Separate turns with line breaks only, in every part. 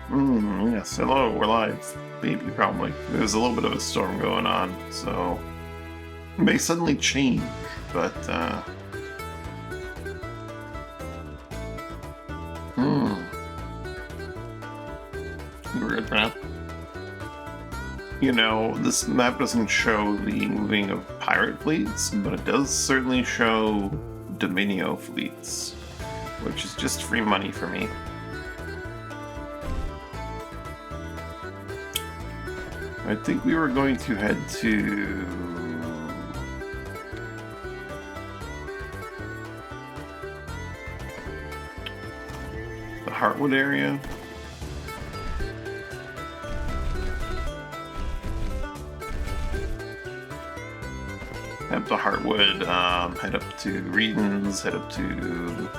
Yes, hello, we're live. Maybe, probably. There's a little bit of a storm going on, so it may suddenly change, but, we're good for now. You know, this map doesn't show the moving of pirate fleets, but it does certainly show Dominio fleets, which is just free money for me. I think we were going to head to the Heartwood area. Head up to Heartwood, head up to Reedens, head up to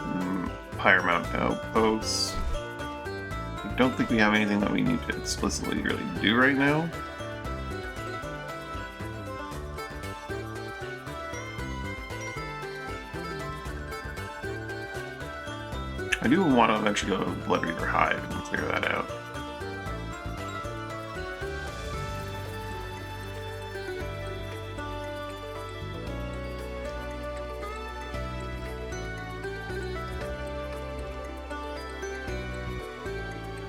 Pyre Outposts. I don't think we have anything that we need to explicitly really do right now. I do want to eventually go to Blood Reaver Hive and clear that out.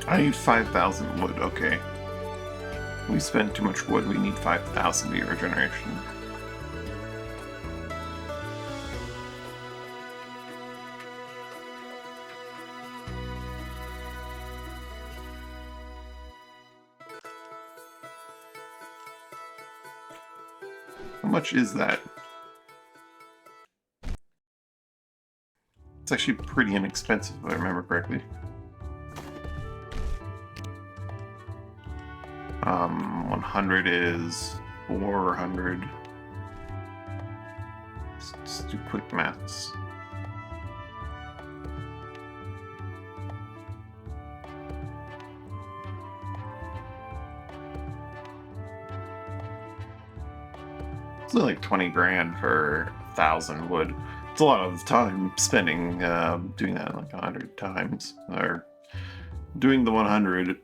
I need 5,000 wood, okay. We spent too much wood, we need 5,000 via regeneration. How much is that? It's actually pretty inexpensive, if I remember correctly. 100 is 400. Let's do quick maths. It's only like 20 grand for 1,000 wood. It's a lot of time spending doing that like 100 times, or doing the 100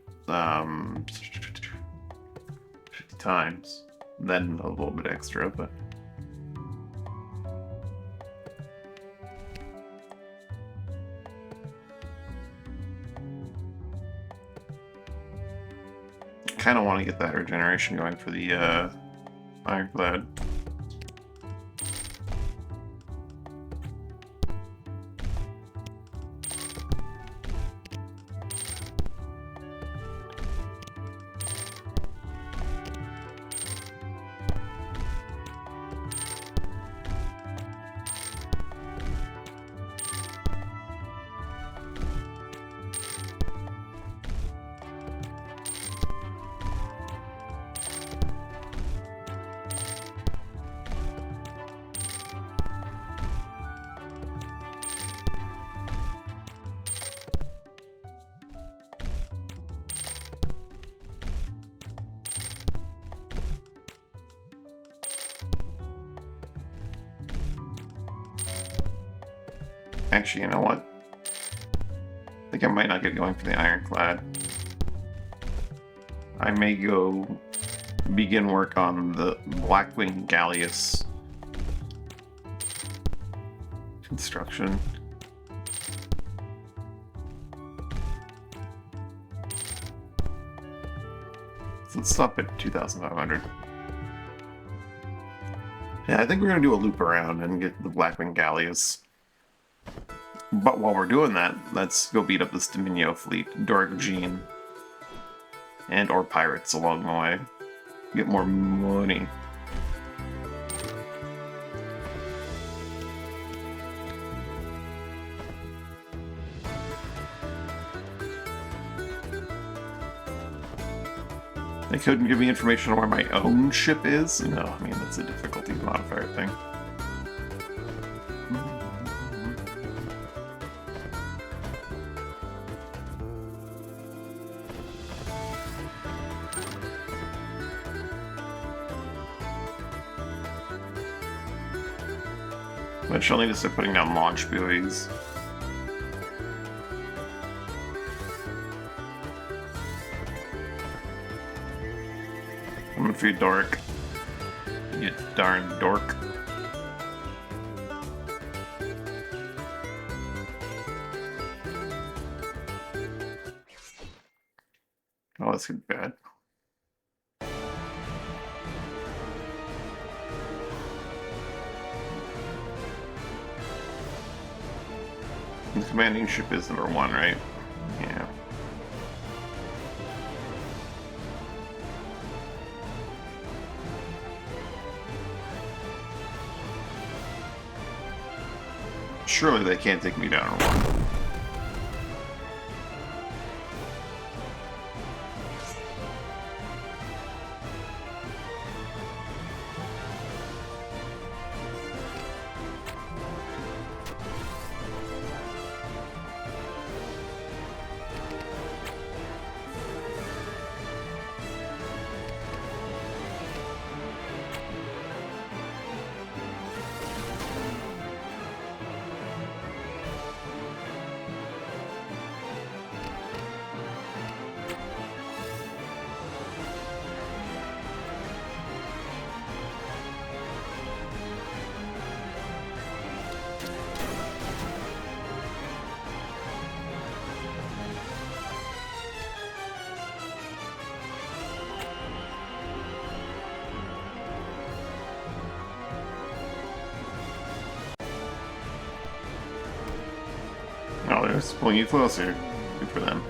50 times, then a little bit extra, but kind of want to get that regeneration going for the Ironclad. Actually, you know what? I think I might not get going for the Ironclad. I may go begin work on the Blackwing Galleass construction. So let's stop at 2,500. Yeah, I think we're going to do a loop around and get the Blackwing Galleass. But while we're doing that, let's go beat up this Dominio fleet, Doric Gene, and or pirates along the way. Get more money. They couldn't give me information on where my own ship is? No, I mean, that's a difficulty modifier thing. But she'll need to start putting down launch buoys. Coming for you, dork. You darn dork. Oh, that's bad. The commanding ship is number 1, right? Yeah. Surely they can't take me down in 1. Oh, they're just pulling you closer. Good for them.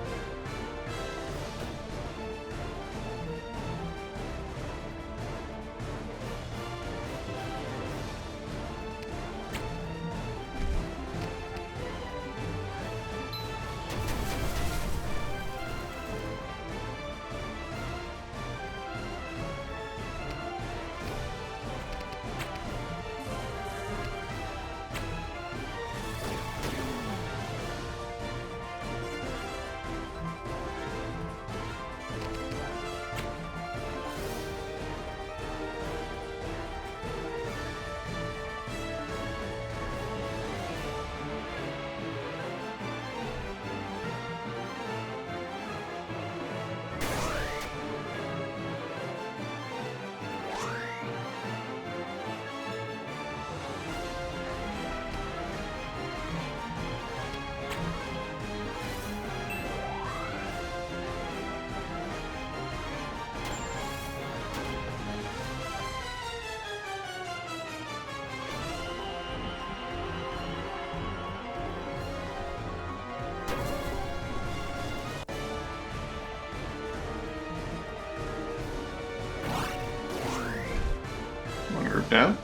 One group down.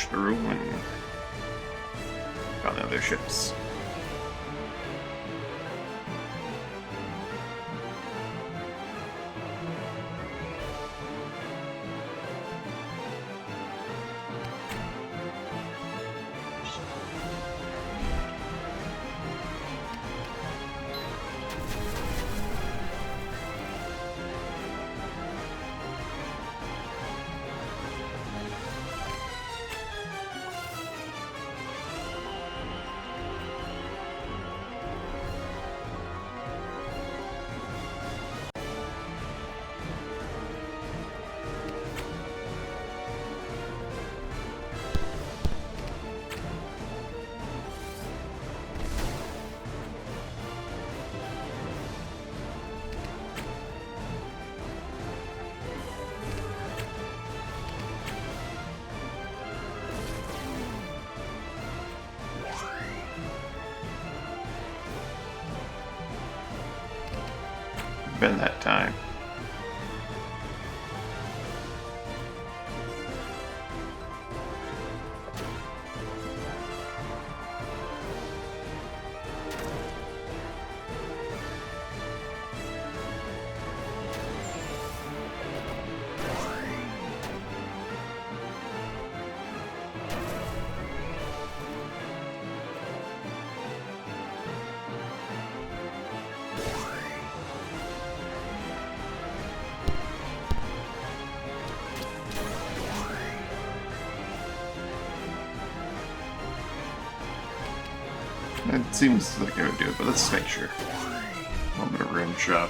Through and on the other ships. Been that time. It seems like I would do it, but let's make sure. A little bit of room shot.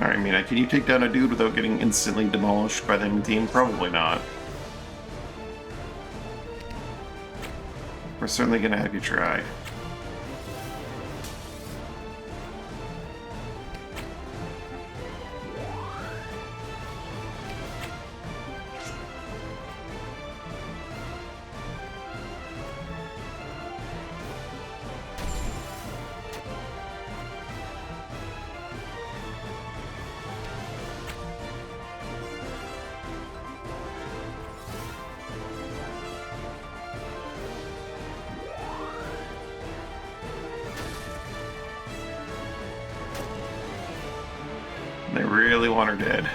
Alright, Mina, can you take down a dude without getting instantly demolished by the enemy team? Probably not. We're certainly gonna have you try. They really want her dead.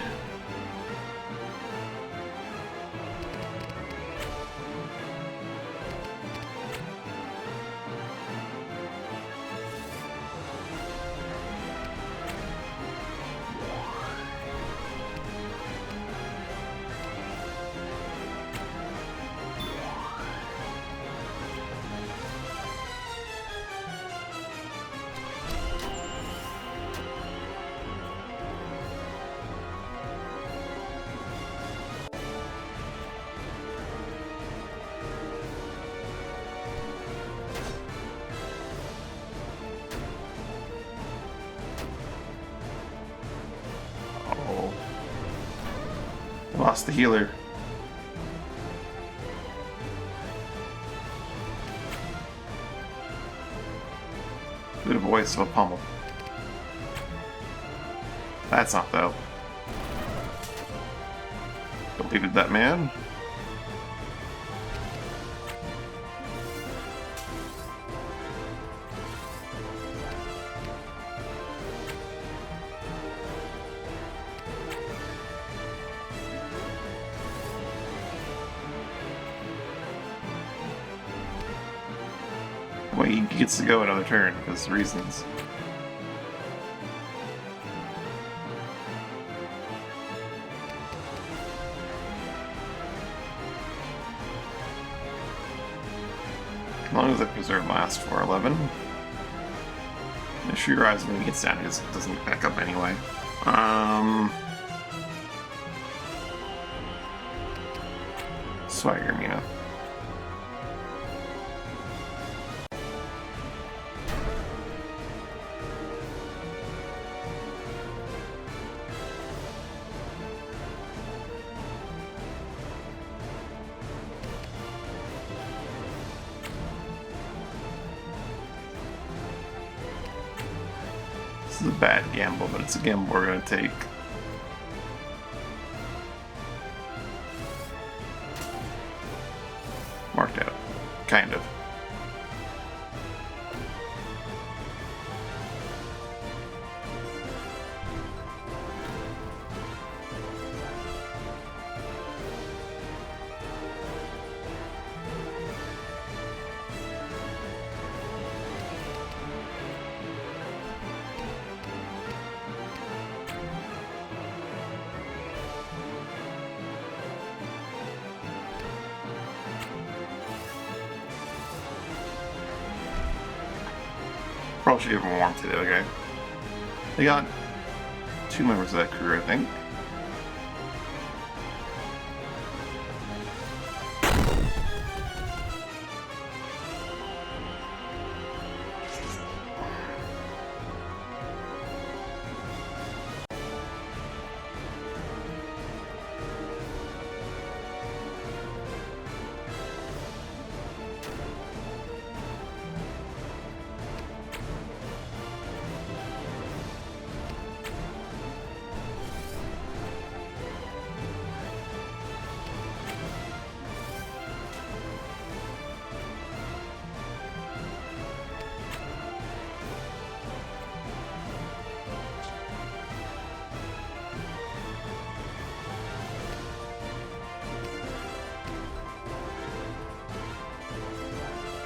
Lost the healer. Good voice of a pummel. That's not though. Deleted that man. Well, he gets to go another turn because reasons. As long as I preserve last for 11. If she rises when he gets down, he doesn't back up anyway. Swagger me up. This is a bad gamble, but it's a gamble we're going to take. Marked out. Kind of. Probably should give him warmth to the other guy. They got 2 members of that crew, I think.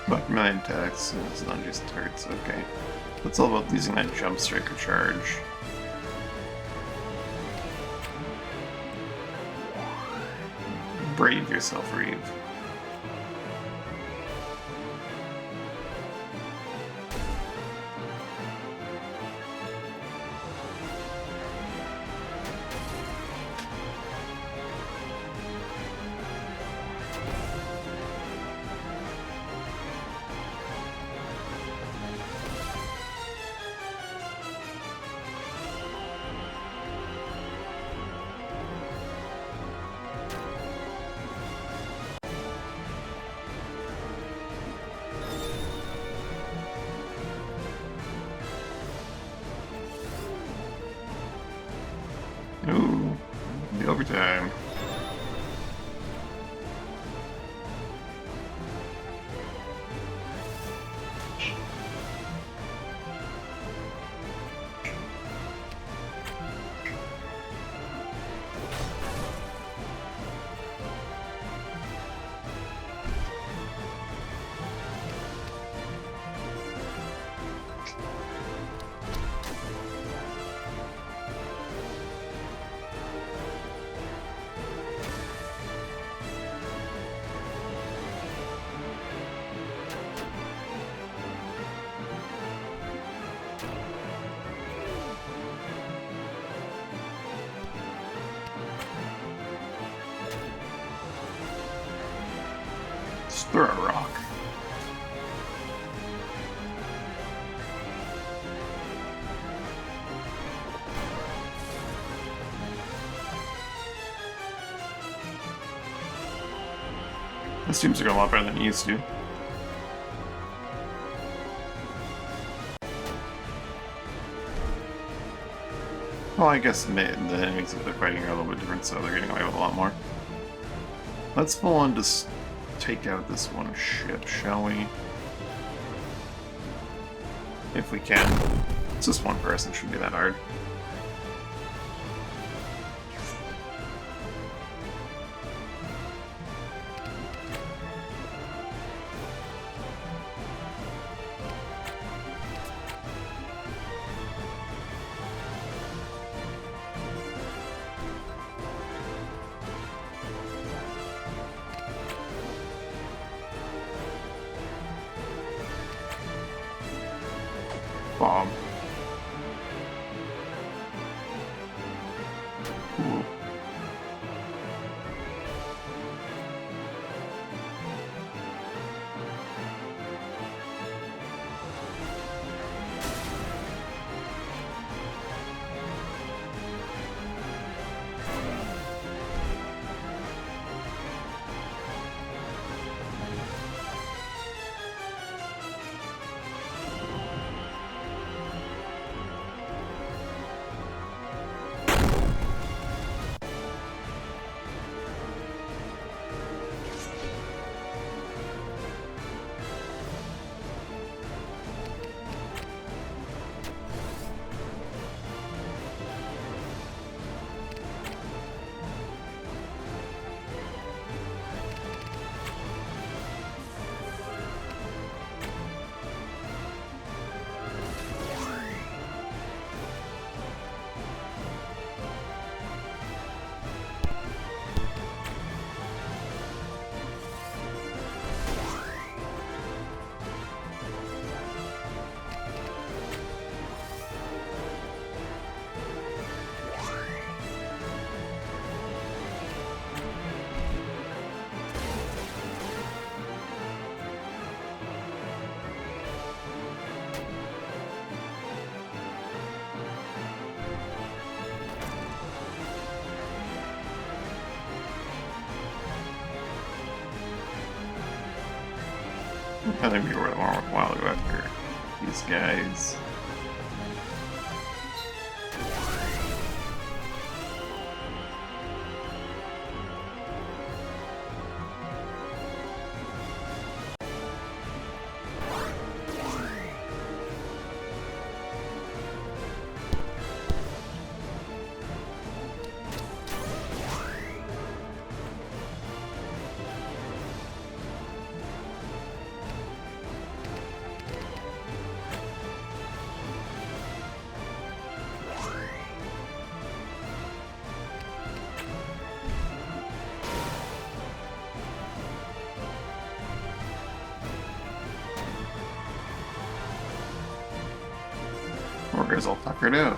About 9 attacks, it's not just turrets, okay. It's all about using that jump strike or charge. Brave yourself, Reeve. Ooh, the overtime. Just throw a rock. This seems to go a lot better than it used to. Well, I guess the enemies that they're fighting are a little bit different, so they're getting away with a lot more. Let's full on just take out this one ship, shall we? If we can. It's just one person, shouldn't be that hard. Bomb. Cool. I think we were more worthwhile to go after these guys. Morgar's all tuckered out.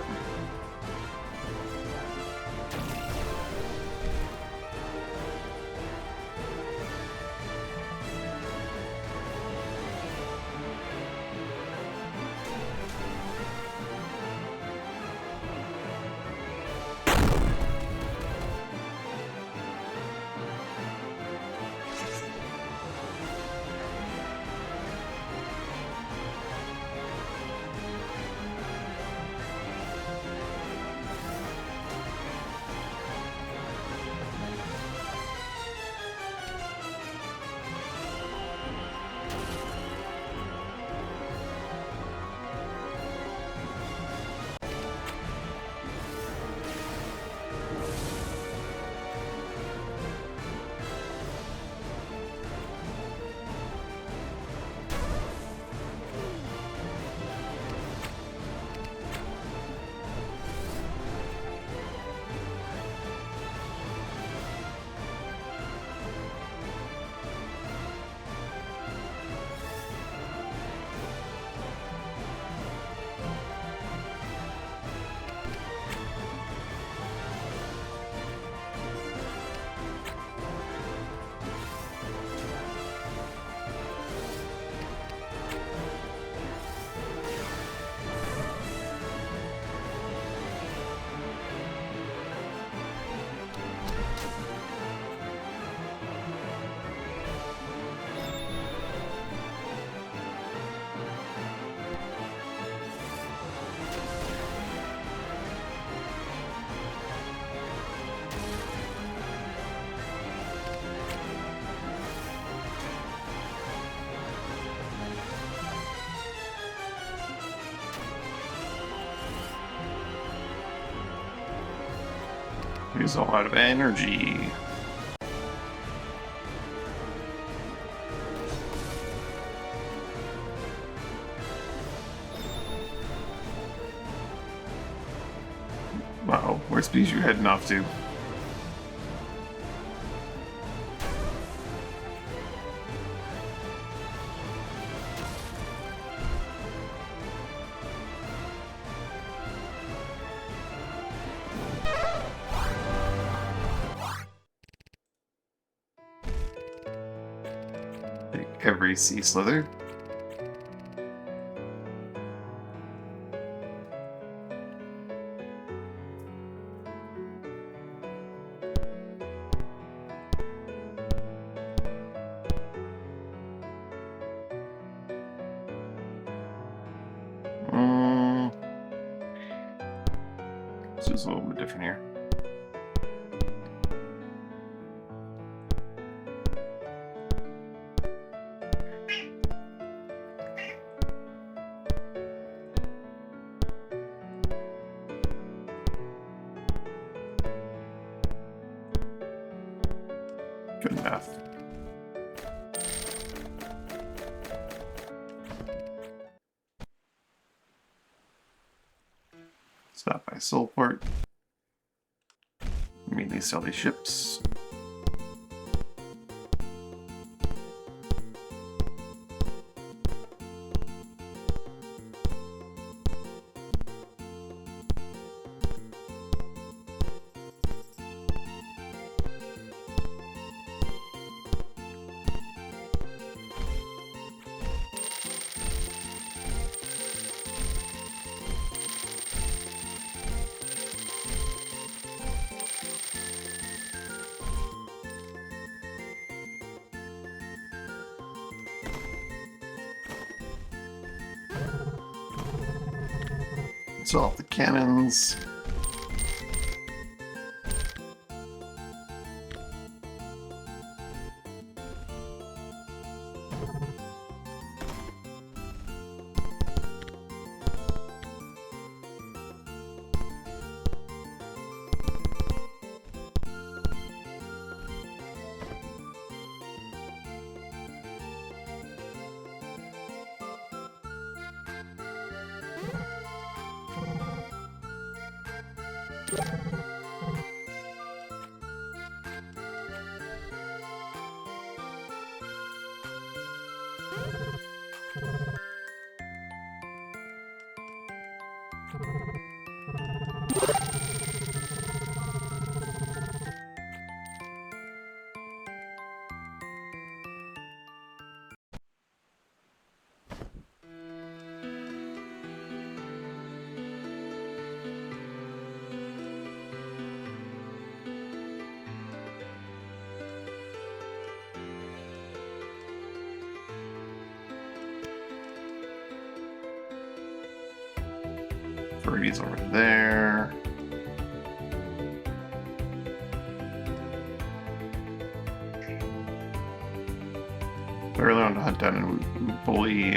He's all out of energy. Wow, where's Bijou heading off to? Take every sea slither. This is a little bit different here. Good enough. Stop by Soulport. Immediately sell these ships. Sell off the cannons. Birdie's over there. I really want to hunt down and bully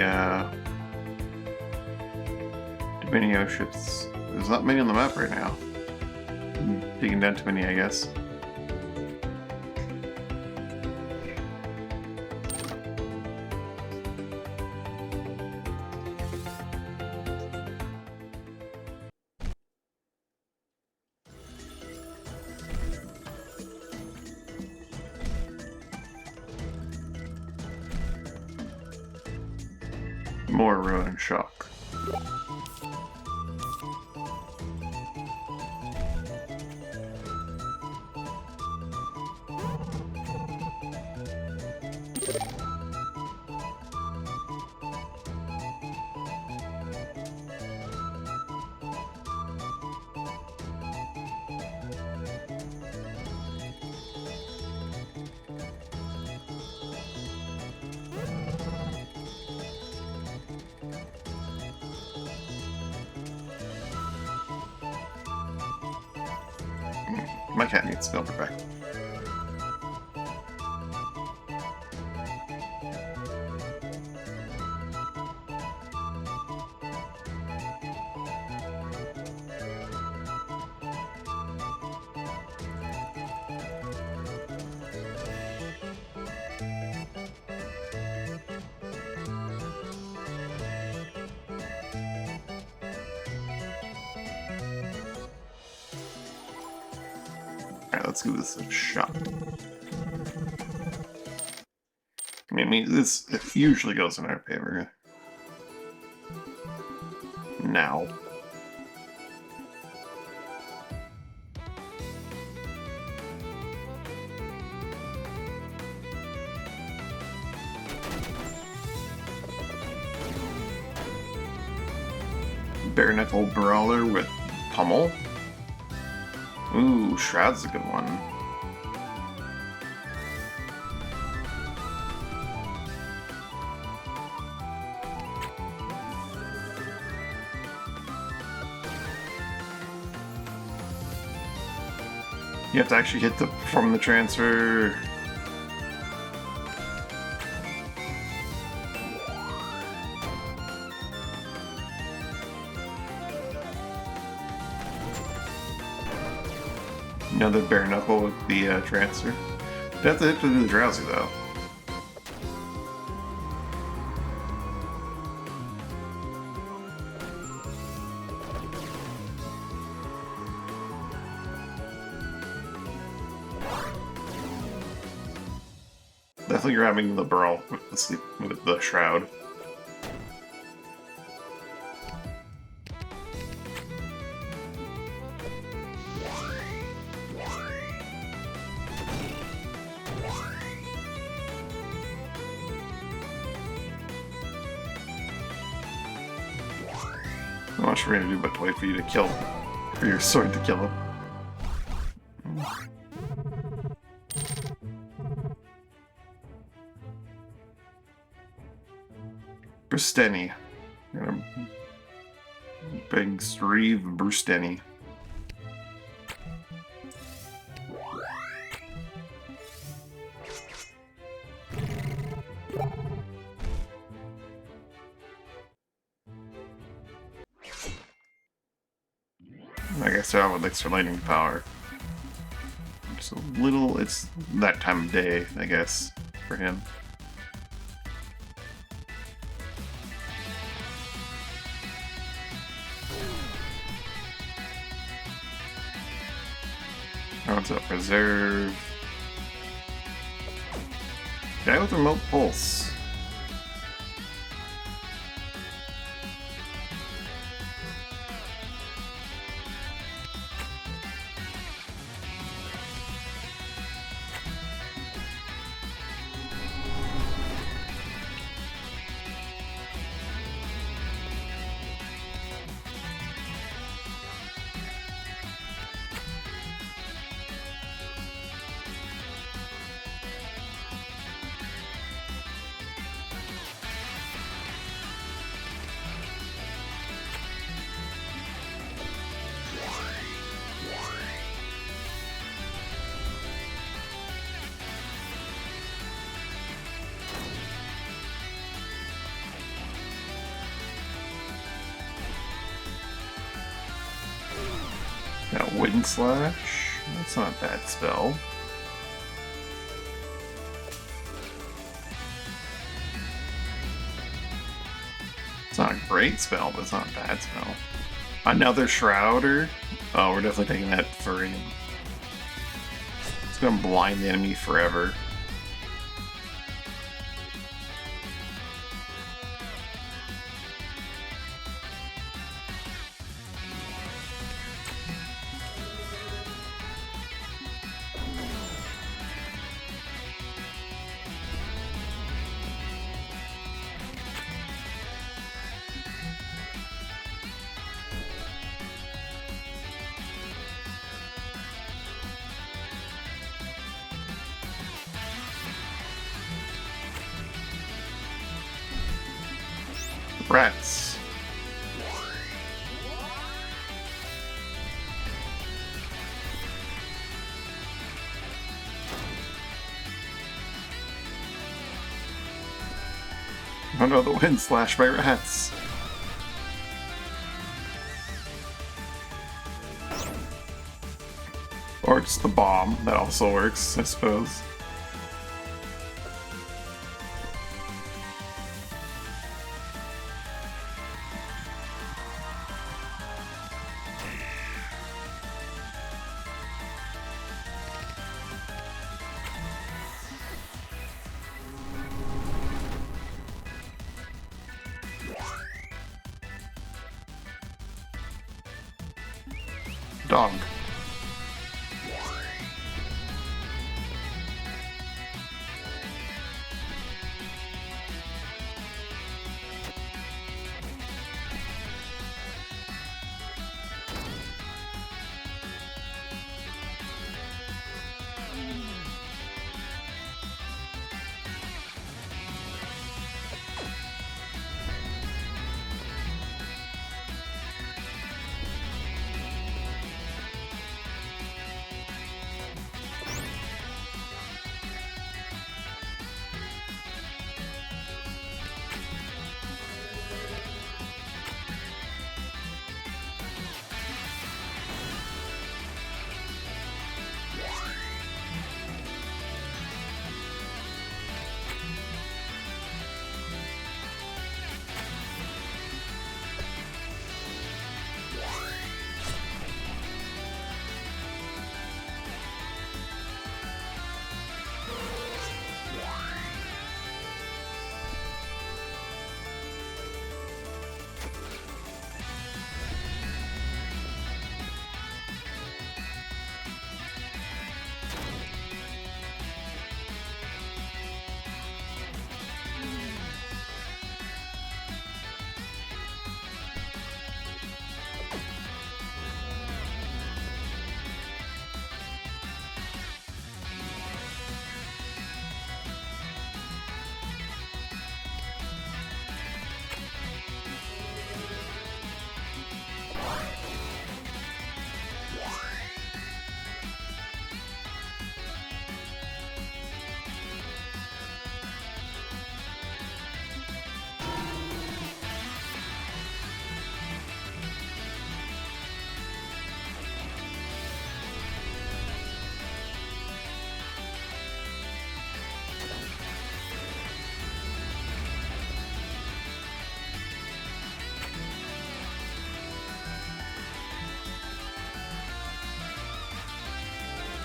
Dominio ships. There's not many on the map right now. I'm digging down too many, I guess. More ruin shock. My cat needs to go back. Alright, let's give this a shot. I mean, this usually goes in our favor. Now. Bare knuckle brawler with pummel. Ooh, Shroud's a good one. You have to actually hit the perform the transfer. Another bare knuckle with the transfer. You have to hit to do the drowsy though. Definitely grabbing the brawl with the sleep with the shroud. How much we're gonna do but to wait for you to kill him. For your sword to kill him. Brusteni. Big Steve Brusteni. I guess I would extra lightning power. Just a little, it's that time of day, I guess, for him. What's up? Reserve. Guy with remote pulse. Now Wind Slash. That's not a bad spell. It's not a great spell, but it's not a bad spell. Another Shrouder? Oh, we're definitely taking that for him. It's gonna blind the enemy forever. Rats. Oh no, the Wind Slash by rats. Or just the bomb, that also works, I suppose. Dog.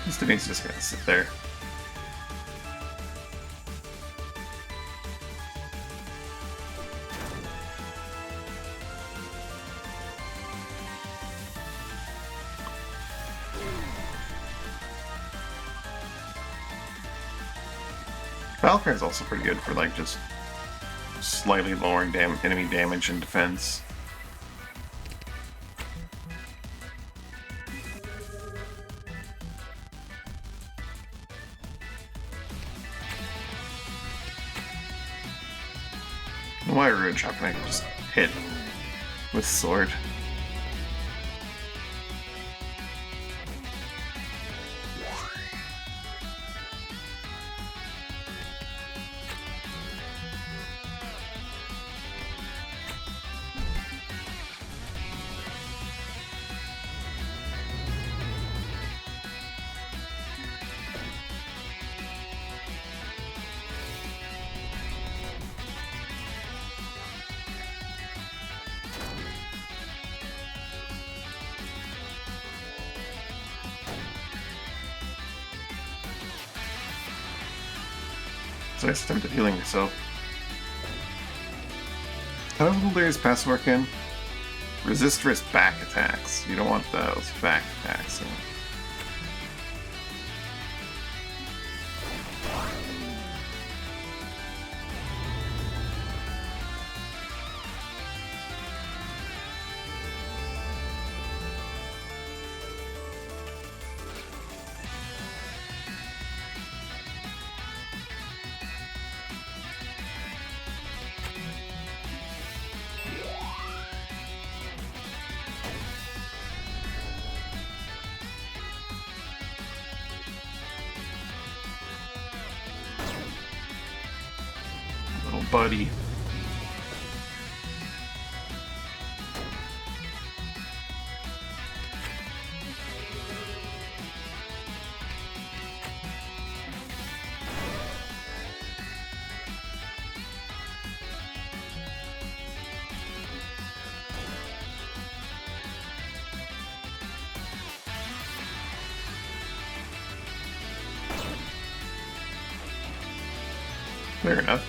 This thing's just gonna sit there. Valkyrie is also pretty good for like just slightly lowering enemy damage and defense. Why Ruin Shot can I just hit with sword? So I attempted healing yourself. How does Bulgaria's pass work in? Resist risk back attacks. You don't want those back attacks. Little buddy. Fair enough.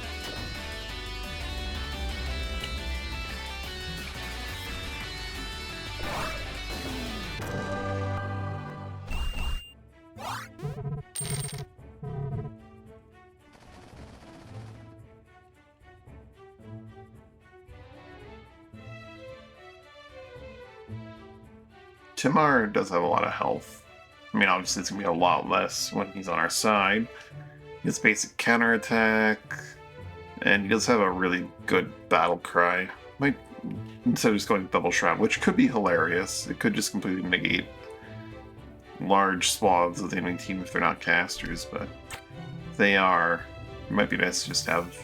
Timar does have a lot of health. I mean, obviously it's going to be a lot less when he's on our side. He has basic counterattack, and he does have a really good battle cry. Might, instead of just going double shroud, which could be hilarious. It could just completely negate large swaths of the enemy team if they're not casters, but if they are, it might be nice to just have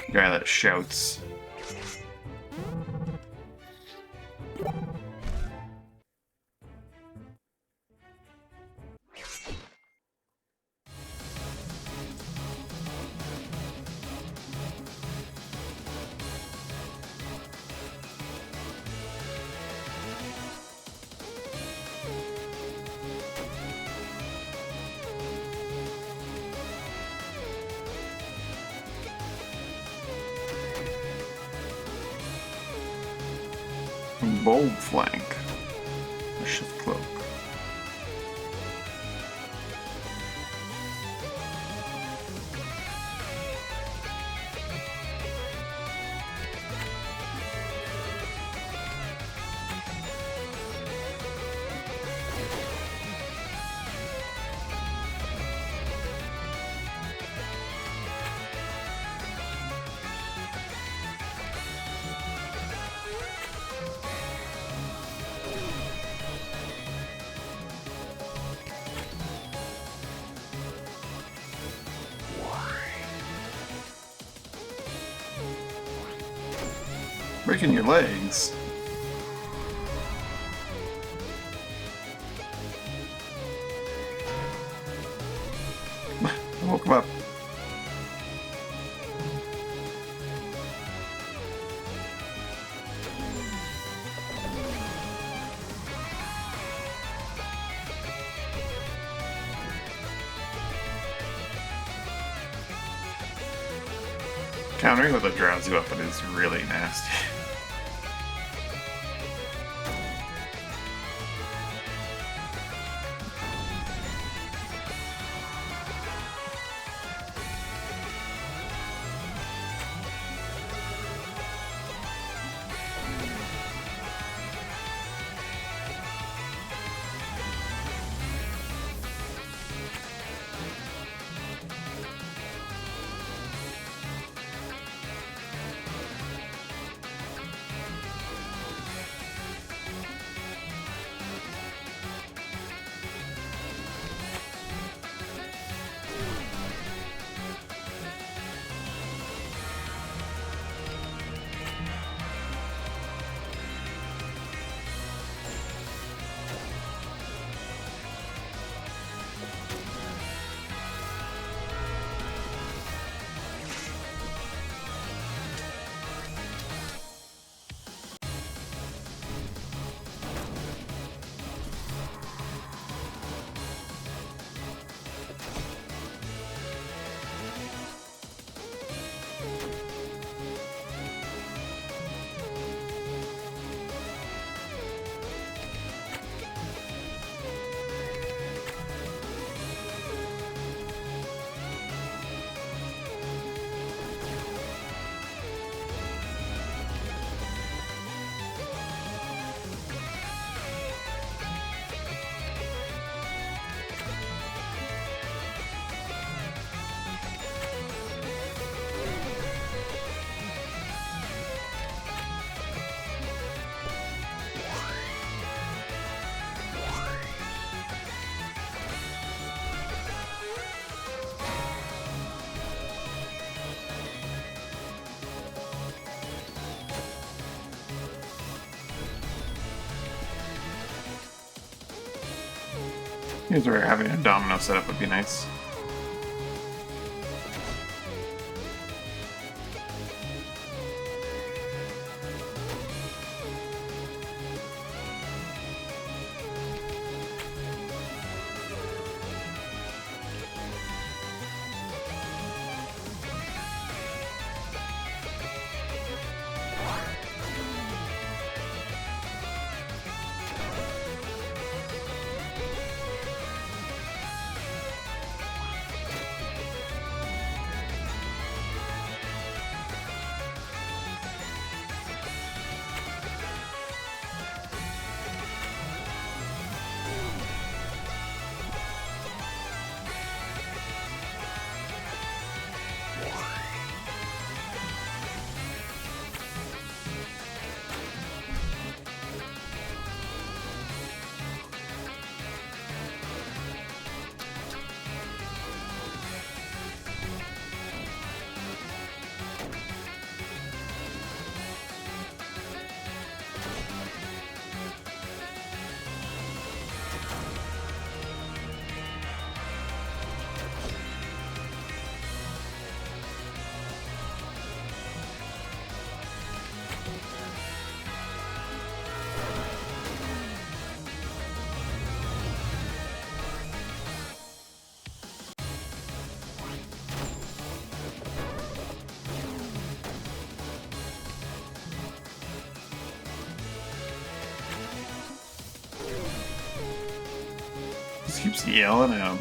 a guy that shouts. Bold flank. A shift cloak. Breaking your legs. I woke him up. Countering with a drowsy weapon is really nasty. Here's where having a domino setup would be nice. Just keeps yelling at him.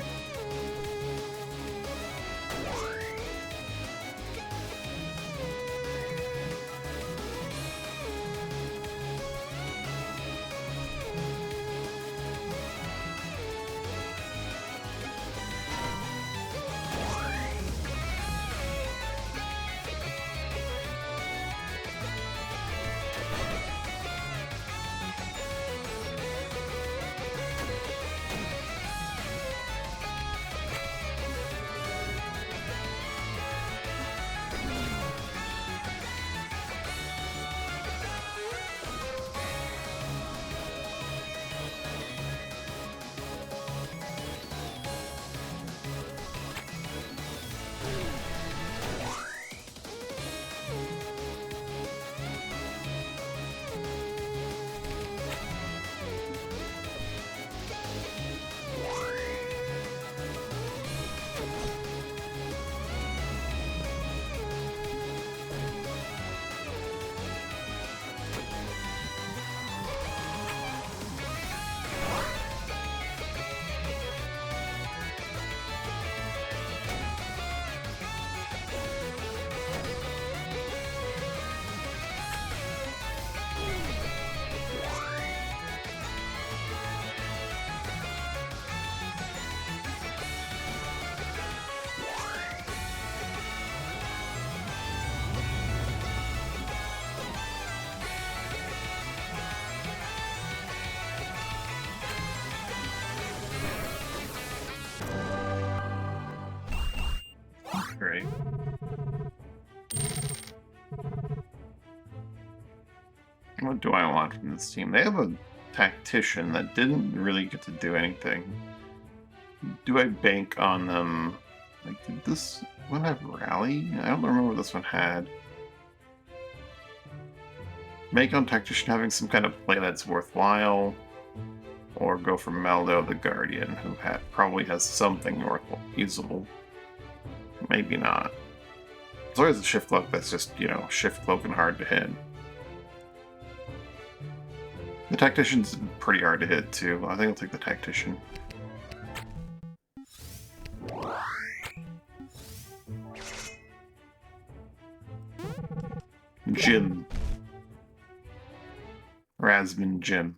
Great. What do I want from this team? They have a tactician that didn't really get to do anything. Do I bank on them? Like, did this one have rally? I don't remember what this one had. Bank on tactician having some kind of play that's worthwhile, or go for Maldo the Guardian, who probably has something usable. Maybe not. There's always a shift cloak that's just, you know, shift cloak and hard to hit. The tactician's pretty hard to hit too. I think I'll take the tactician. Jim. Rasman Jim.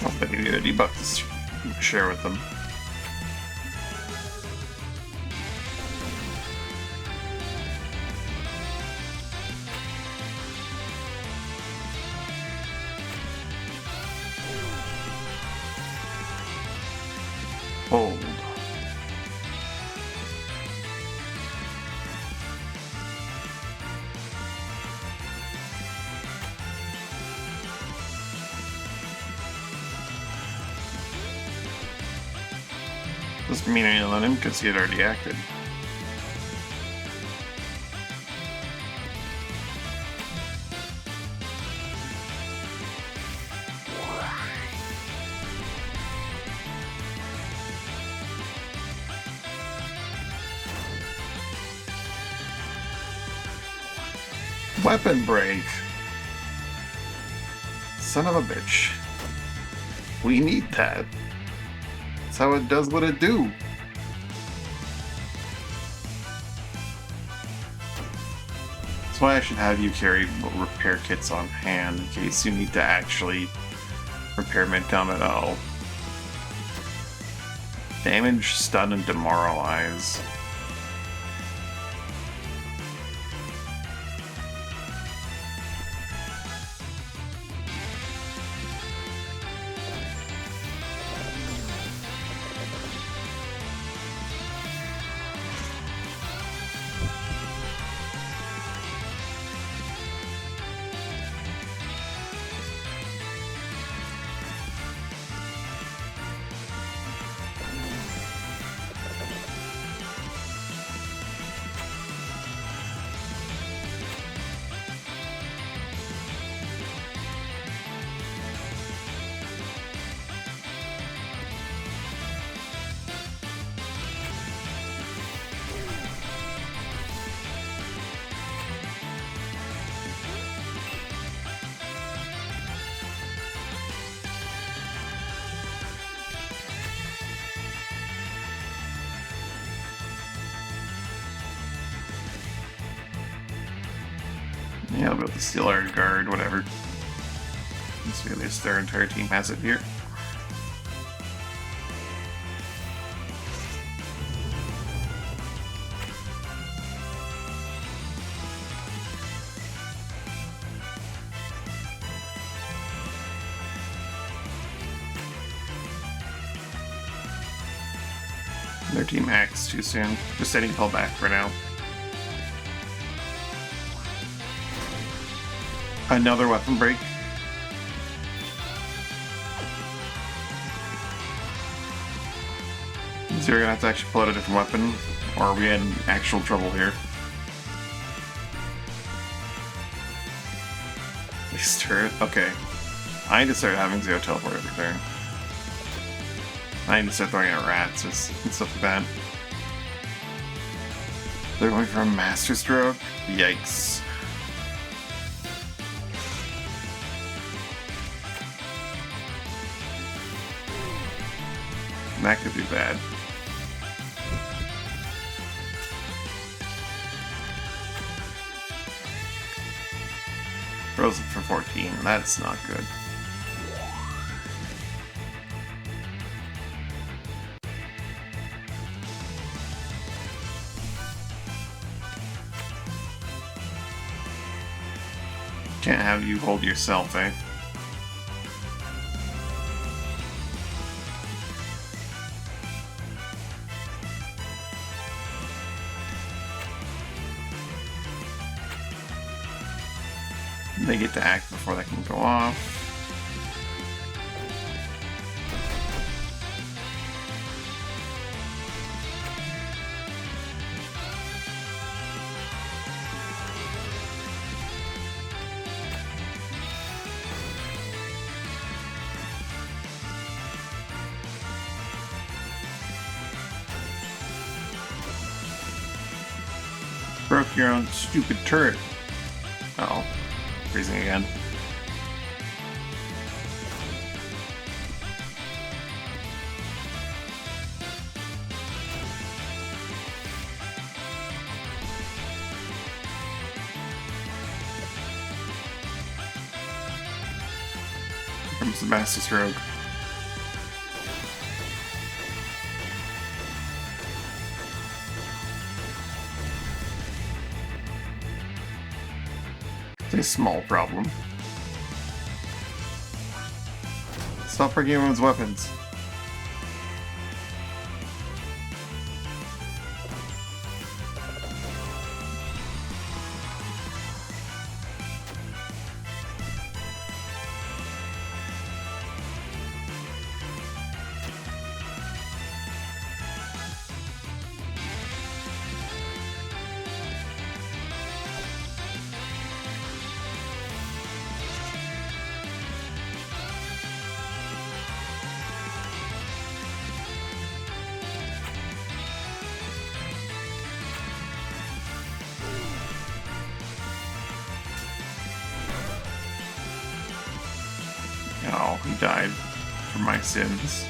I bet you need a debug to share with them. Doesn't mean anything on him because he had already acted. Weapon break. Son of a bitch. We need that. That's how it does what it do. That's why I should have you carry repair kits on hand in case you need to actually repair mid-combat. Oh. Damage, stun, and demoralize. Yeah, I'll be able to steal our guard, whatever. Let's see, at least their entire team has it here. Their team acts too soon. Just setting call back for now. Another weapon break. So you're gonna have to actually pull out a different weapon, or are we in actual trouble here? This turret? Okay. I need to start having Zero teleport every turn. I need to start throwing out rats and stuff like that. They're going for a Master Stroke? Yikes. That could be bad. Frozen for 14. That's not good. Can't have you hold yourself, eh? They get to act before they can go off. Broke your own stupid turret. Uh-oh. Freezing again. Here comes the Master Stroke. A small problem. Stop breaking everyone's weapons. Oh, he died for my sins.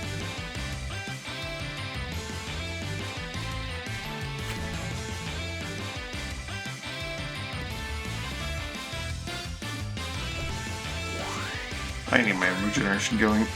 I need my regeneration going.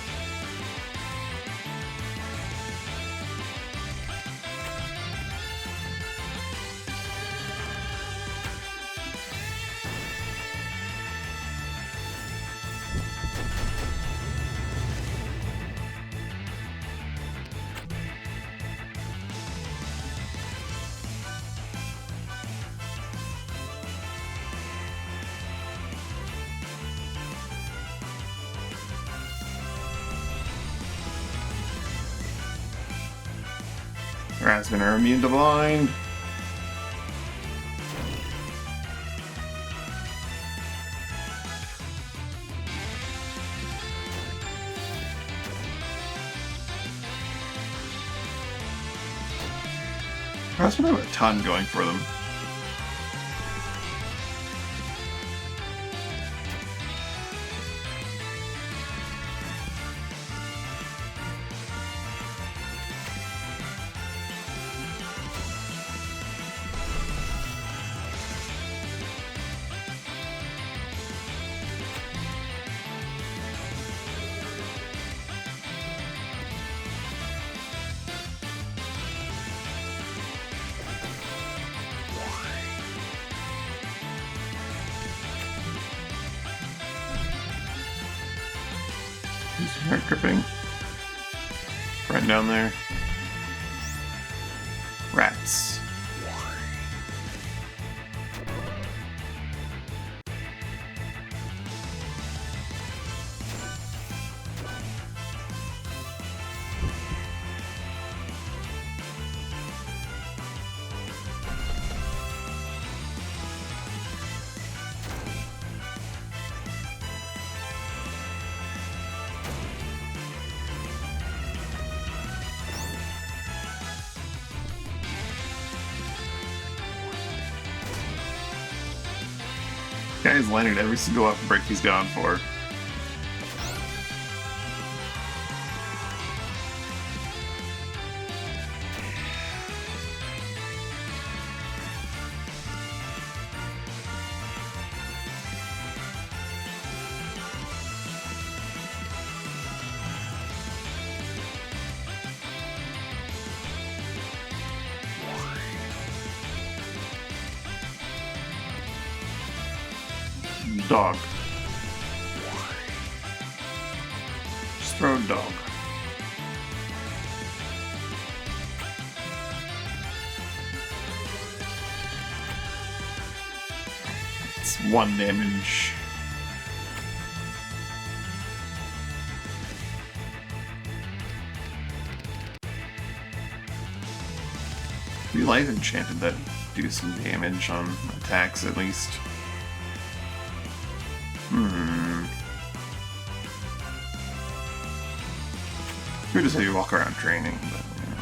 Rasmin are immune to blind. Rasmin have a ton going for them. Start gripping. Right down there. Rats. Guy's landing every single up break he's gone for. Dog. Just throw a dog. It's 1 damage. We life enchanted that do some damage on attacks at least. We just have you walk around training, but you know.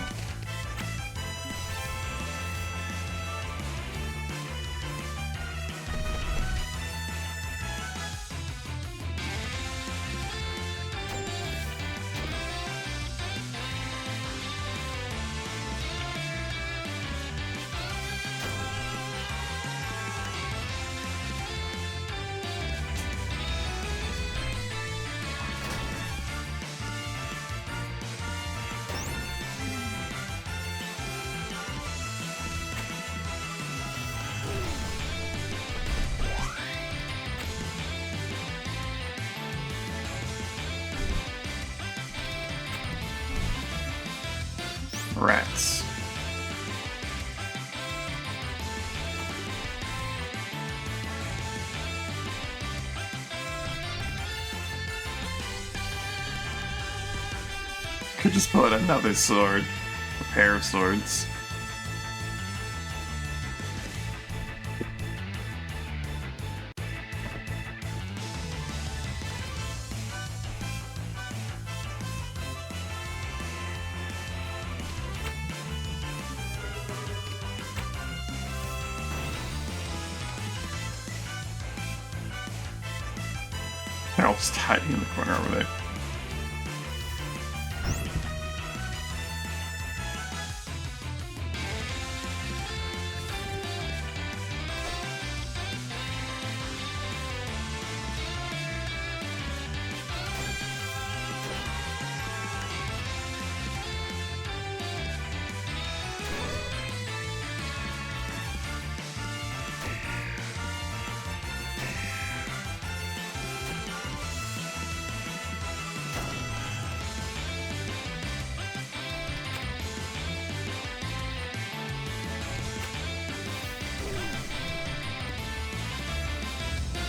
Rats. Could just put another sword. A pair of swords. They're all just hiding in the corner over there.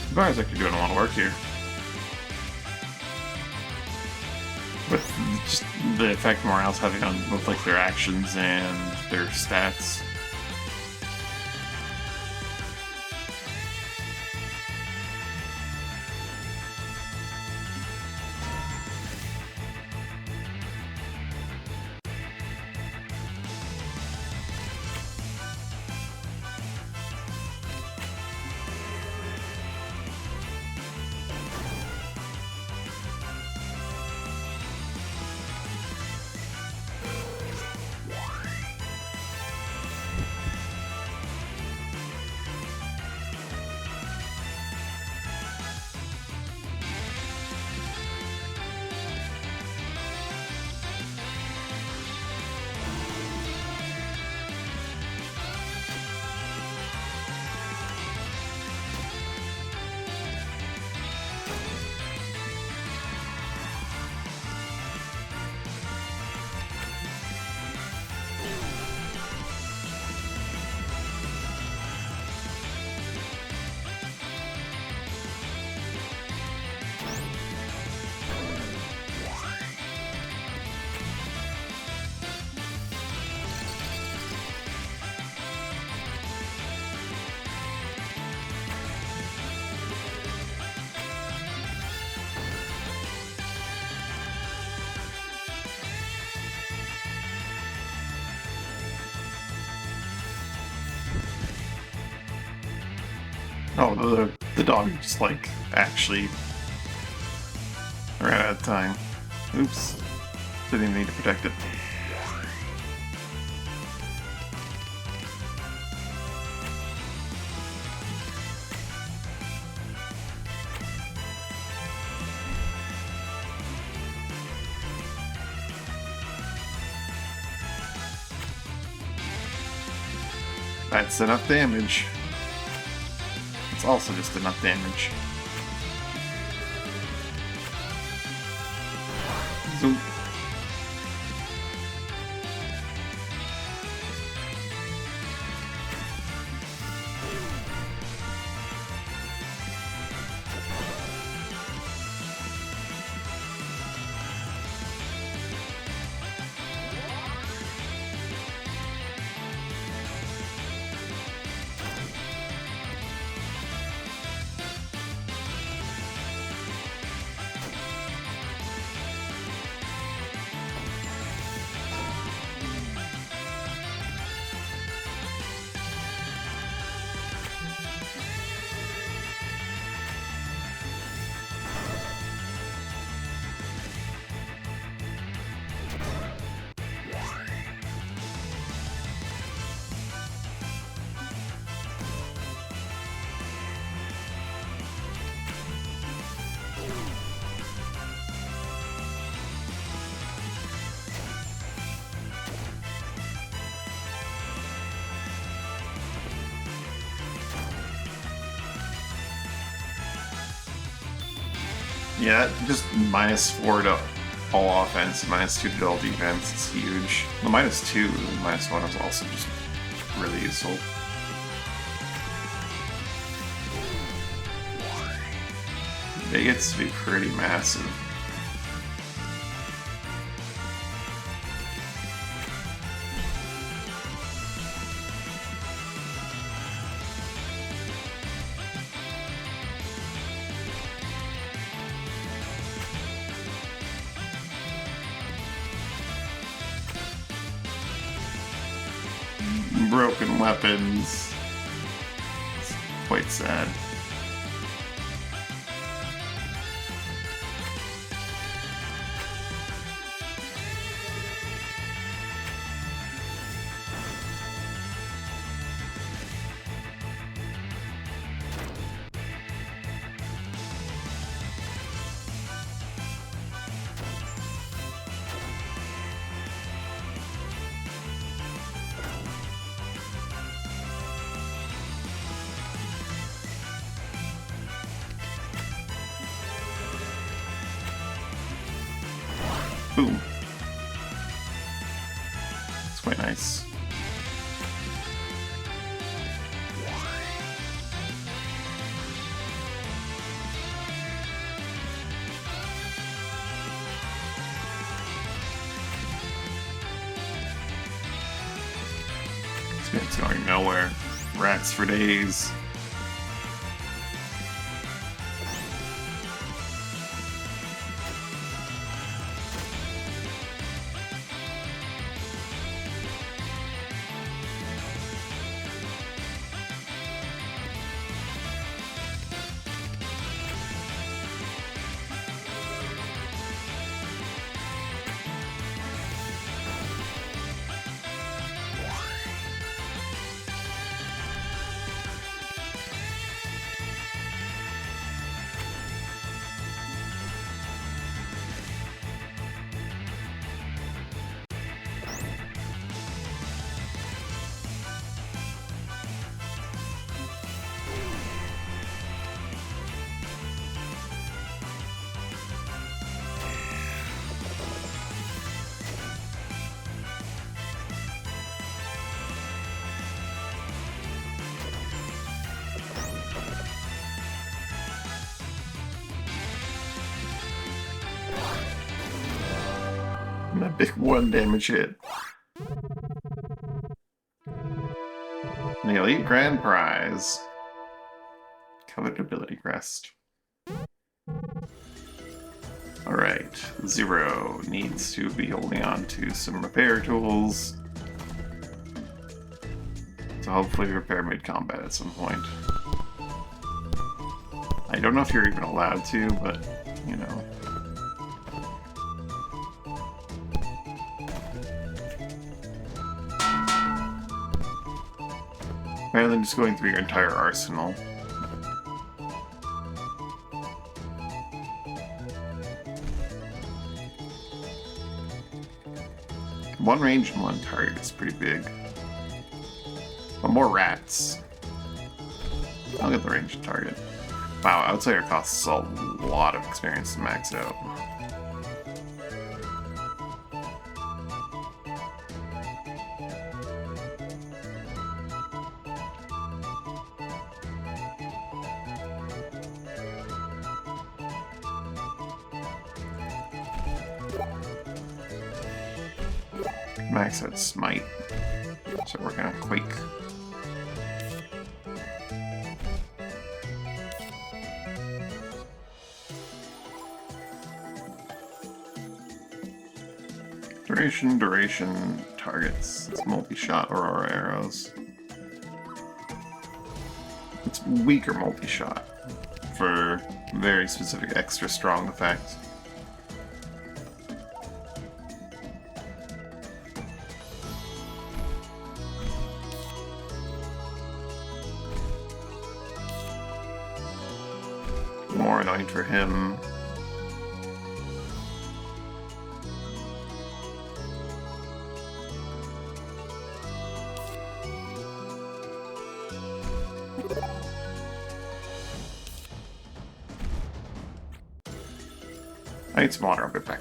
You guys are actually doing a lot of work here. With just the effect Morale's having on both like their actions and their stats. Oh, the dog just like actually ran out of time. Oops. Didn't even need to protect it. That's enough damage. It's also just enough damage. Zoom. Yeah, just -4 to all offense, -2 to all defense. It's huge. The -2 and -1 is also just really useful. It gets to be pretty massive. Broken weapons. It's quite sad. Boom. It's quite nice. It's going nowhere. Rats for days. And that big 1 damage hit. The Elite Grand Prize. Coveted Ability Crest. Alright, Zero needs to be holding on to some repair tools to hopefully repair mid-combat at some point. I don't know if you're even allowed to, but, you know. Rather than just going through your entire arsenal. One range and one target is pretty big. But more rats. I'll get the range and target. Wow, Outsider costs a lot of experience to max out. Max out Smite. So we're gonna Quake. Duration, targets. It's multi-shot Aurora arrows. It's weaker multi-shot for very specific extra strong effects. More annoying for him. I need some water, I'll be back.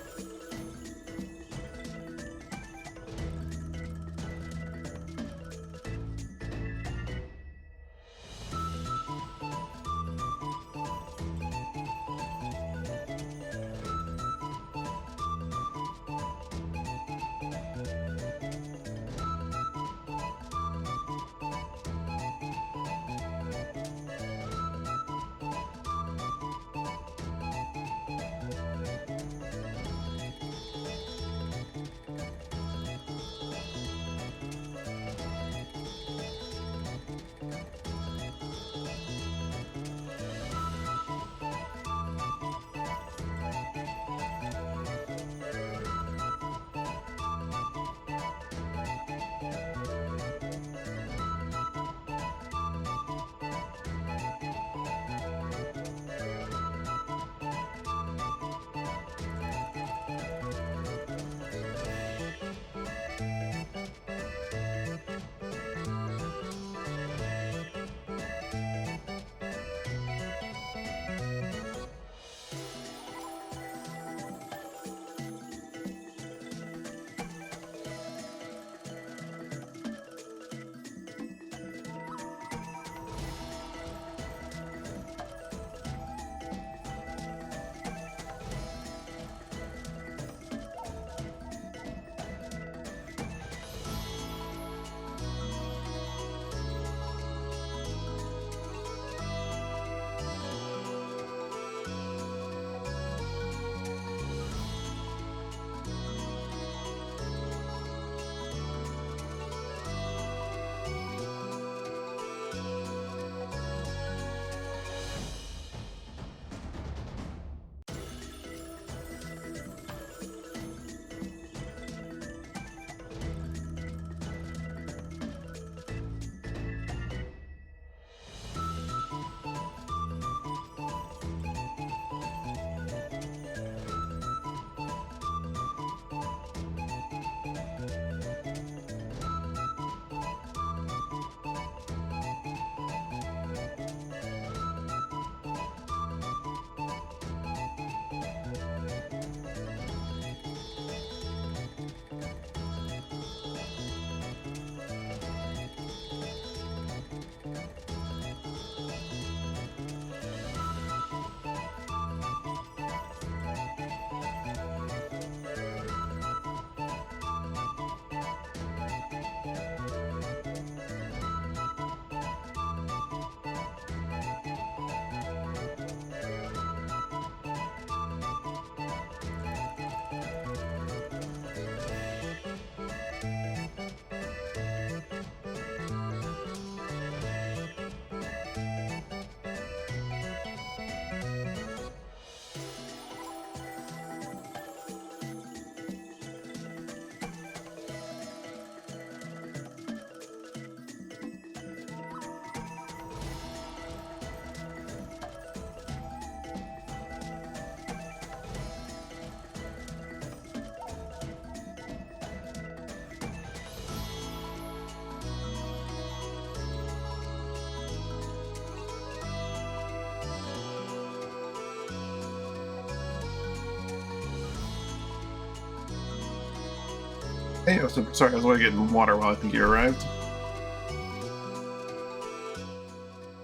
Hey, I'm so sorry, I was away getting water while I think you arrived.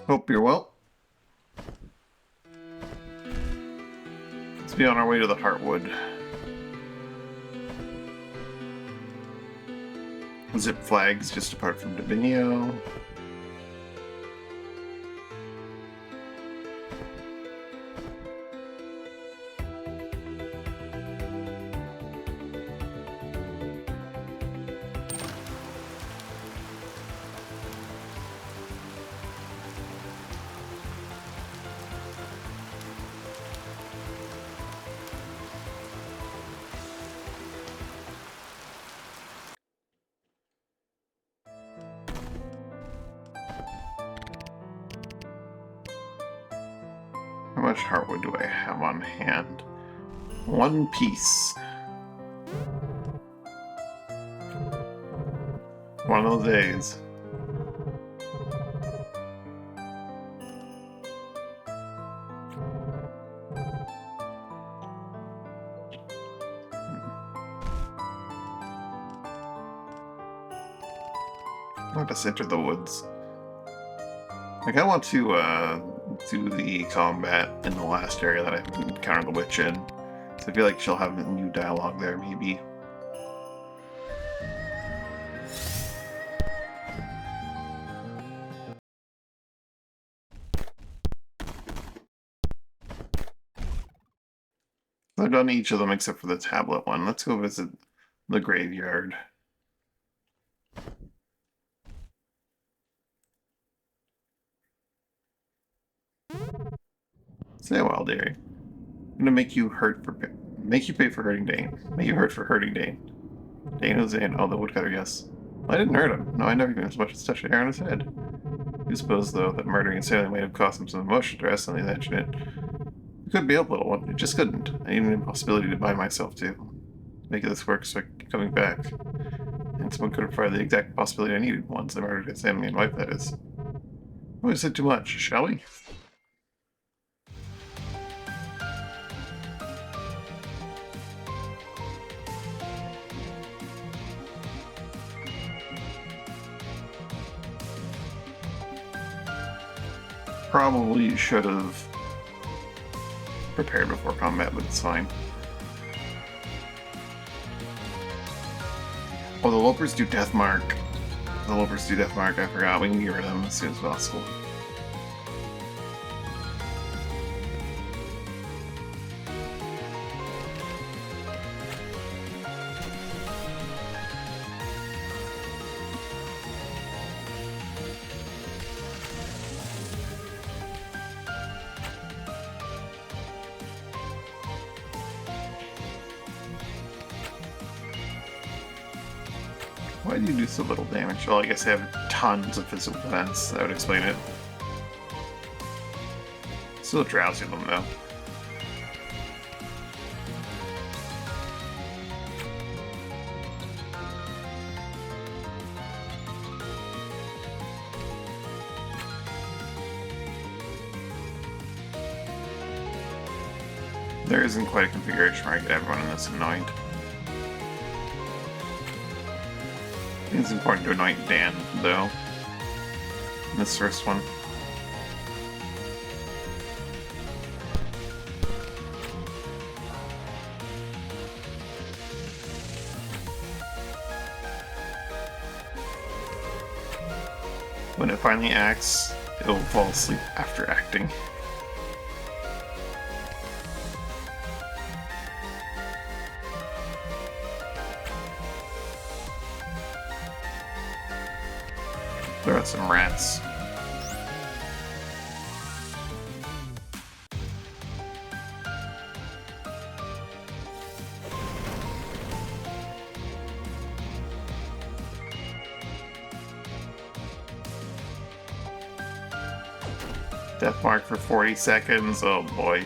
Hope you're well. Let's be on our way to the Heartwood. Zip flags just apart from Dominion. How much Heartwood do I have on hand? One piece. One of those days. I'll just enter the woods. Like, I want to do the combat in the last area that I encountered the witch in. So I feel like she'll have a new dialogue there, maybe. I've done each of them except for the tablet one. Let's go visit the graveyard. Say a while, dearie. I'm gonna make you pay for hurting Dane. Make you hurt for hurting Dane. Dane was in. Oh, the woodcutter, yes. Well, I didn't hurt him. No, I never even as much as touched a hair on his head. You suppose, though, that murdering and sailing might have cost him some emotion to rest on the mention it. It could be a little one. It just couldn't. I need an impossibility to bind myself to. Make this work so I can keep coming back. And someone could have provided the exact possibility I needed once I murdered his family and wife, that is. I always said too much, shall we? Probably should have prepared before combat, but it's fine. Oh, the Lopers do Death Mark. The Lopers do Death Mark, I forgot. We can get rid of them as soon as possible. Why do you do so little damage? Well, I guess they have tons of physical defense. That would explain it. Still drowsy them, though. There isn't quite a configuration where I get everyone in this anoint. I think it's important to anoint Dan, though, in this first one. When it finally acts, it'll fall asleep after acting. There are some rats. Death mark for 40 seconds. Oh boy.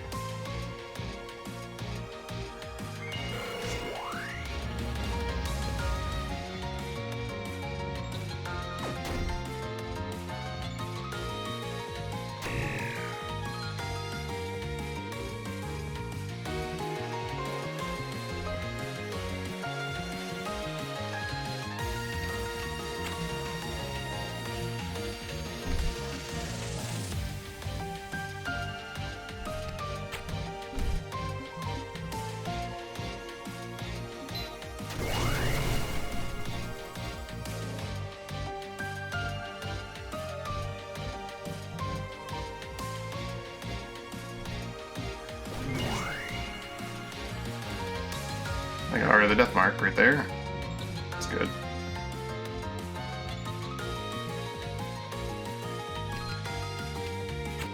Like, or the death mark right there. That's good.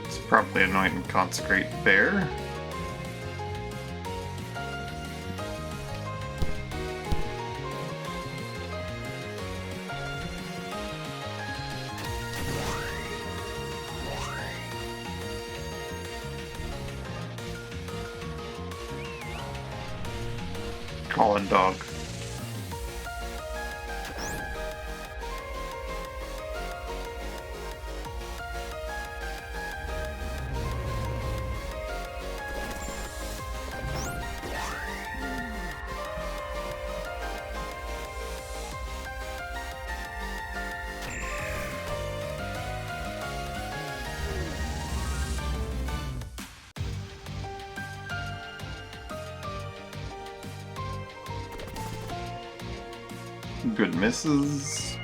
It's probably anoint and consecrate there. Calling dog. Good misses.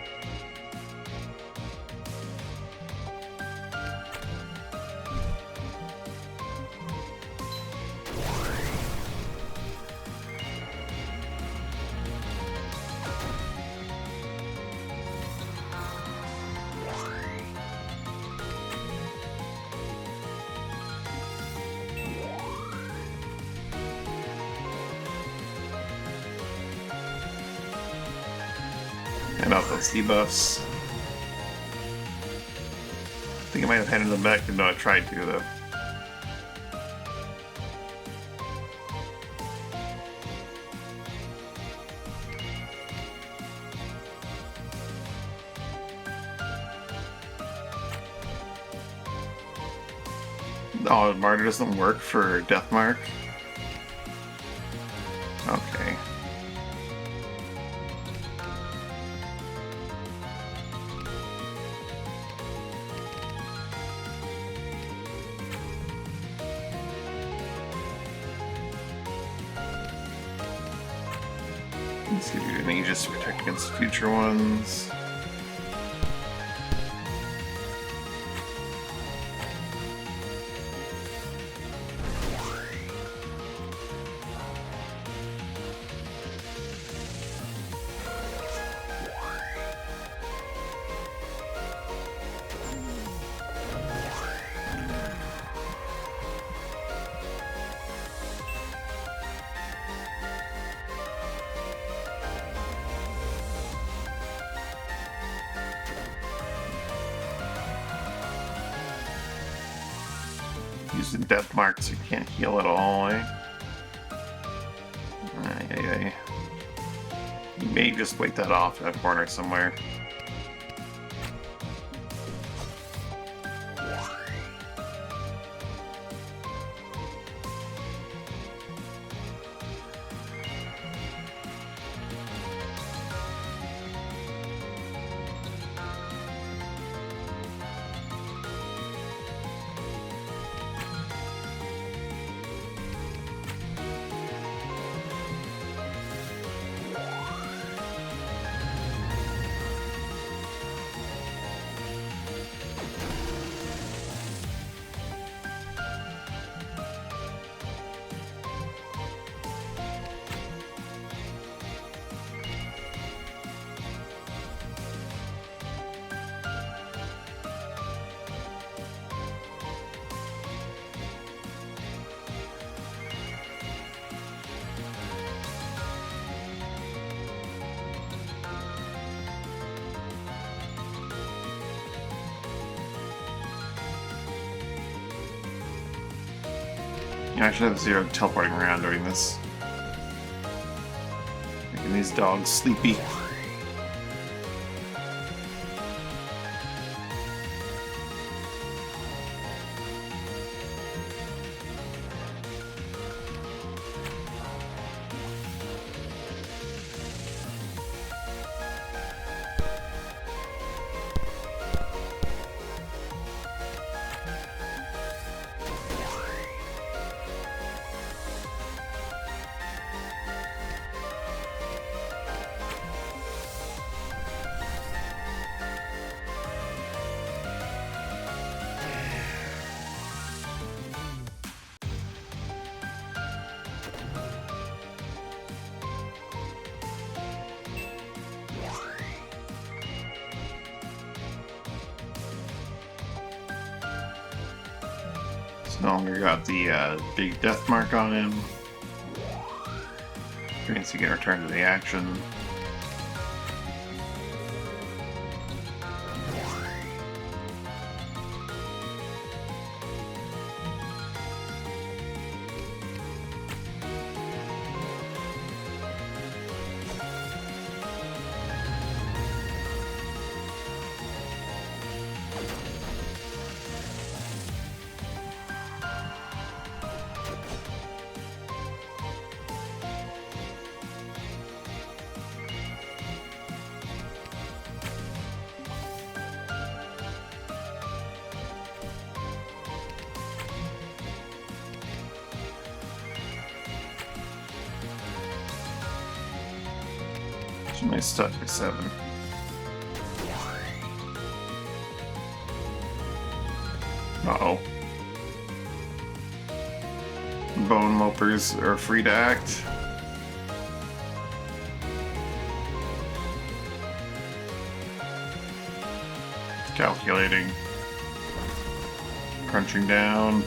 And out those debuffs. I think I might have handed them back, no, I tried to, though. Oh, Martyr doesn't work for Deathmark? Okay. Let's give you an Aegis to protect against future ones. Using death marks, you can't heal at all, eh? Ay. You may just wait that off in a corner somewhere. You know, I should have Zero teleporting around during this. Making these dogs sleepy. No longer got the big death mark on him. Means he can return to the action. Nice stuff for 7. Uh-oh. Bone Mopers are free to act. Calculating. Crunching down.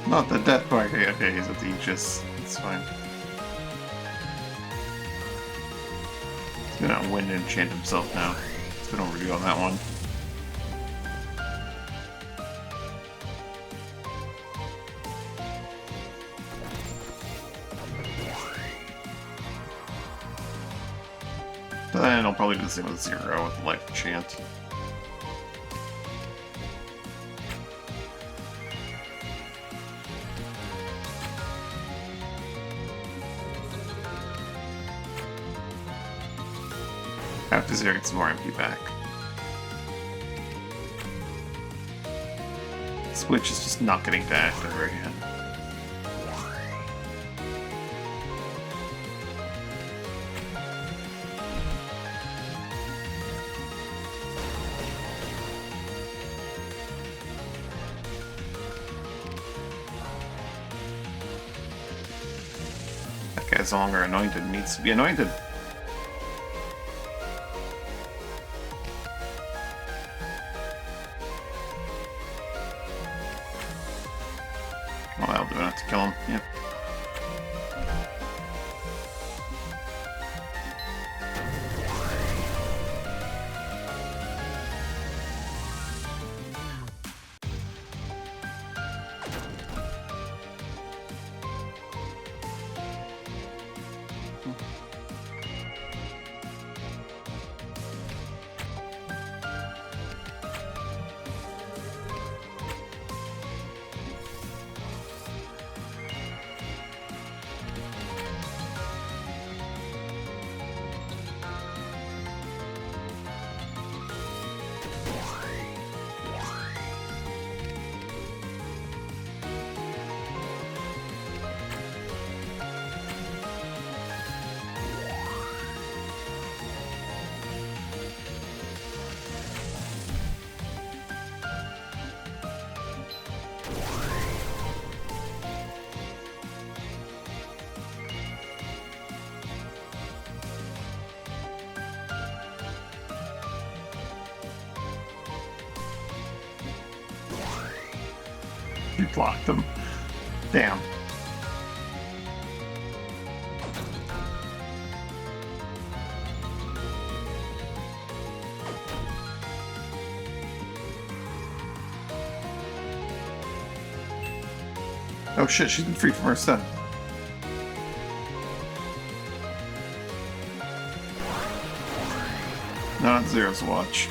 Not the death part. Okay, he's at the Aegis. It's fine. He's gonna win and enchant himself now. It's been overdue on that one. But then I'll probably do the same with 0 with the life enchant. After 0 gets some more MP back. Switch is just not getting to act ever again. That guy's no longer anointed, needs to be anointed. Oh, that'll do enough to kill him. Yep. You blocked them. Damn. Oh shit, she's been free from her stun. Not Zero's watch.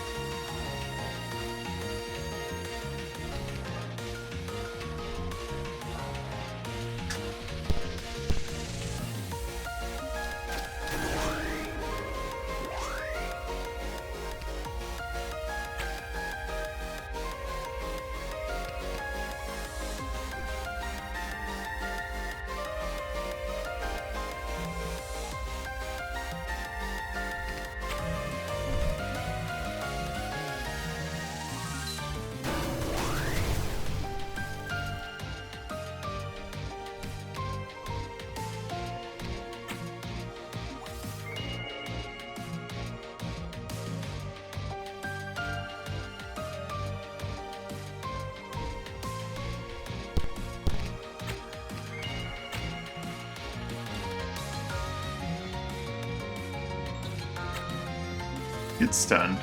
Get stunned.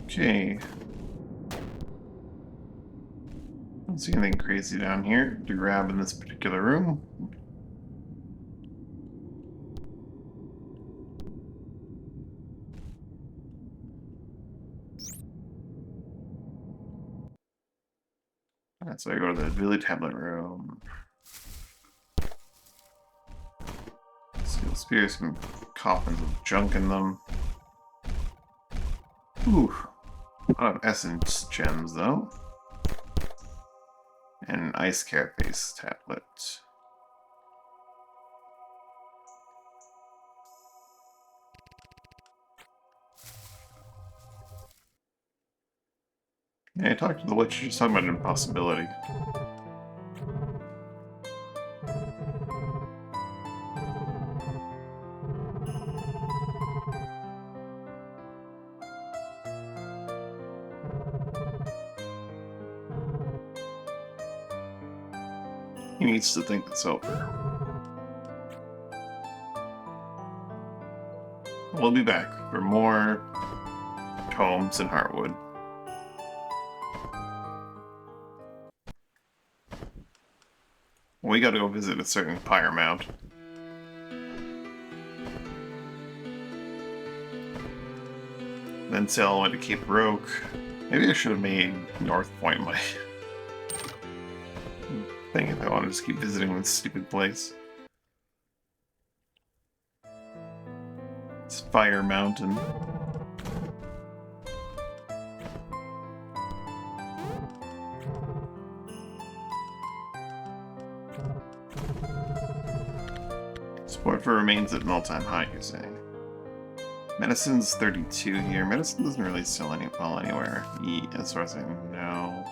Okay. Don't see anything crazy down here to grab in this particular room. Alright, so I go to the village tablet room. Steel spears, some coffins with junk in them. Ooh. A lot of essence gems, though. And an ice carapace tablet. Yeah, I talked to the witch, she's talking about an impossibility. He needs to think this over. We'll be back for more tomes in Heartwood. We gotta go visit a certain pyre mount. Then sail all the way to Cape Roke. Maybe I should have made North Point my thing if I wanted to just keep visiting this stupid place. It's Fire Mountain. Support for remains at an all-time high, you're saying. Medicine's 32 here. Medicine doesn't really sell well anywhere, as far as I know.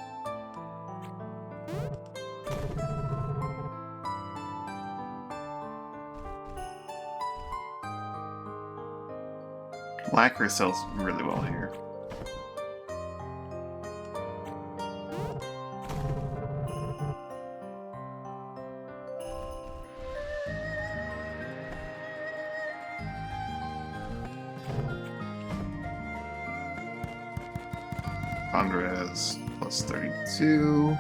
Lacquer sells really well here. Andres plus 32.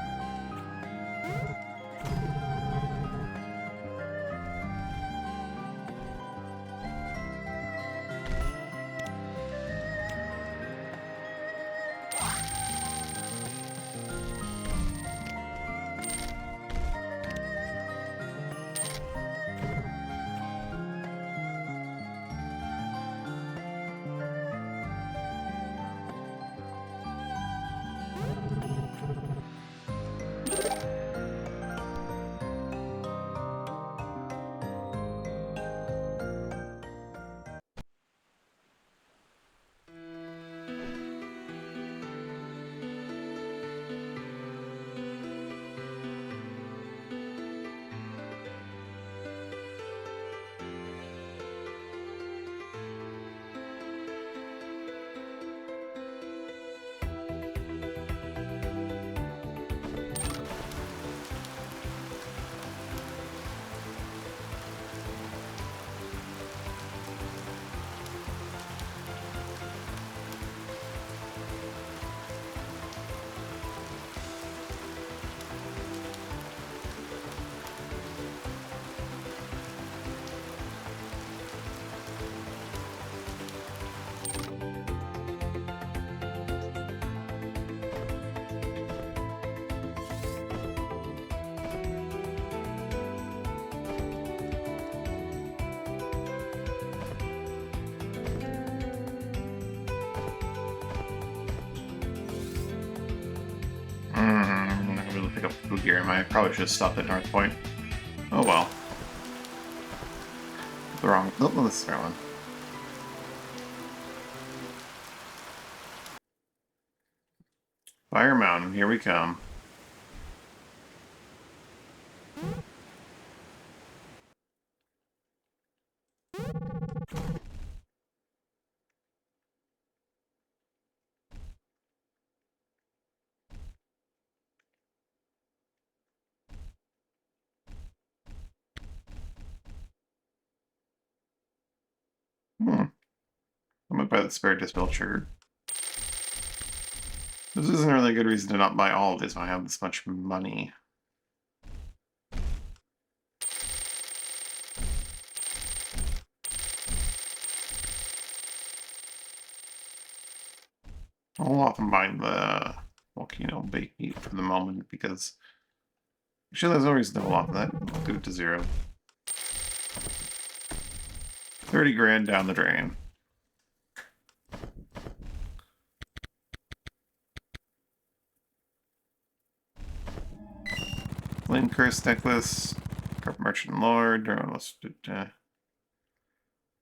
I'm not going to pick up food here, am I? I probably should have stopped at North Point. Oh well. The wrong. Oh, this is the wrong one. Fire Mountain, here we come. I'm gonna buy the spare dispel trigger. This isn't really a good reason to not buy all of these when I have this much money. I'll often buy the volcano bake meat for the moment because actually there's no reason to hold off that. I'll do it to 0. 30 grand down the drain. Flame Curse necklace, Carp Merchant Lord, or almost on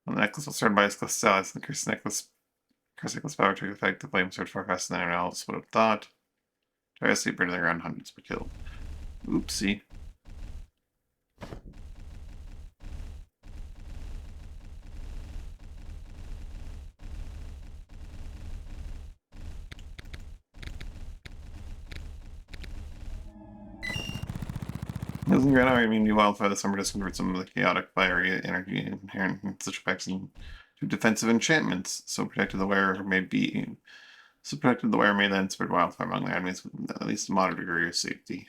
the necklace will start by its crystallis, and the curse necklace power to effect the flame surge far faster than anyone else would have thought. Try to sleep burning the ground, hundreds were killed. Oopsie. Doesn't grant our immunity wildfire the summer does convert some of the chaotic fiery energy inherent in such effects into defensive enchantments. So protected the wearer may then spread wildfire among their enemies with at least a moderate degree of safety.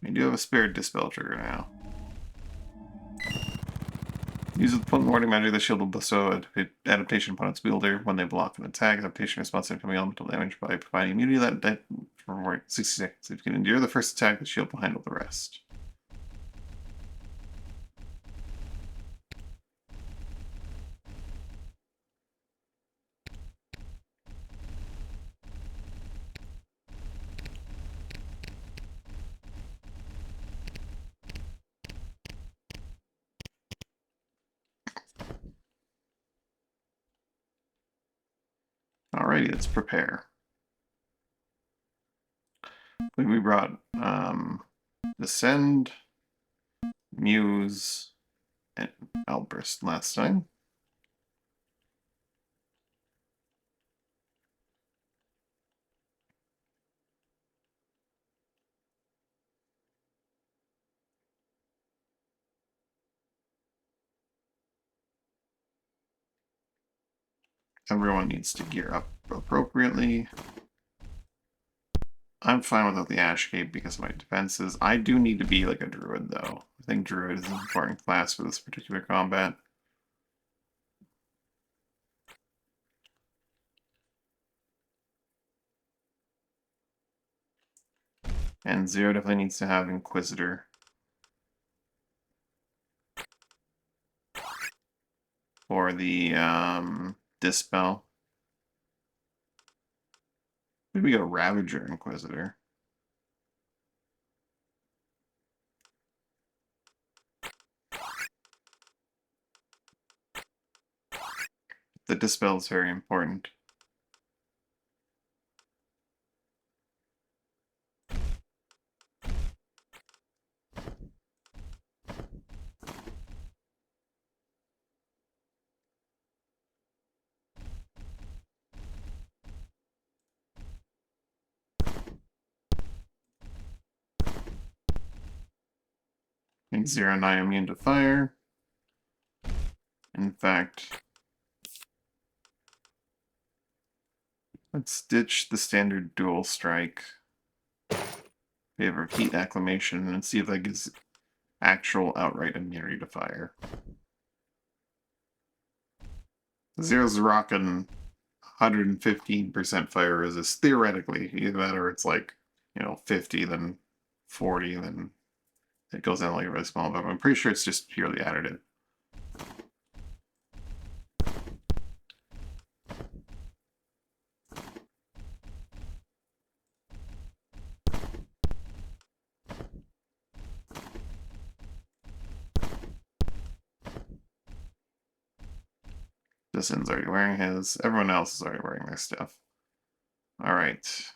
We do have a spirit dispel trigger now. Use the potent warding magic, the shield will bestow adaptation upon its wielder when they block an attack. Adaptation response to incoming elemental damage by providing immunity that for 60 seconds. If you can endure the first attack, the shield will handle the rest. Alrighty, let's prepare. We brought Descend, Muse, and Outburst last time. Everyone needs to gear up appropriately. I'm fine without the Ash Cape because of my defenses. I do need to be like a druid, though. I think druid is an important class for this particular combat. And Zero definitely needs to have Inquisitor. For the Dispel. Maybe we go Ravager Inquisitor. The Dispel is very important. I think Zero and I am immune to fire. In fact, let's ditch the standard dual strike. Favor of Heat Acclamation and see if that gives actual outright immunity to fire. Zero's rocking 115% fire resist, theoretically. Either that or it's like, 50, then 40, then it goes down like really small, but I'm pretty sure it's just purely additive. Justin's already wearing his. Everyone else is already wearing their stuff. Alright.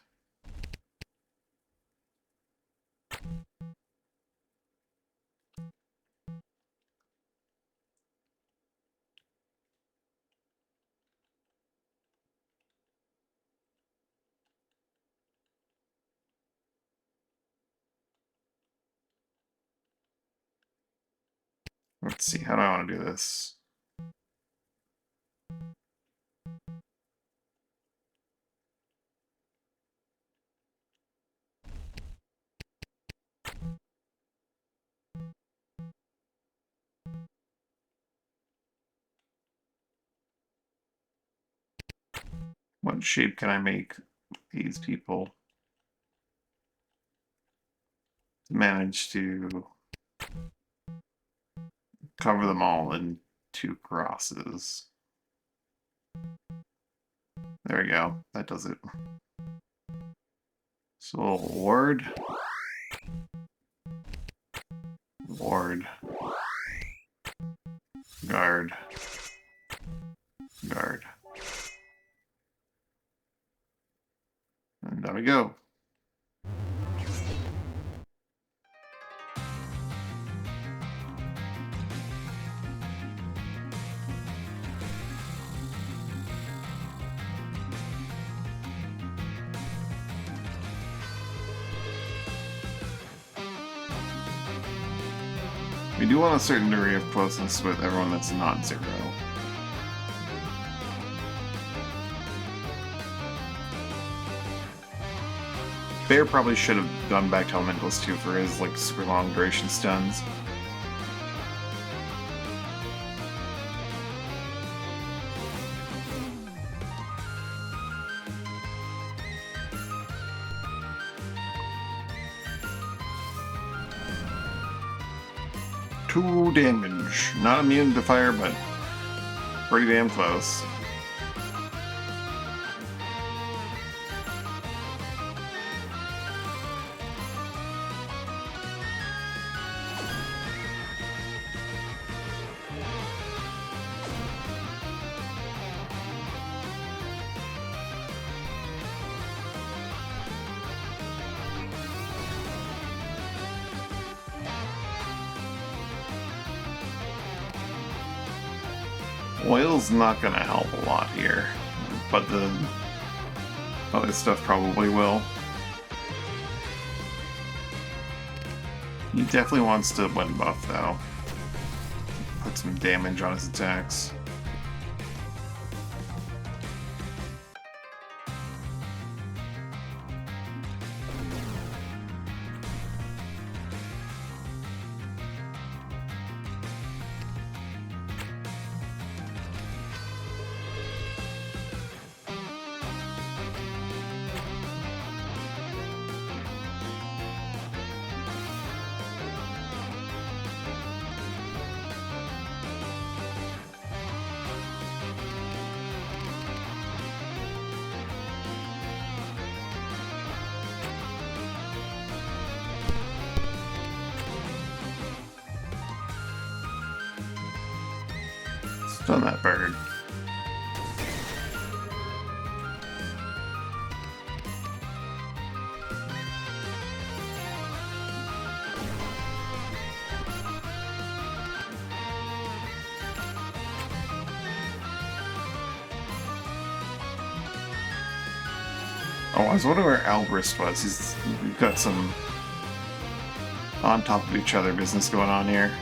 Let's see, how do I want to do this? What shape can I make these people manage to cover them all in 2 crosses? There we go. That does it. So ward. Ward. Guard. Guard. And down we go. We do want a certain degree of closeness with everyone that's not Zero. Bear probably should have gone back to Elementalist too for his like super long duration stuns. Two damage. Not immune to fire, but pretty damn close. Oil's not gonna help a lot here, but the other stuff probably will. He definitely wants to wind buff though. Put some damage on his attacks. on that bird. Oh, I was wondering where Albrist was. He's got some on top of each other business going on here.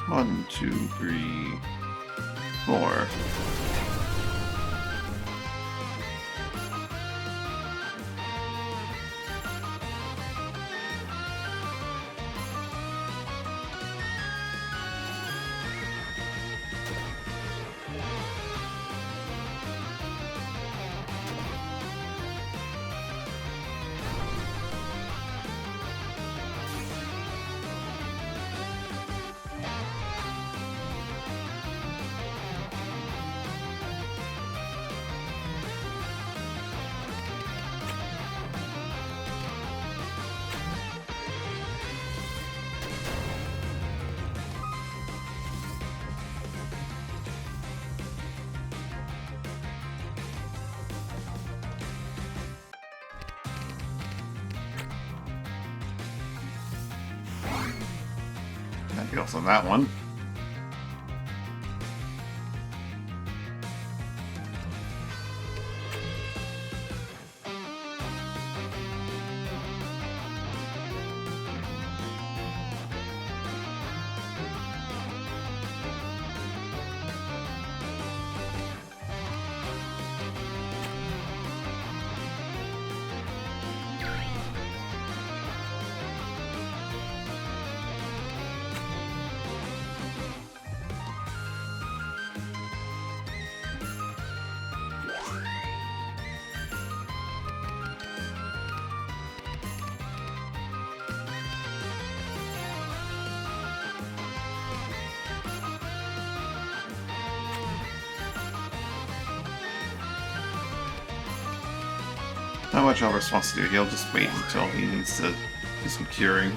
One, two, three, four. That deals on that one. Not much Elvis wants to do. He'll just wait until he needs to do some curing.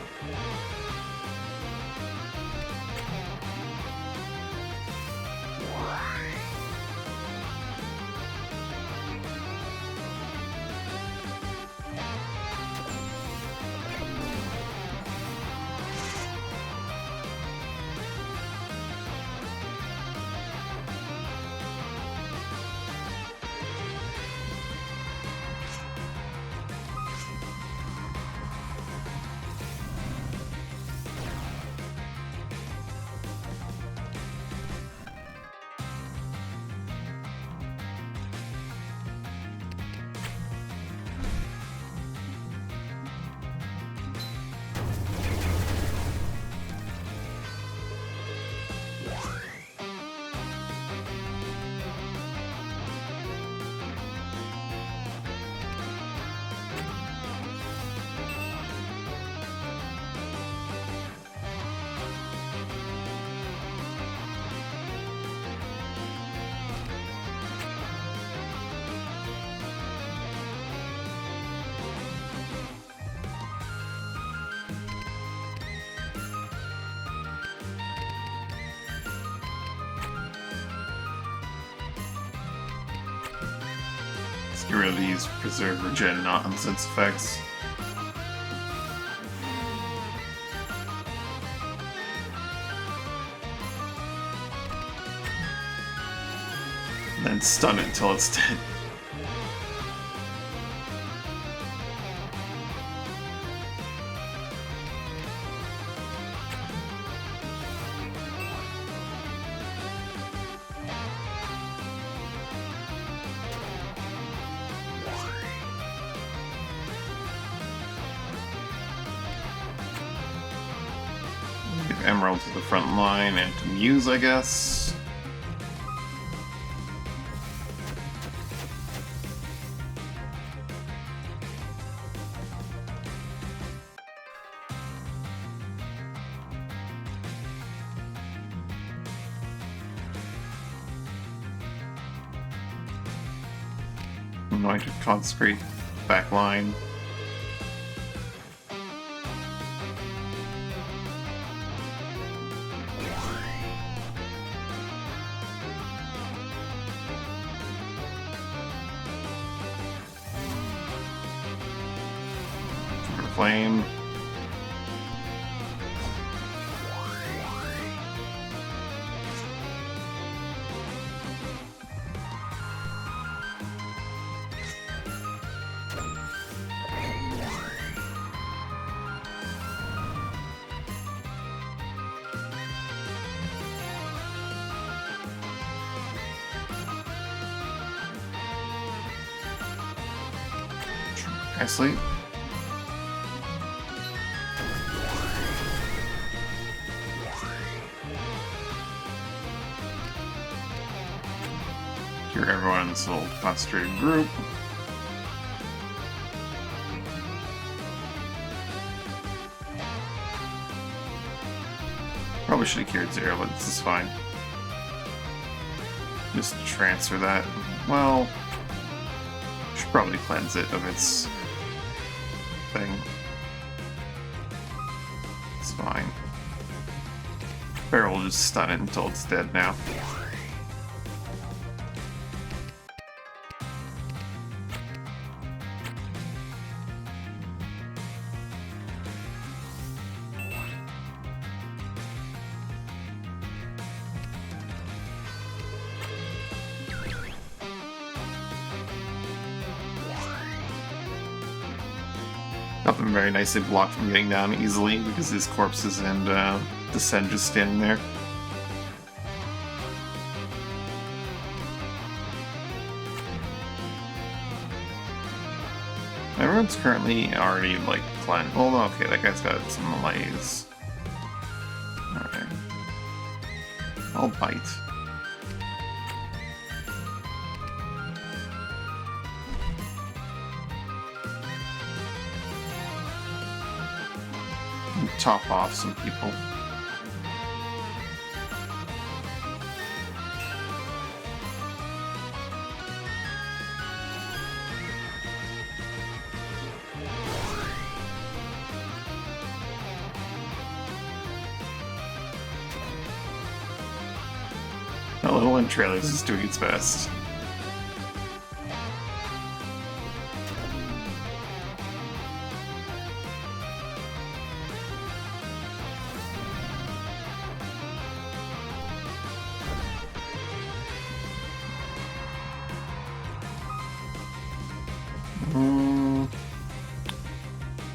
Get rid of these preserve regen nonsense effects. And then stun it until it's dead. Give Emerald to the front line and to Muse, I guess. I'm going to consecrate back line. Flame. Nicely. Cure everyone in this little concentrated group. Probably should have cured Zero, but this is fine. Just transfer that. Well, should probably cleanse it of its thing. It's fine. Barrel will just stun it until it's dead now. Got them very nicely blocked from getting down easily because his corpses and Descend just standing there. Everyone's currently already like cleansed. Well, okay, that guy's got some malaise. Alright. I'll bite. Top off some people. That little Entrailers is doing its best.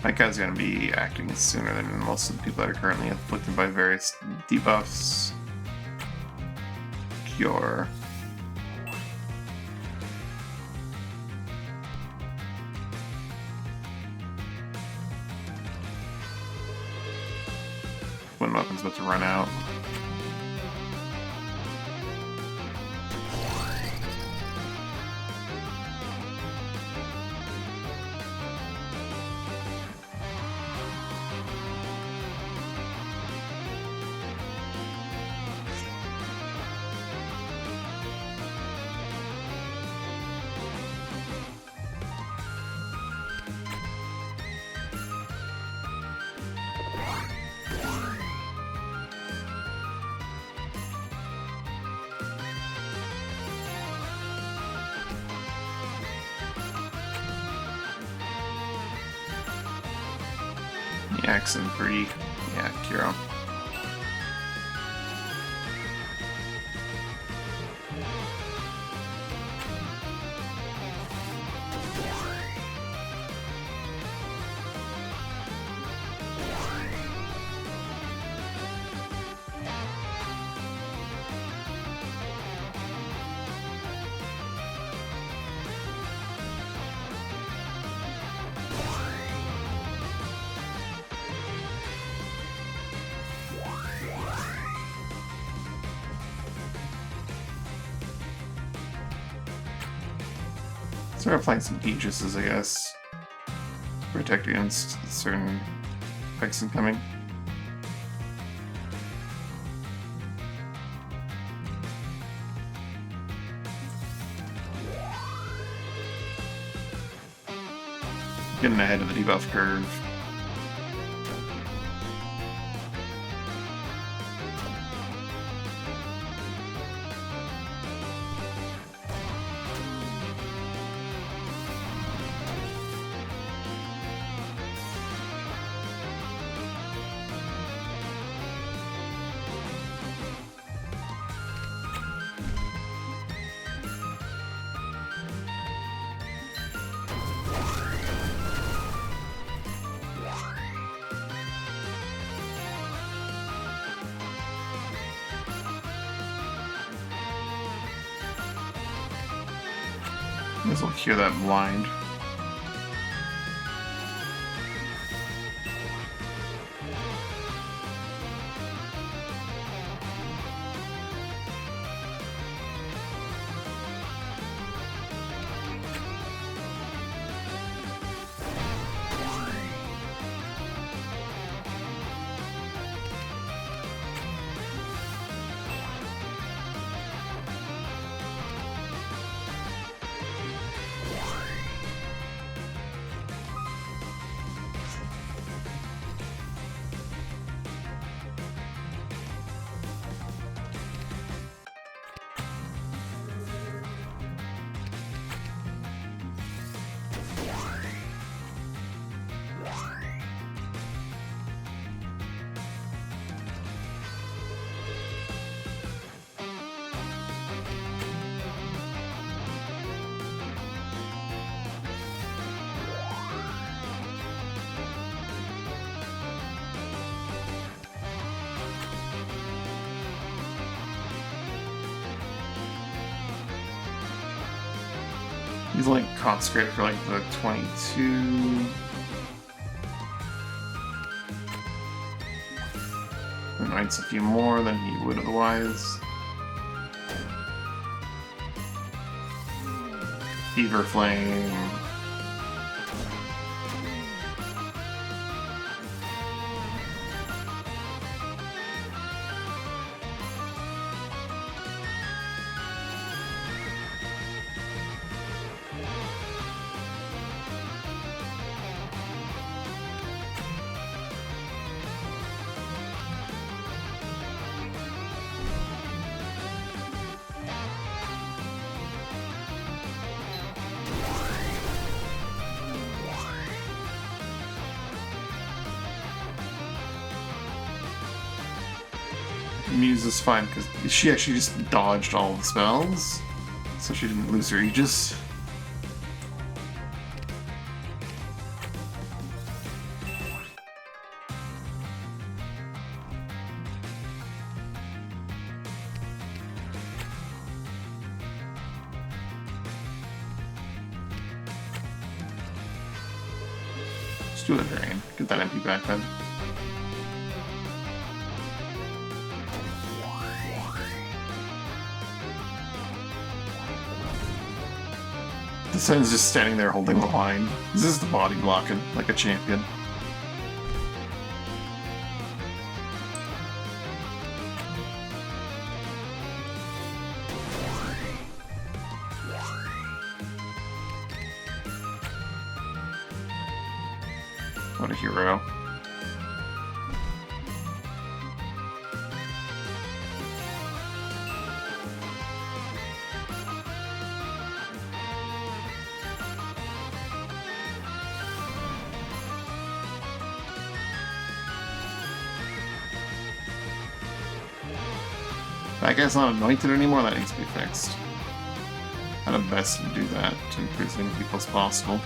That guy's gonna be acting sooner than most of the people that are currently afflicted by various debuffs. Cure. When weapon's about to run out. The accent pretty, yeah, Kiro. Start applying some Aegises, I guess. Protect against certain effects incoming. Getting ahead of the debuff curve. I guess we'll cure that blind. He's like consecrated for like the 22. Anoints a few more than he would otherwise. Fever Flame. Muse is fine because she actually just dodged all the spells, so she didn't lose her Aegis. Just do it, Drain. Get that MP back then. The Sun's just standing there holding the line. This is the body blocking like a champion. What a hero. That guy's not anointed anymore, that needs to be fixed. How to best do that to increase as many people as possible.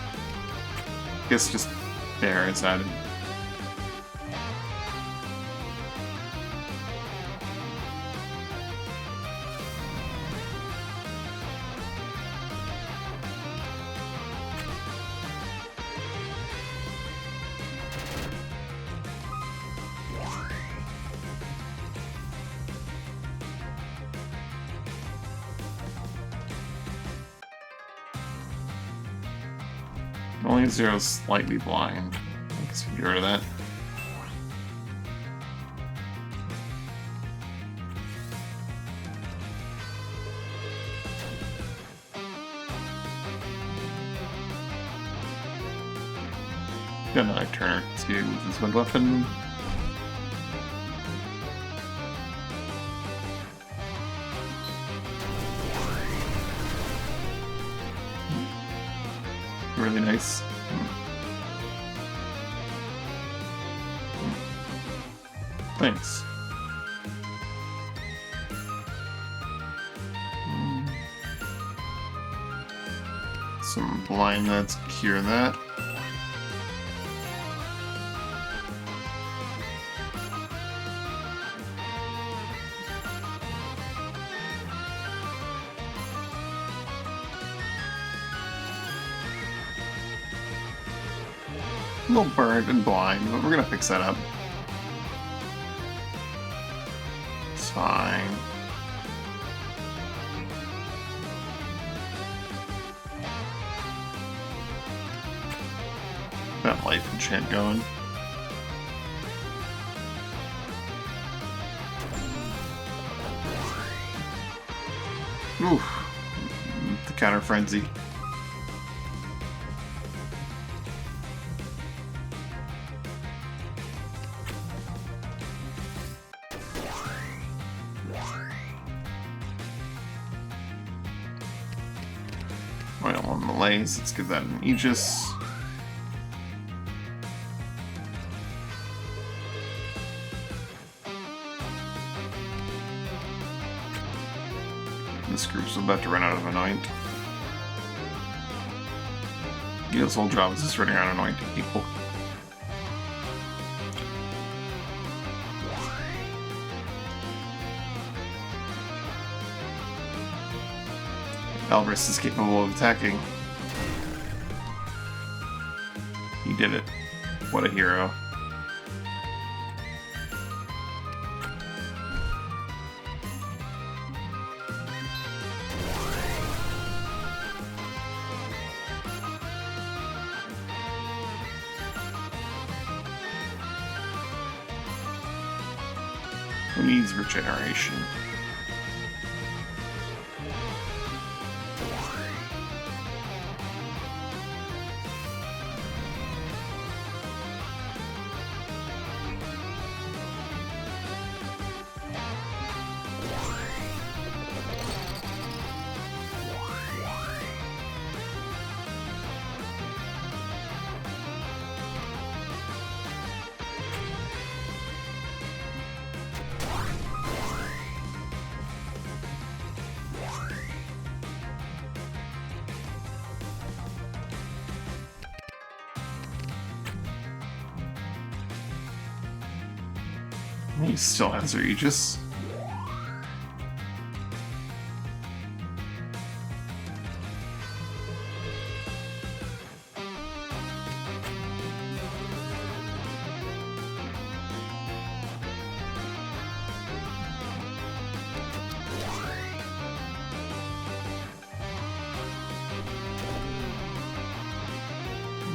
I guess just there is added. Only Zero's slightly blind. I guess we can get rid of that. Got another Turner to with his wind weapon. Really nice. Thanks. Some blind nuts cure that. A little burnt and blind, but we're gonna fix that up. It's fine. That life enchant going. Oof. The counter frenzy. I don't want Malaise, let's give that an Aegis. This group's about to run out of Anoint. Gil's whole job is just running around anointing people. Elbrus is capable of attacking. He did it. What a hero. Who needs regeneration? He still has her Aegis.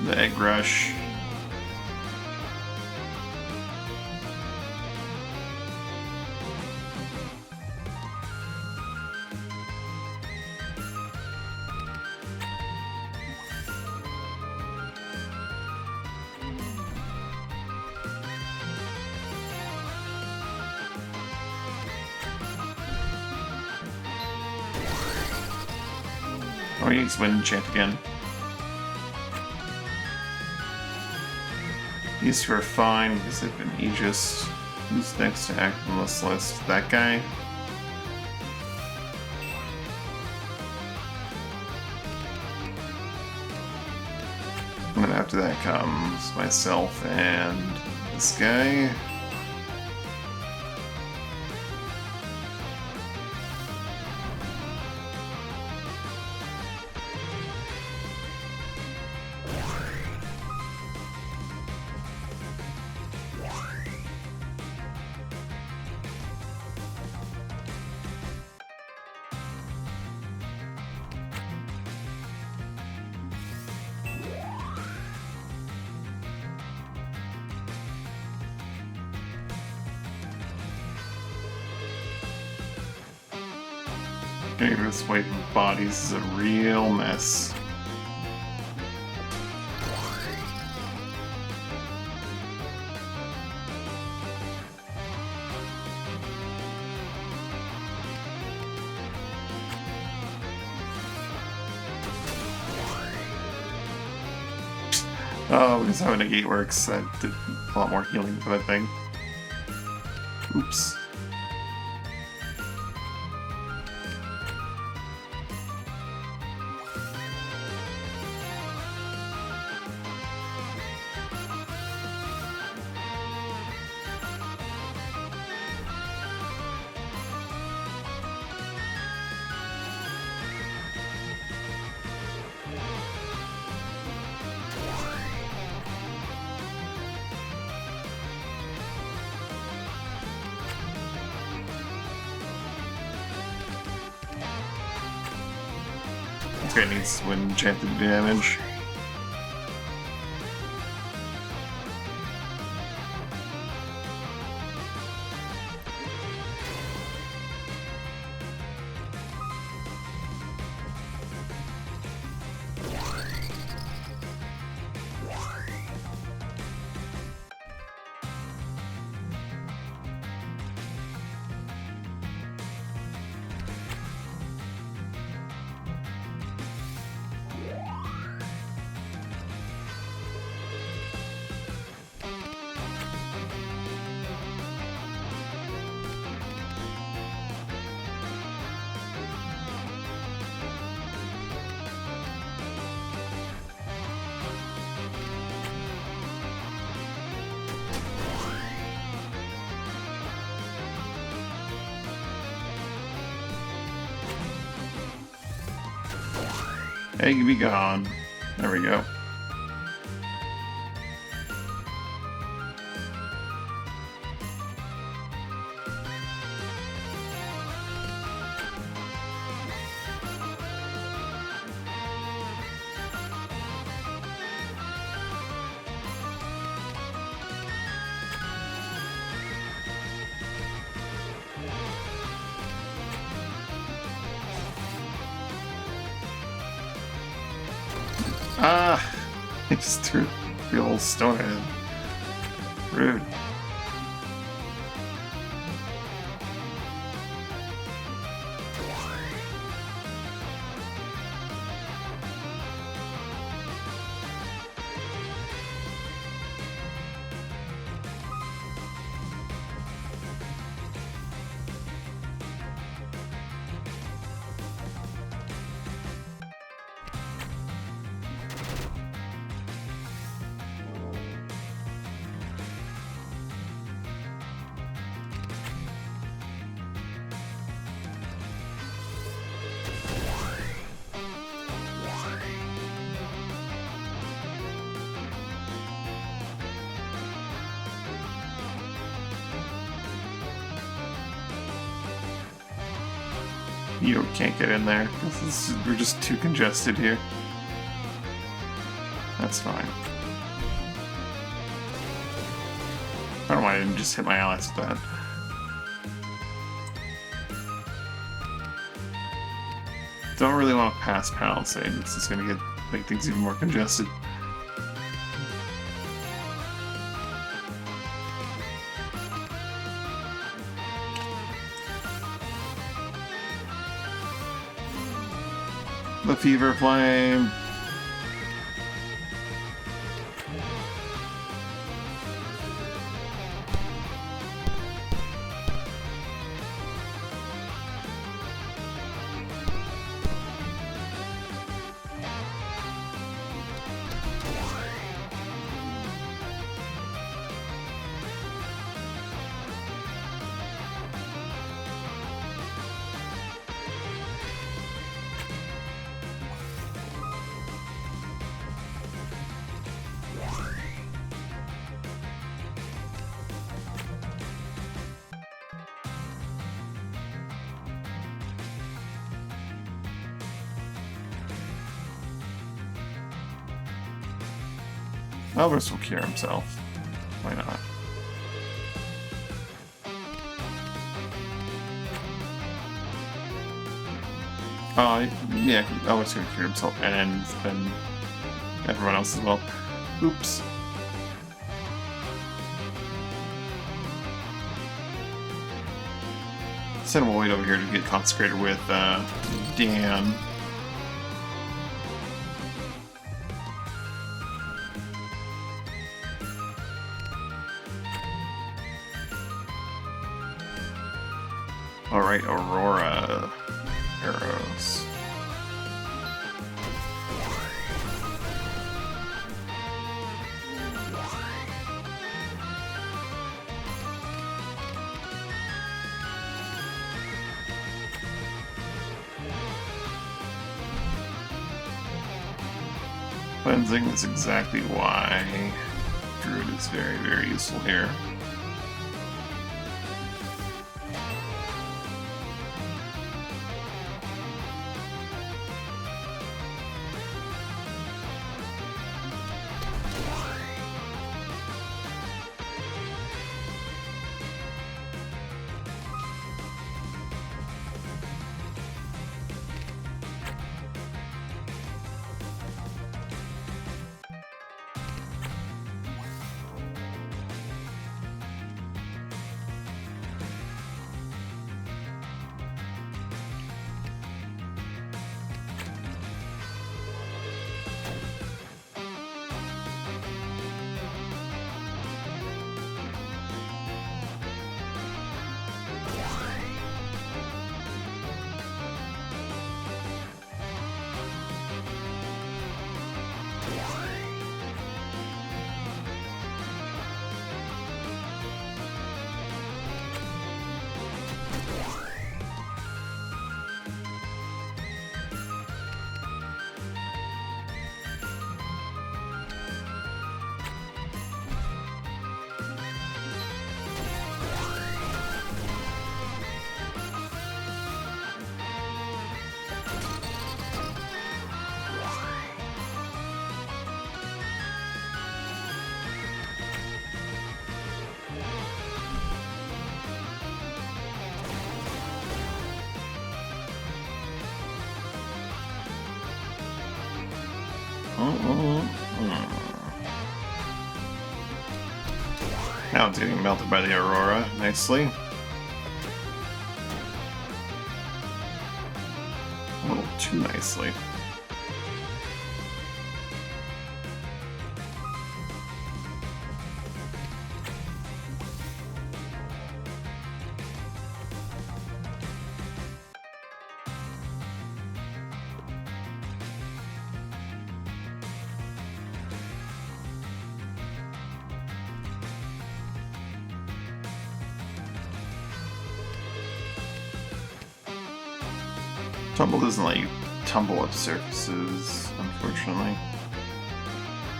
The Egg Rush. Oh, he needs wind enchant again. These two are fine because they've been Aegis. Who's next to act on this list? That guy? after that comes myself and this guy. Okay, this wave of bodies is a real mess. Oh, because how a negate works, that did a lot more healing for that thing. Oops. This guy needs to win enchanted damage. Egg be gone. There we go. Ah! I just threw the old stone at him. Rude. You can't get in there. We're just too congested here. That's fine. I don't know why I didn't just hit my allies with that. Don't really want to pass Palisade. It's just gonna make things even more congested. The Fever Flame. Elvis will cure himself. Why not? Yeah, Elvis can cure himself, and then everyone else as well. Oops. Send Lloyd over here to get consecrated with Dan. Alright, Aurora arrows. Cleansing is exactly why Druid is very, very useful here. Now it's getting melted by the Aurora nicely. A little too nicely. Tumble doesn't let you tumble up surfaces, unfortunately.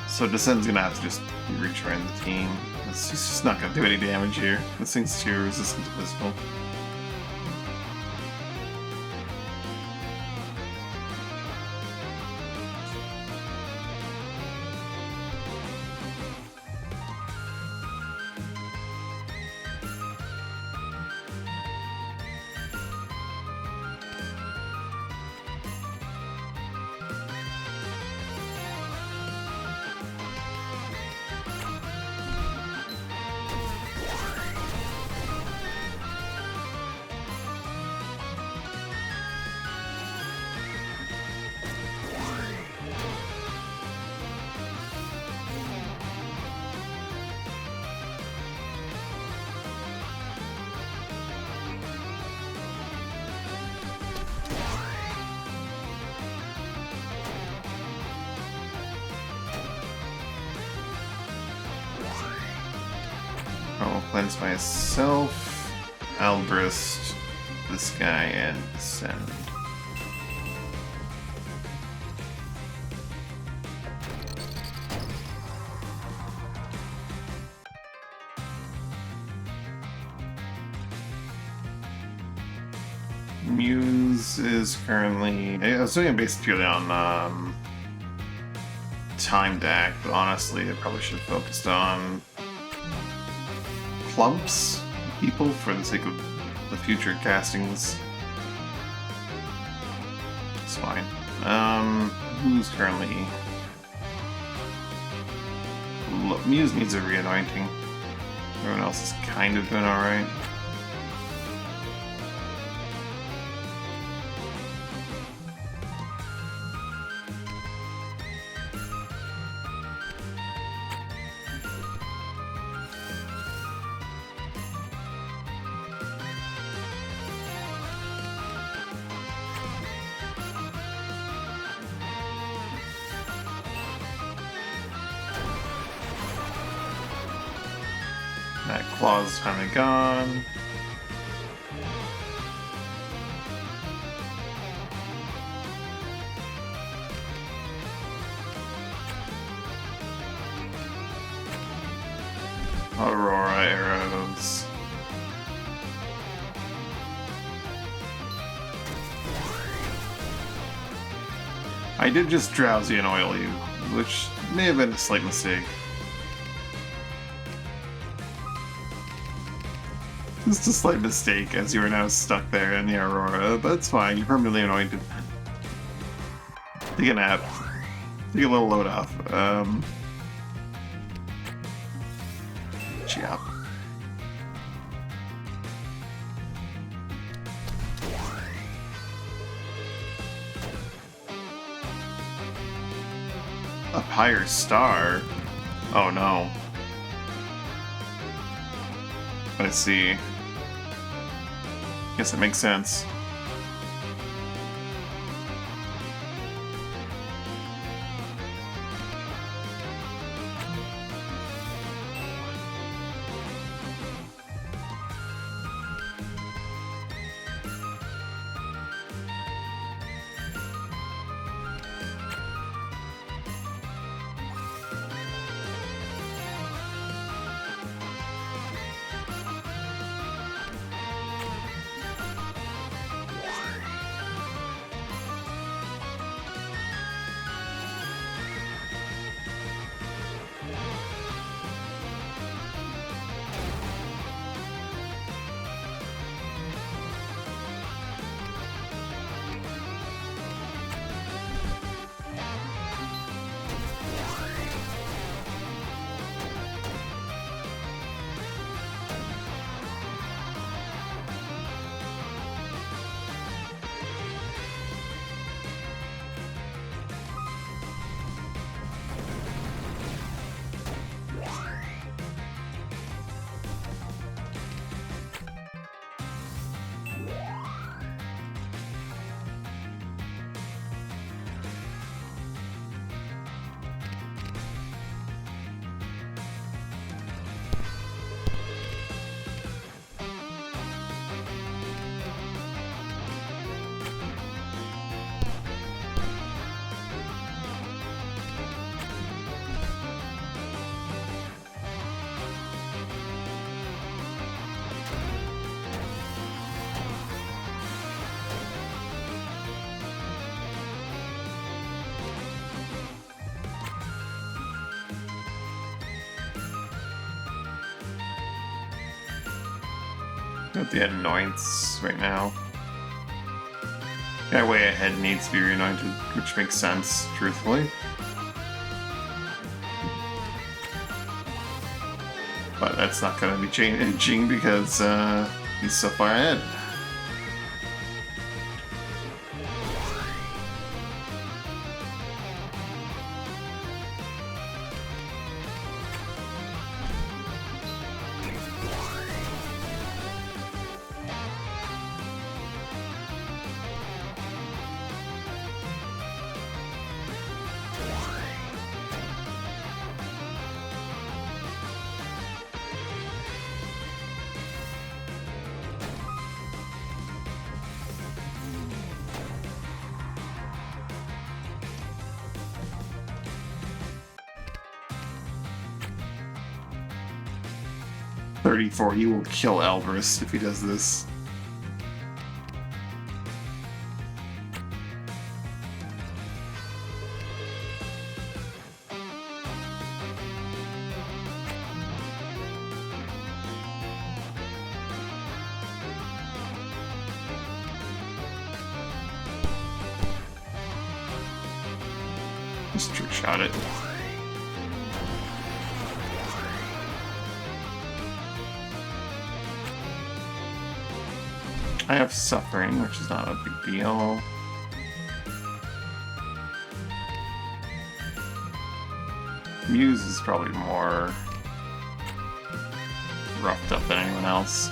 So Descend's gonna have to just reach around the team. He's just not gonna do any damage here. This thing's too resistant to physical. I'll cleanse myself, Albrist, this guy, and Descend. Muse is currently... I was doing it based purely on time to act, but honestly, I probably should have focused on clumps, people, for the sake of the future castings. It's fine. Who's currently... Muse needs a reanointing. Everyone else is kind of doing alright. That claw's finally gone. Aurora arrows. I did just drowsy and oil you, which may have been a slight mistake. Just a slight mistake, as you are now stuck there in the Aurora, but it's fine, you're permanently anointed. Take a nap. Take a little load off. Chop. A higher star? Oh no. I see. Guess it makes sense. Got the annoyance right now. That way ahead needs to be reanointed, which makes sense, truthfully. But that's not going to be changing because he's so far ahead. He will kill Elbrus if he does this. Just trick shot it. I have suffering, which is not a big deal. Muse is probably more roughed up than anyone else.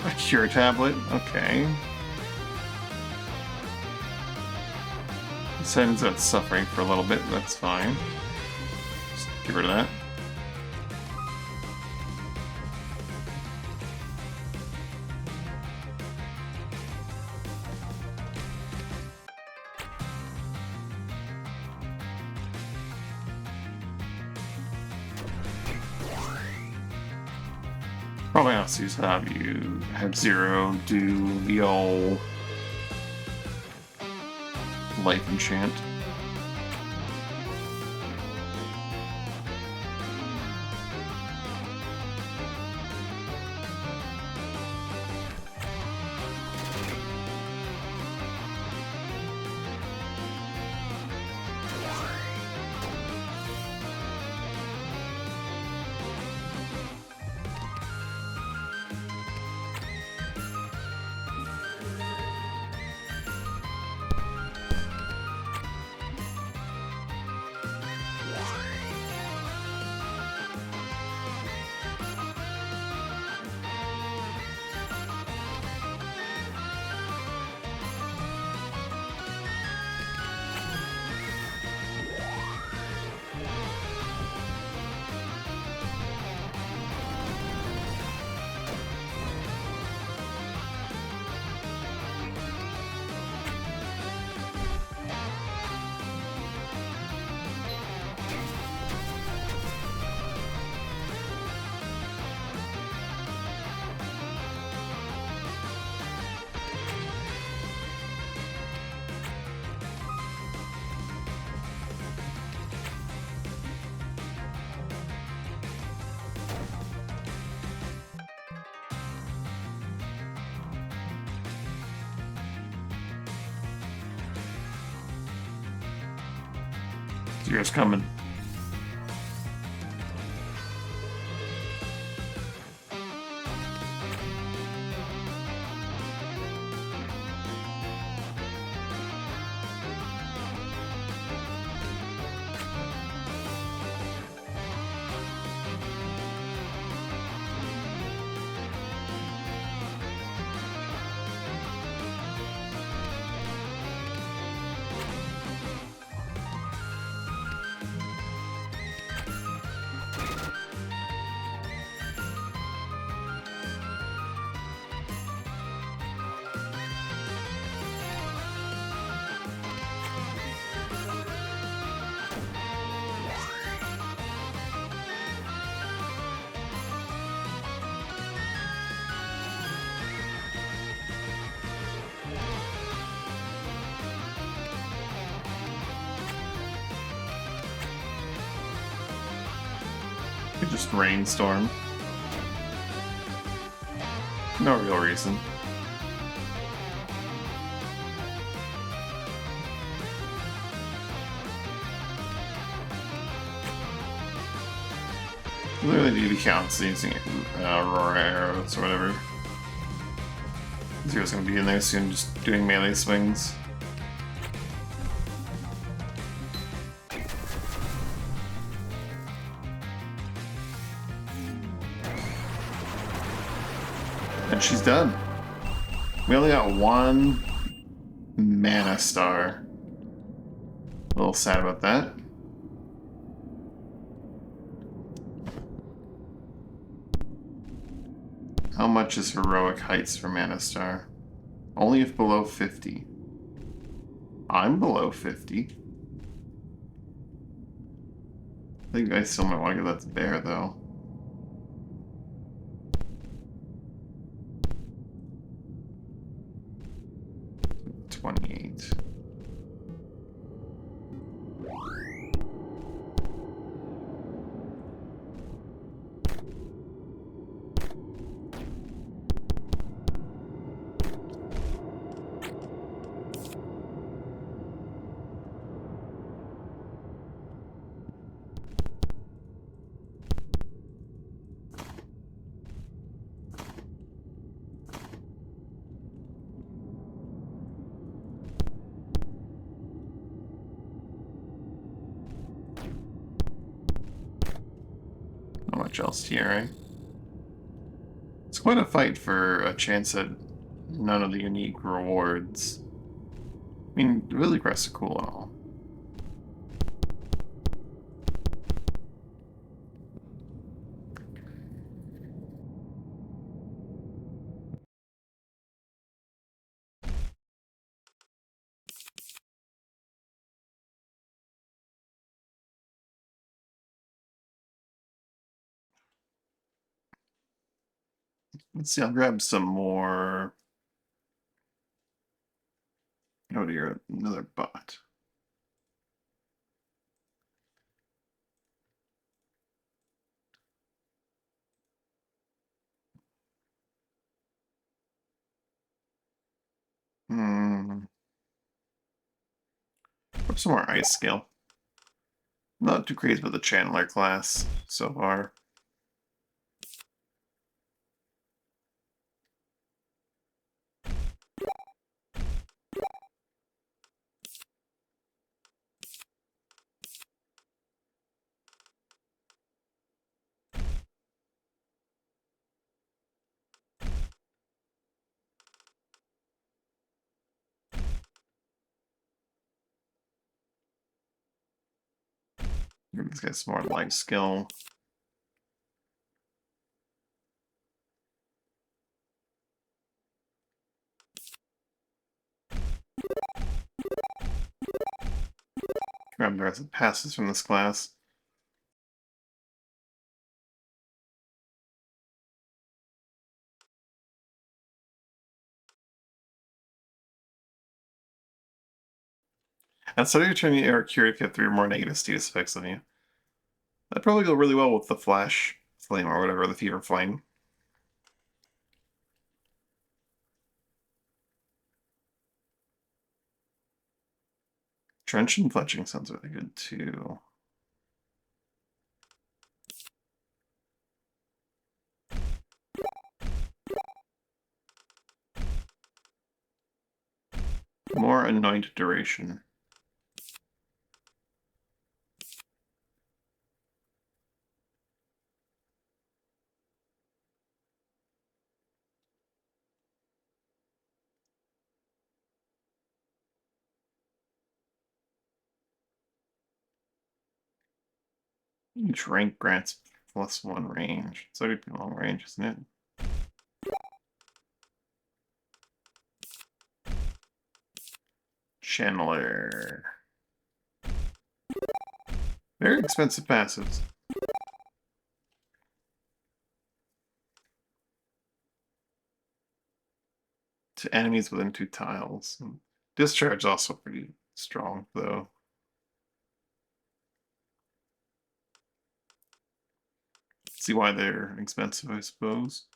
A cure tablet? Okay. Sends out suffering for a little bit, that's fine. Just get rid of that. Probably not to have you have Zero do the old life enchant. Zero's coming. Just rainstorm. No real reason. Literally DB counts using Aurora arrows or whatever. Zero's gonna be in there soon, just doing melee swings. And she's done. We only got one mana star. A little sad about that. How much is Heroic Heights for Mana Star? Only if below 50. I'm below 50. I think I still might want to give that to Bear, though. $28. Not much else here, right? It's quite a fight for a chance at none of the unique rewards. I mean, the Really Crest are cool and all. Let's see, I'll grab some more. Oh dear, another bot. Hmm. What's some more ice skill? Not too crazy about the Chandler class so far. Give this guy some more life skill. Grab the rest of the passes from this class. And so you're turning you are cured if you have 3 or more negative status effects on you. That'd probably go really well with the Flash Flame or whatever, the Fever Flame. Trench and Fletching sounds really good too. More Anointed Duration. Each rank grants +1 range. It's already pretty long range, isn't it? Channeler. Very expensive passives. To enemies within 2 tiles. Discharge is also pretty strong, though. See why they're expensive, I suppose.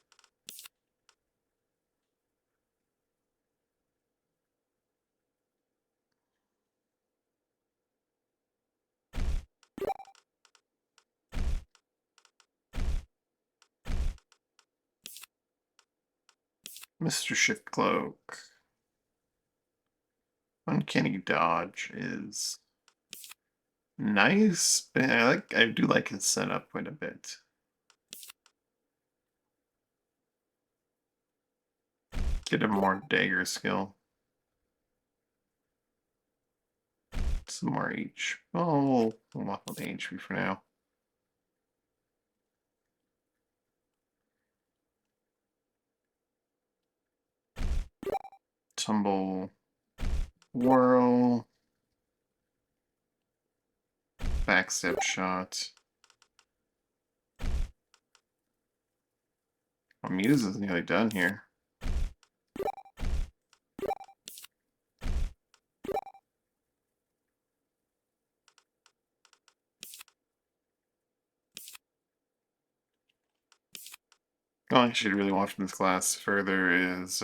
Mr. Shift Cloak. Uncanny Dodge is nice, but I do like his setup quite a bit. Get him more dagger skill. Some more H. Oh, we'll off on the HP for now. Tumble. Whirl. Backstep shot. My muse is nearly done here. All I should really watch from this class further is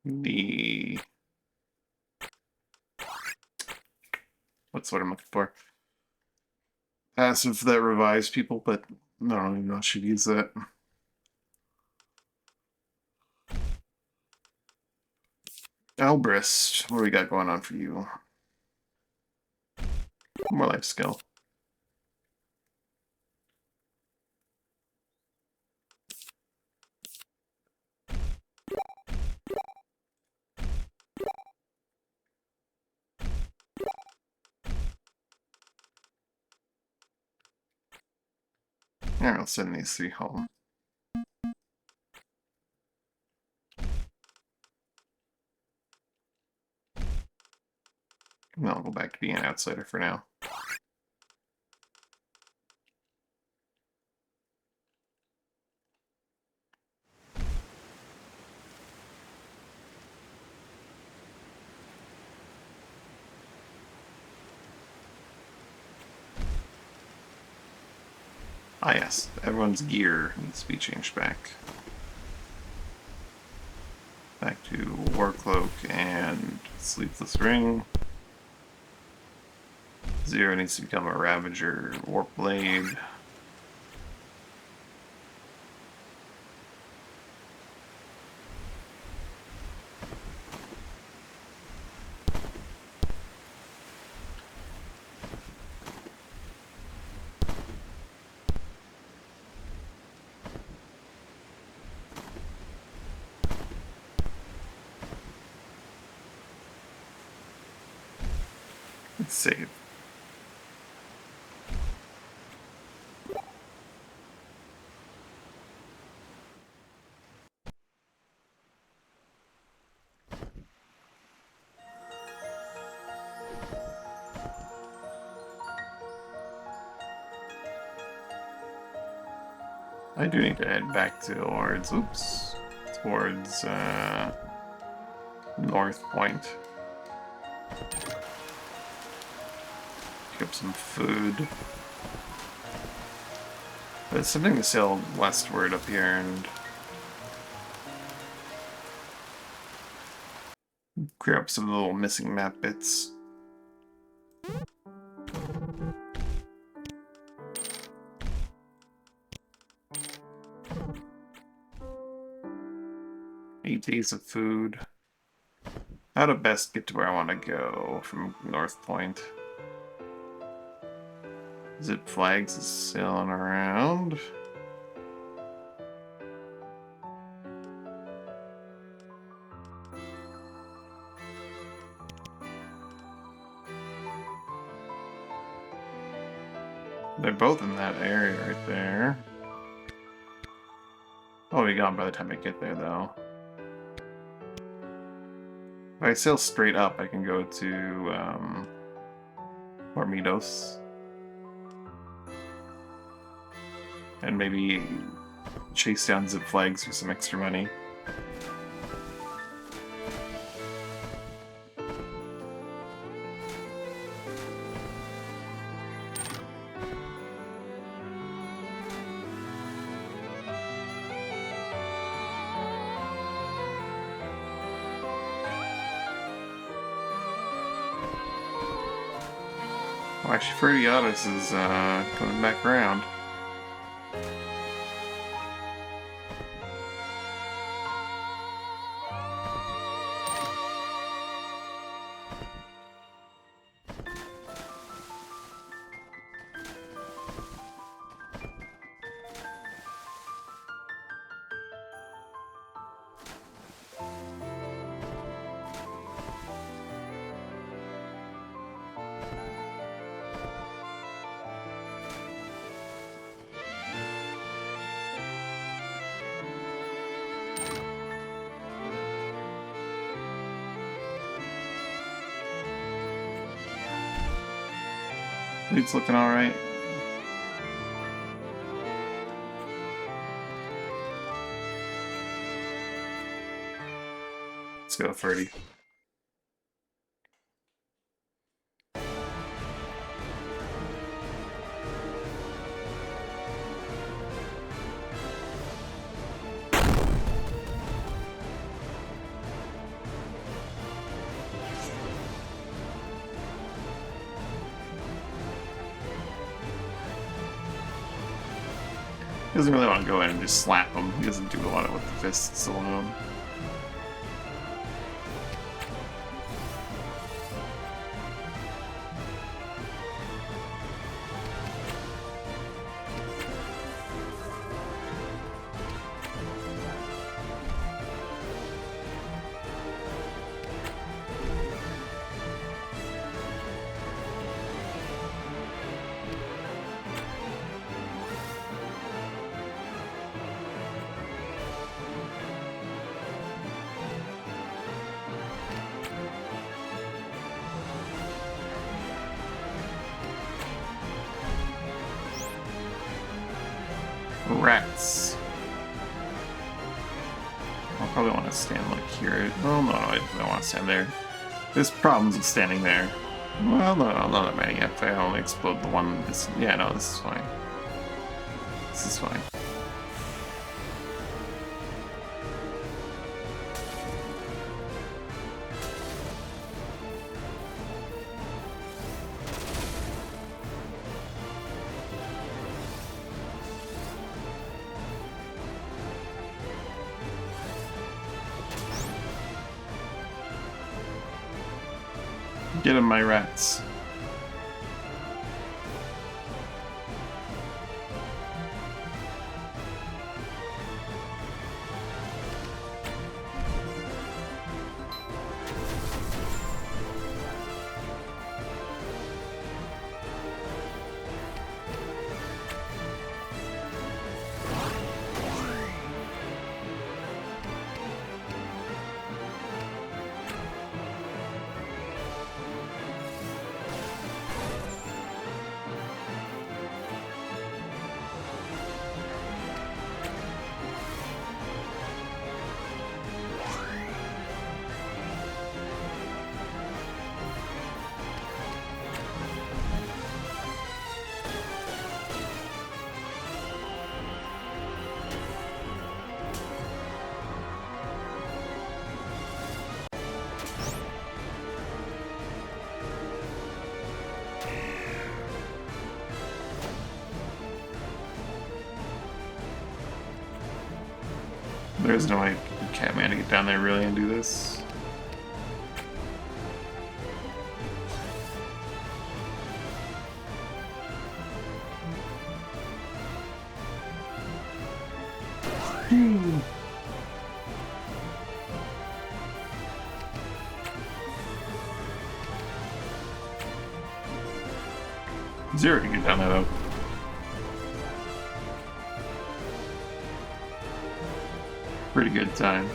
the what's what I'm looking for? Passive that revives people, but no, I don't even know I should use that. Albrist, what do we got going on for you? More life skill. Alright, I'll send these 3 home. And I'll go back to being an outsider for now. Ah yes, everyone's gear needs to be changed back. Back to Warcloak and Sleepless Ring. Zero needs to become a Ravager Warp Blade. Let's save. I do need to head back towards, towards North Point. Pick up some food. There's something to sell westward up here, and clear up some little missing map bits. Eight days of food. How to best get to where I want to go from North Point. Zip Flags is sailing around. They're both in that area right there. I'll be gone by the time I get there, though. If I sail straight up, I can go to Hormidos. And maybe chase down Zip Flags for some extra money. Oh, actually, Ferdiatus is coming back around. Fleet's looking alright. Let's go 30. He doesn't really want to go in and just slap him. He doesn't do a lot with the fists alone. Rats. I'll probably want to stand like here. Well, no, I don't want to stand there. There's problems with standing there. Well, no, not that many. If I only explode the one, this. Yeah, no, this is fine. This is fine. Get him, my rats. There's no way Catman to get down there really and do this. Zero can get down there though. Pretty good time.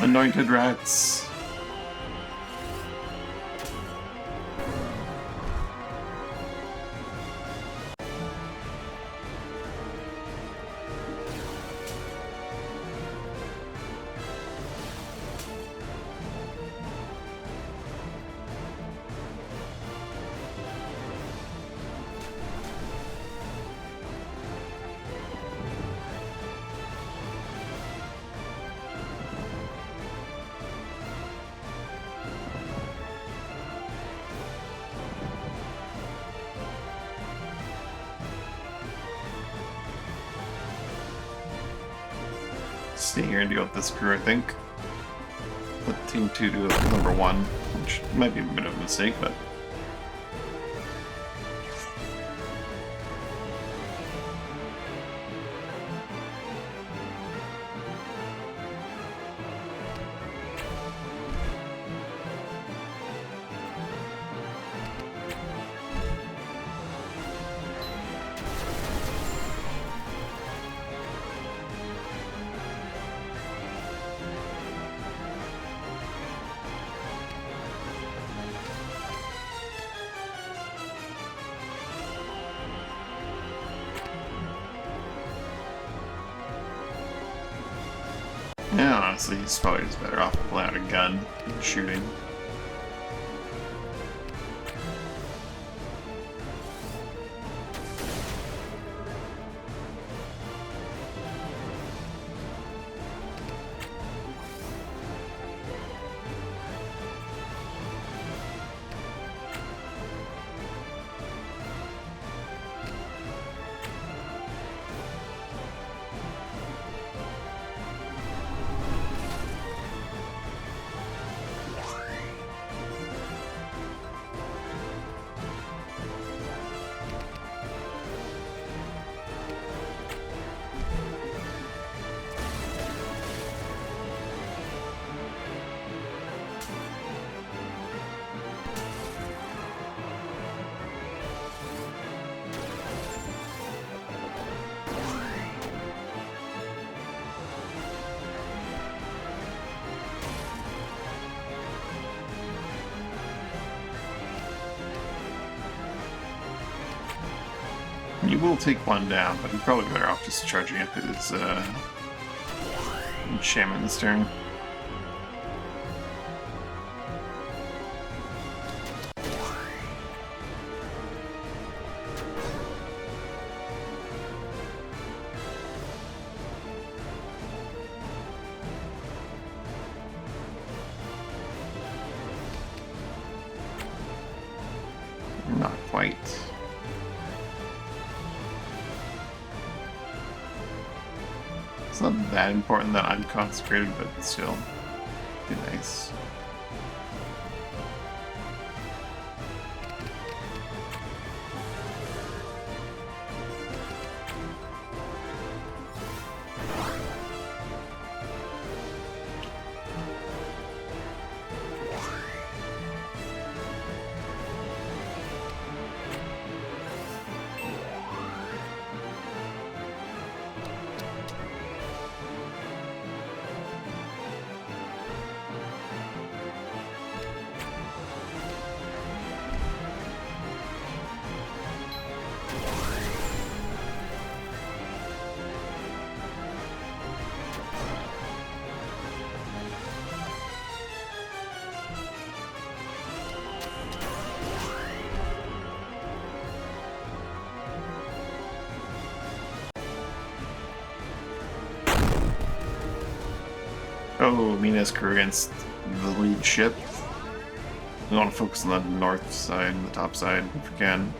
Anointed rats. Stay here and deal with this crew, I think. Let Team 2 do number 1, which might be a bit of a mistake, but... Yeah, honestly, he's probably just better off pulling out a gun and shooting. You will take one down, but you're probably better off just charging up his enchantment this turn. Not quite. It's not that important that I'm consecrated, but still, be nice. Oh, Mina's crew against the lead ship. We want to focus on the north side, the top side, if we can,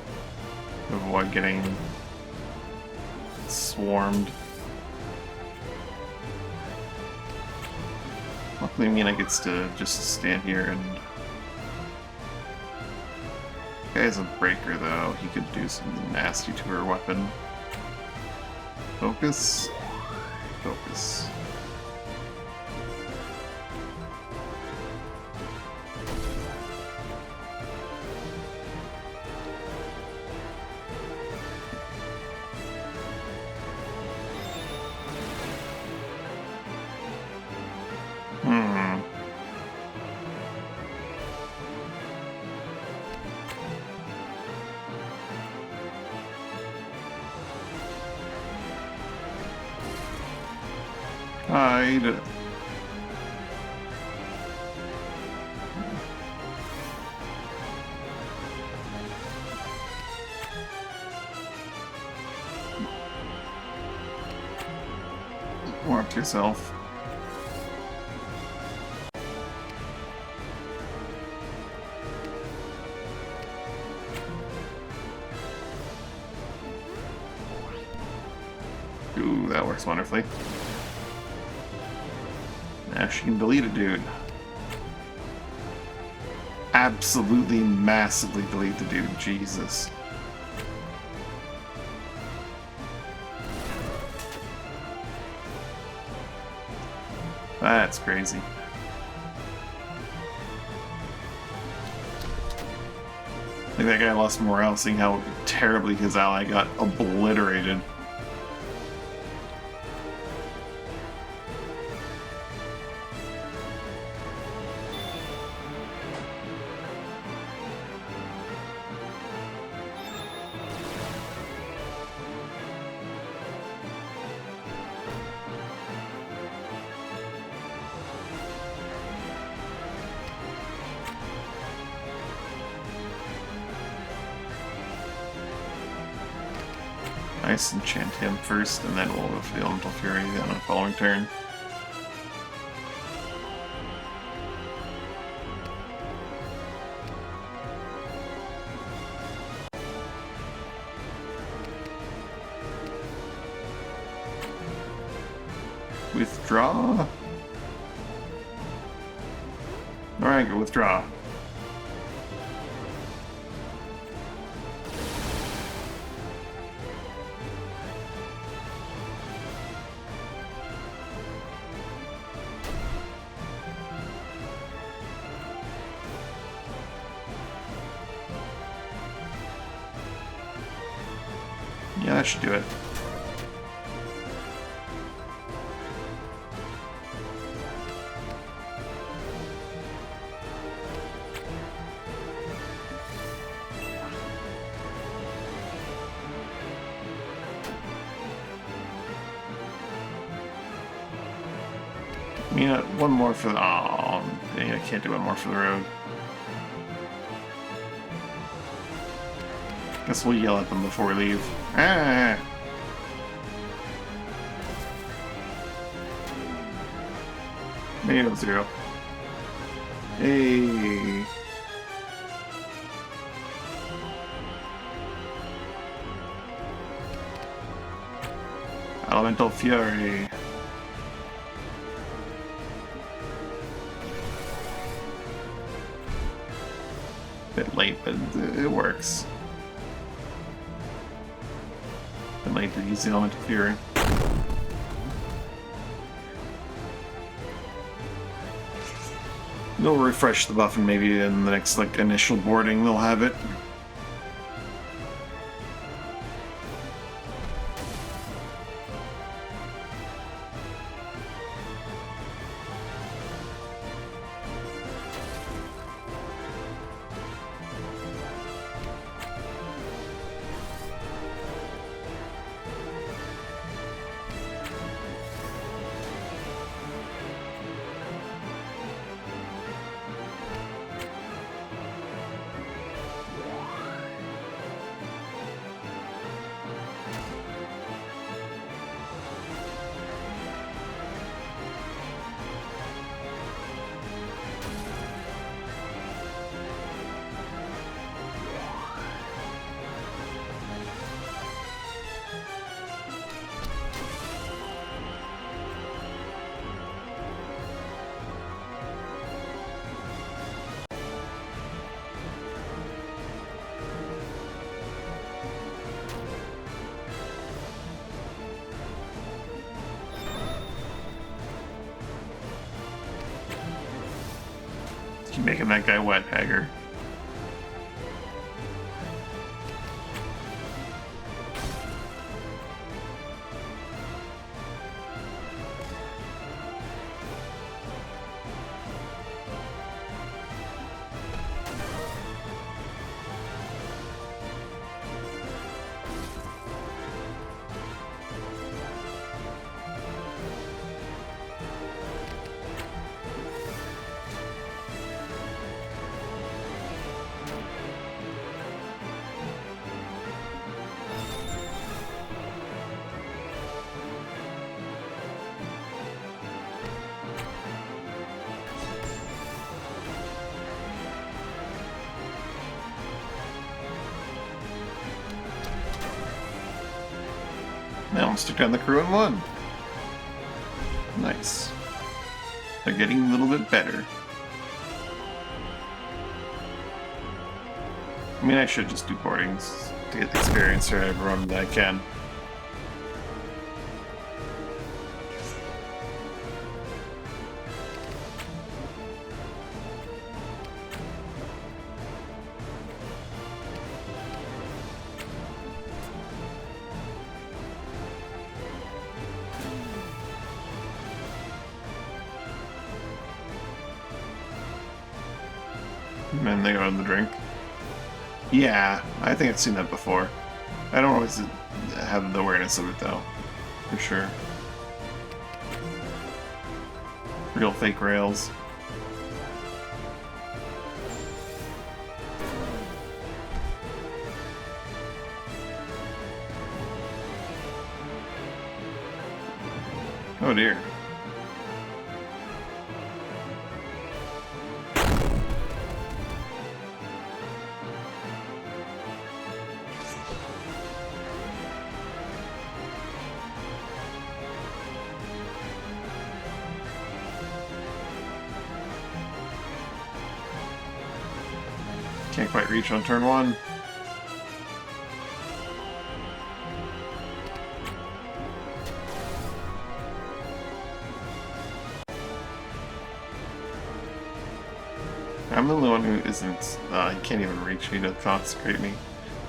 to avoid getting swarmed. Luckily, Mina gets to just stand here and... Guy has a breaker, though. He could do something nasty to her weapon. Focus. Focus. Hide. Warp yourself. Ooh, that works wonderfully. Now she can delete a dude. Absolutely massively delete the dude, Jesus. That's crazy. I think that guy lost morale seeing how terribly his ally got obliterated. nice enchant him first, and then we'll go for the Elemental Fury on the following turn. Withdraw? Alright, go withdraw. Yeah, that should do it. You know, one more for the... Oh, dang, I can't do one more for the road. Guess we'll yell at them before we leave. Ah! -0. Hey! Elemental Fury. Bit late, but it works. Bit late to use the Elemental Fury. They'll refresh the buff, and maybe in the next like initial boarding they'll have it. Keep making that guy wet, Hager. They almost took down the crew in one. Nice. They're getting a little bit better. I mean, I should just do boardings to get the experience for everyone that I can. And then they go on the drink. Yeah, I think I've seen that before. I don't always have the awareness of it though, for sure. Real fake rails. Oh dear. Can't quite reach on turn one. I'm the only one who isn't. He can't even reach me to consecrate me.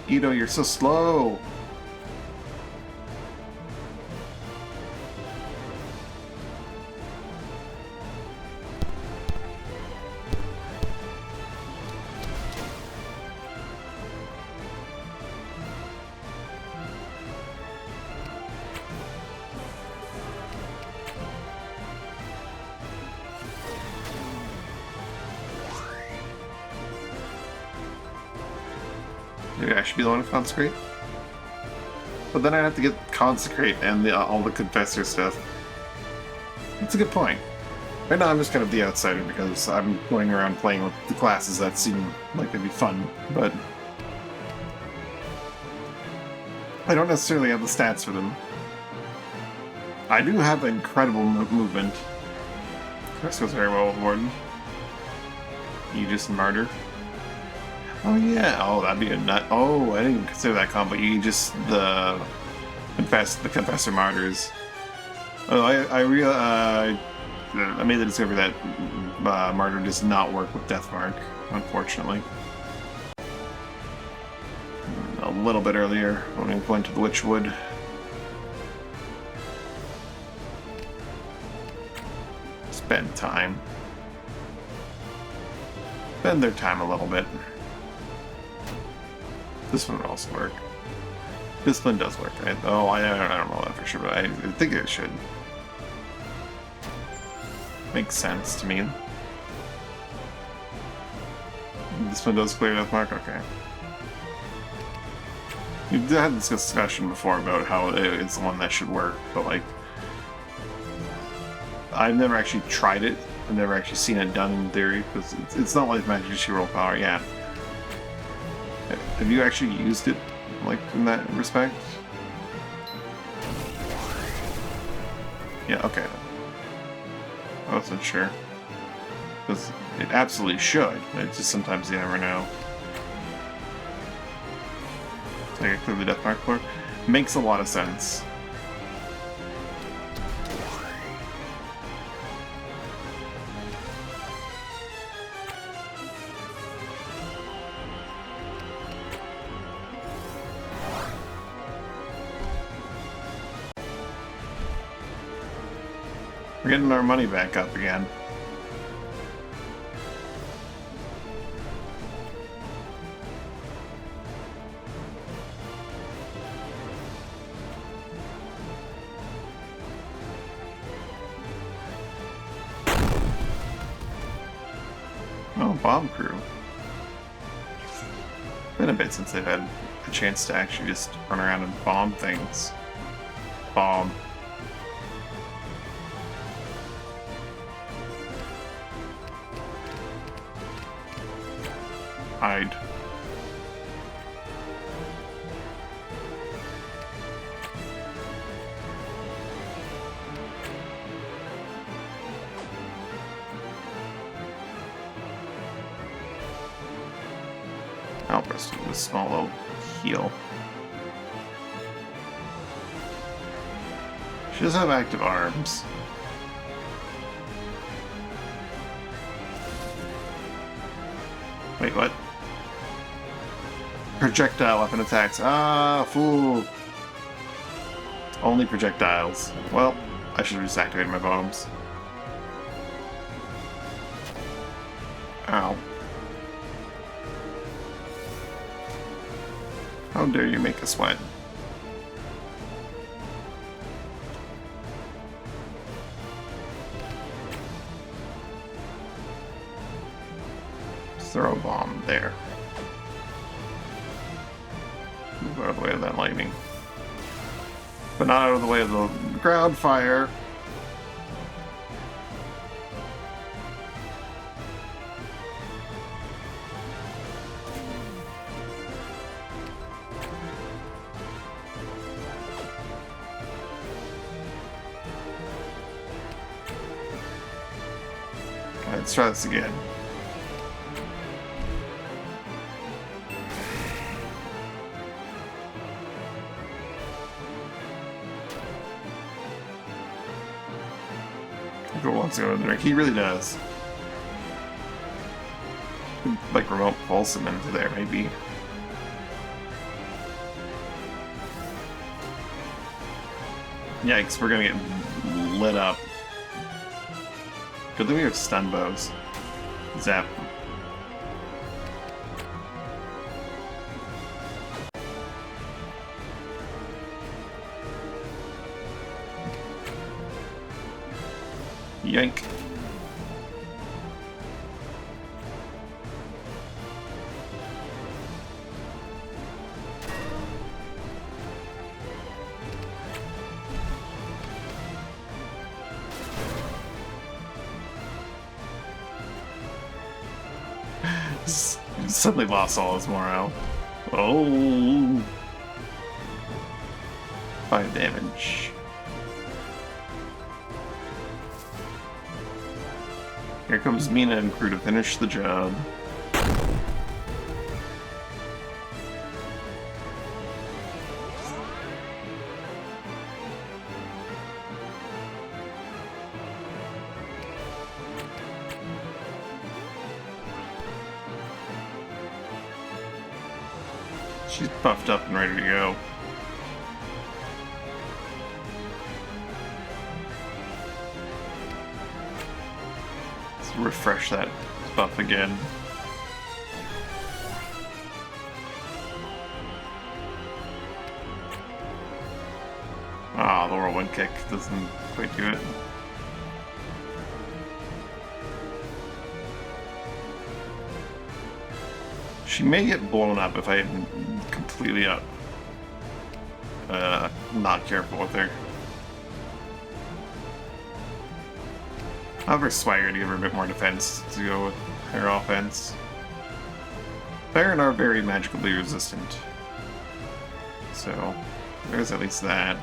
Ito, you're so slow! Maybe I should be the one to consecrate? But then I'd have to get consecrate and all the confessor stuff. That's a good point. Right now I'm just kind of the outsider because I'm going around playing with the classes that seem like they'd be fun, but I don't necessarily have the stats for them. I do have incredible movement. This goes very well with Warden. Aegis and Martyr. Oh yeah, oh that'd be a nut. Oh, I didn't even consider that combo. You just the Confessor Martyrs. Oh, I made the discovery that Martyr does not work with Deathmark, unfortunately. A little bit earlier when we went to the Witchwood. Spend time. Spend their time a little bit. This one would also work. Discipline does work. I don't know that for sure, but I think it should. Makes sense to me. This one does clear Deathmark? Okay. We've had this discussion before about how it's the one that should work, but like, I've never actually tried it. I've never actually seen it done in theory, because it's not like Magic She Roll Power, yeah. Have you actually used it, like, in that respect? Yeah, okay. I wasn't sure. Because it absolutely should. It's just sometimes you never know. So I clear the Deathmark floor. Makes a lot of sense. We're getting our money back up again. Oh, Bomb Crew. Been a bit since they've had a chance to actually just run around and bomb things. Bomb. Hide. Outburst with a small little heal. She does have active arms. Wait, what? Projectile weapon attacks. Ah, fool. Only projectiles. Well, I should have just activated my bombs. Ow. How dare you make us sweat? Throw a bomb there. Move out of the way of that lightning. But not out of the way of the ground fire. Let's try this again. Who wants to go to the drink? He really does. Like remote pulse him into there, maybe. Yikes, we're gonna get lit up. Good thing we have stun bows. Zap. Yank. Suddenly lost all his morale. Oh! 5 damage. Here comes Mina and crew to finish the job. She's buffed up and ready to go. Let's refresh that buff again. Ah, the whirlwind kick doesn't quite do it. She may get blown up if I'm completely not careful with her. I'll have her swagger to give her a bit more defense to go with her offense. Baron are very magically resistant. So, there's at least that.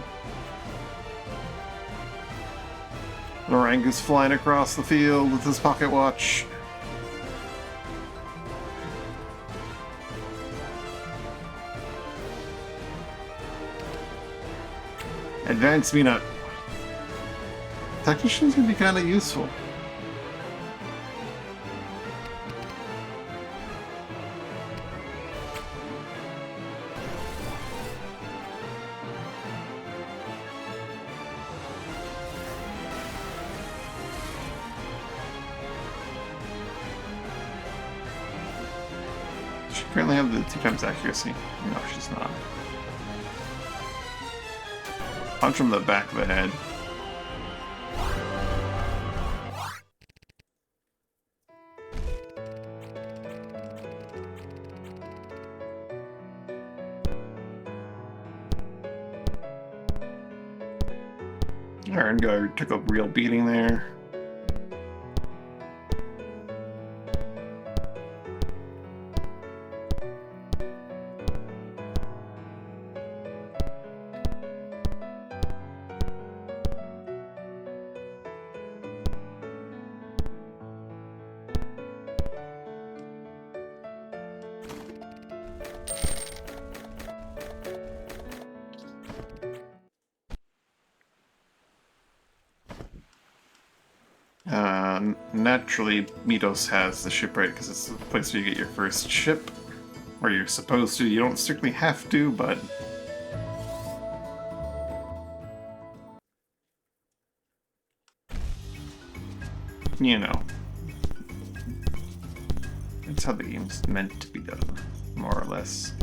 Orang is flying across the field with his pocket watch. Advanced Mina. Technicians can be kind of useful. Does she currently have the 2x accuracy? No, she's not. Punch from the back of the head. Iron Guard took a real beating there. Naturally, Mitos has the shipwright because it's the place where you get your first ship. Or you're supposed to. You don't strictly have to, but... you know. That's how the game's meant to be done, more or less.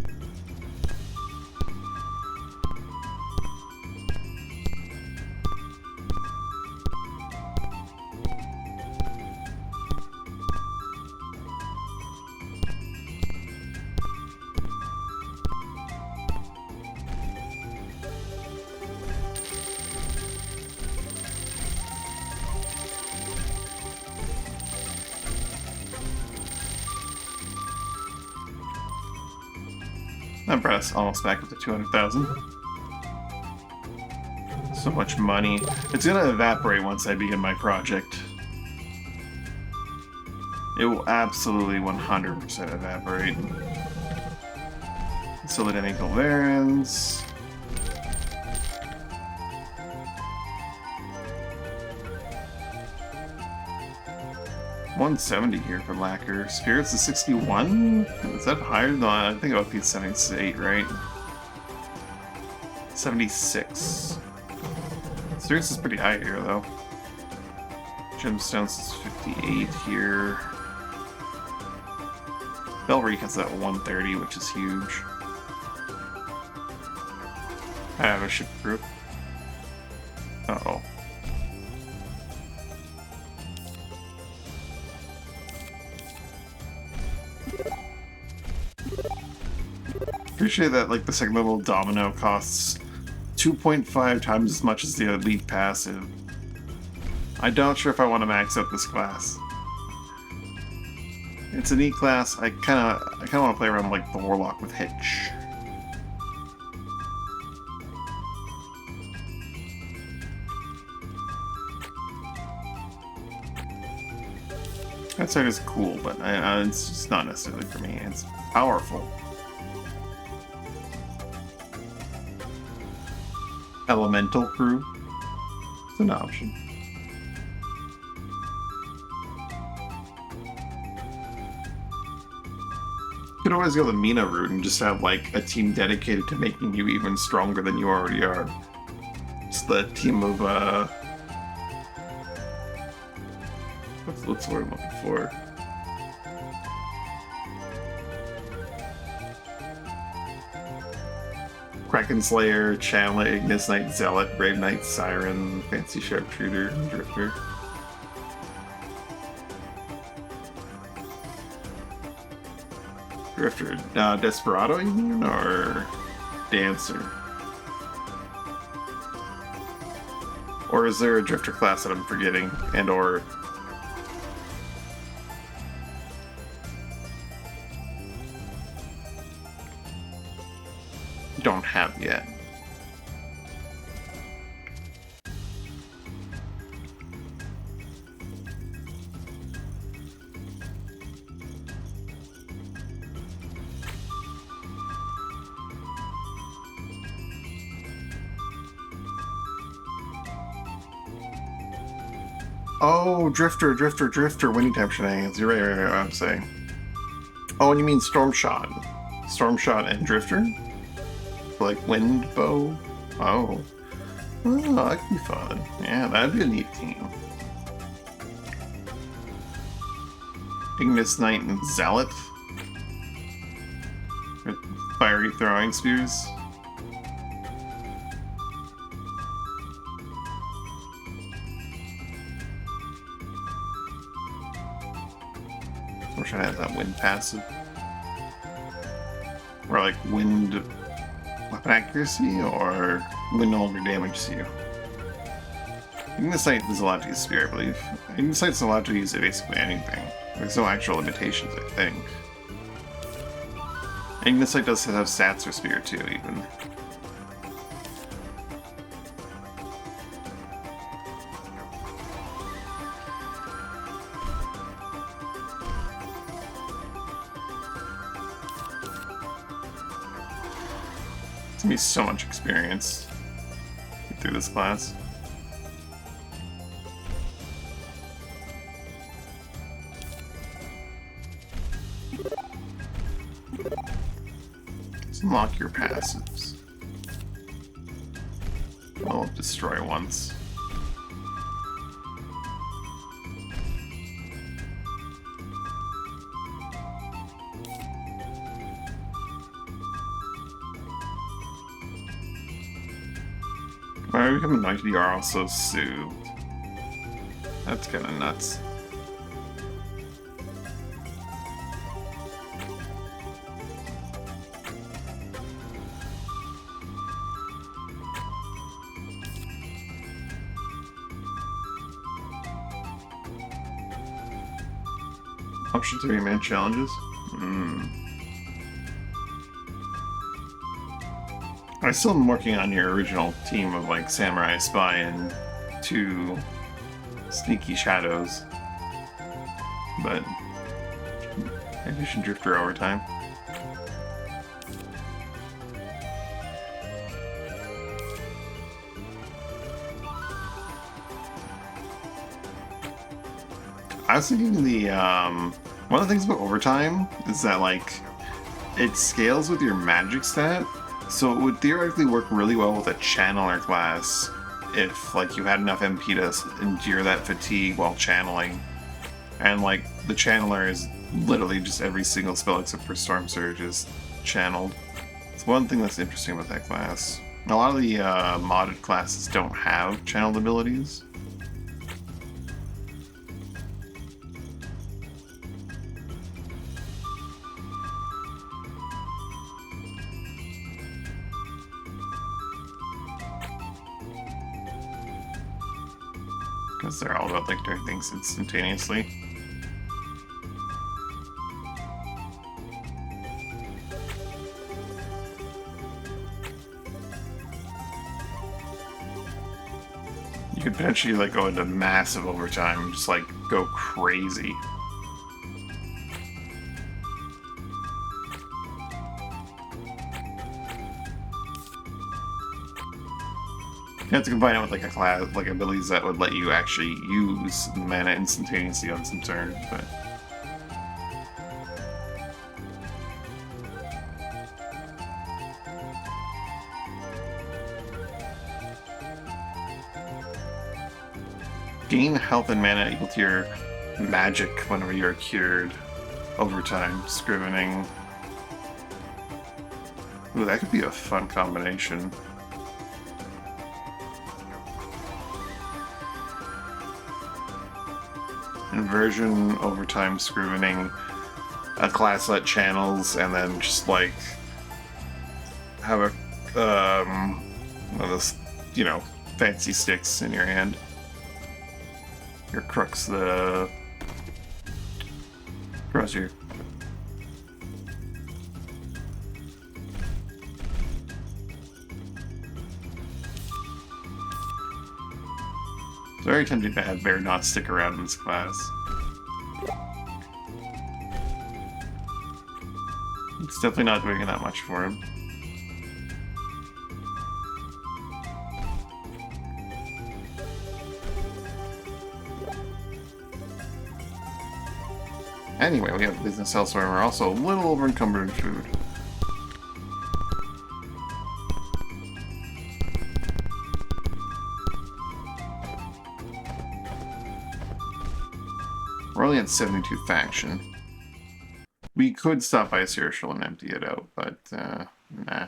That brought us almost back up to 200,000. So much money. It's gonna evaporate once I begin my project. It will absolutely 100% evaporate. So that any Galvarians. 170 here for Lacquer. Spirits is 61? Is that higher? No, I think OP is 78, right? 76. Spirits is pretty high here, though. Gemstones is 58 here. Belreek has that 130, which is huge. I have a ship group. Uh-oh. Appreciate that, like, the second level domino costs 2.5 times as much as the elite passive. I'm not sure if I want to max out this class. It's an E class. I kind of want to play around like the Warlock with Hitch. That side is cool, but it's just not necessarily for me. It's powerful. Elemental crew. It's an option. You could always go the Mina route and just have like a team dedicated to making you even stronger than you already are. It's the team of what's the word I'm looking for? Kraken Slayer, Chandler, Ignis Knight, Zealot, Brave Knight, Siren, Fancy Sharpshooter, and Drifter. Drifter, Desperado, you mean, or Dancer? Or is there a Drifter class that I'm forgetting, and or don't have yet? Oh, Drifter, Winning Time Shenanigans. You're right, I'm saying. Oh, and you mean Stormshot. Stormshot and Drifter? Like Wind Bow? Oh. Oh, that could be fun. Yeah, that'd be a neat team. Ignis Knight and Zealot? With fiery throwing spears? Or should I have that wind passive? Or like wind weapon accuracy, or wind no longer damage to you? Ignis Knight is allowed to use spear, I believe. Ignis Knight's allowed to use basically anything. There's no actual limitations, I think. Ignis Knight does have stats for spear too, even. It's gonna be so much experience through this class. Let's unlock your passives. I'll destroy once. Why are we becoming 90R also soothed? That's kinda nuts. Option 3-man challenges? I still am working on your original team of like Samurai Spy and 2 Sneaky Shadows, but Addition Drifter overtime. I was thinking one of the things about overtime is that, like, it scales with your magic stat, so it would theoretically work really well with a channeler class if, like, you had enough MP to endure that fatigue while channeling. And, like, the channeler is literally just every single spell except for Storm Surge is channeled. It's one thing that's interesting about that class. A lot of the modded classes don't have channeled abilities. Because they're all about, like, doing things instantaneously. You could potentially, like, go into massive overtime and just, like, go crazy. You have to combine it with, like, a class, like, abilities that would let you actually use mana instantaneously on some turns, but... Gain health and mana equal to your magic whenever you're cured. Overtime, scrivening. Ooh, that could be a fun combination. Inversion, overtime, scrivening, a class that channels, and then just, like, have a, one of those, you know, fancy sticks in your hand. Your crux, the crosshair. It's very tempting to have Bear not stick around in this class. It's definitely not doing that much for him. Anyway, we have business elsewhere, and we're also a little over encumbered in food. We're only at 72 faction. We could stop by Cirishal and empty it out, but nah.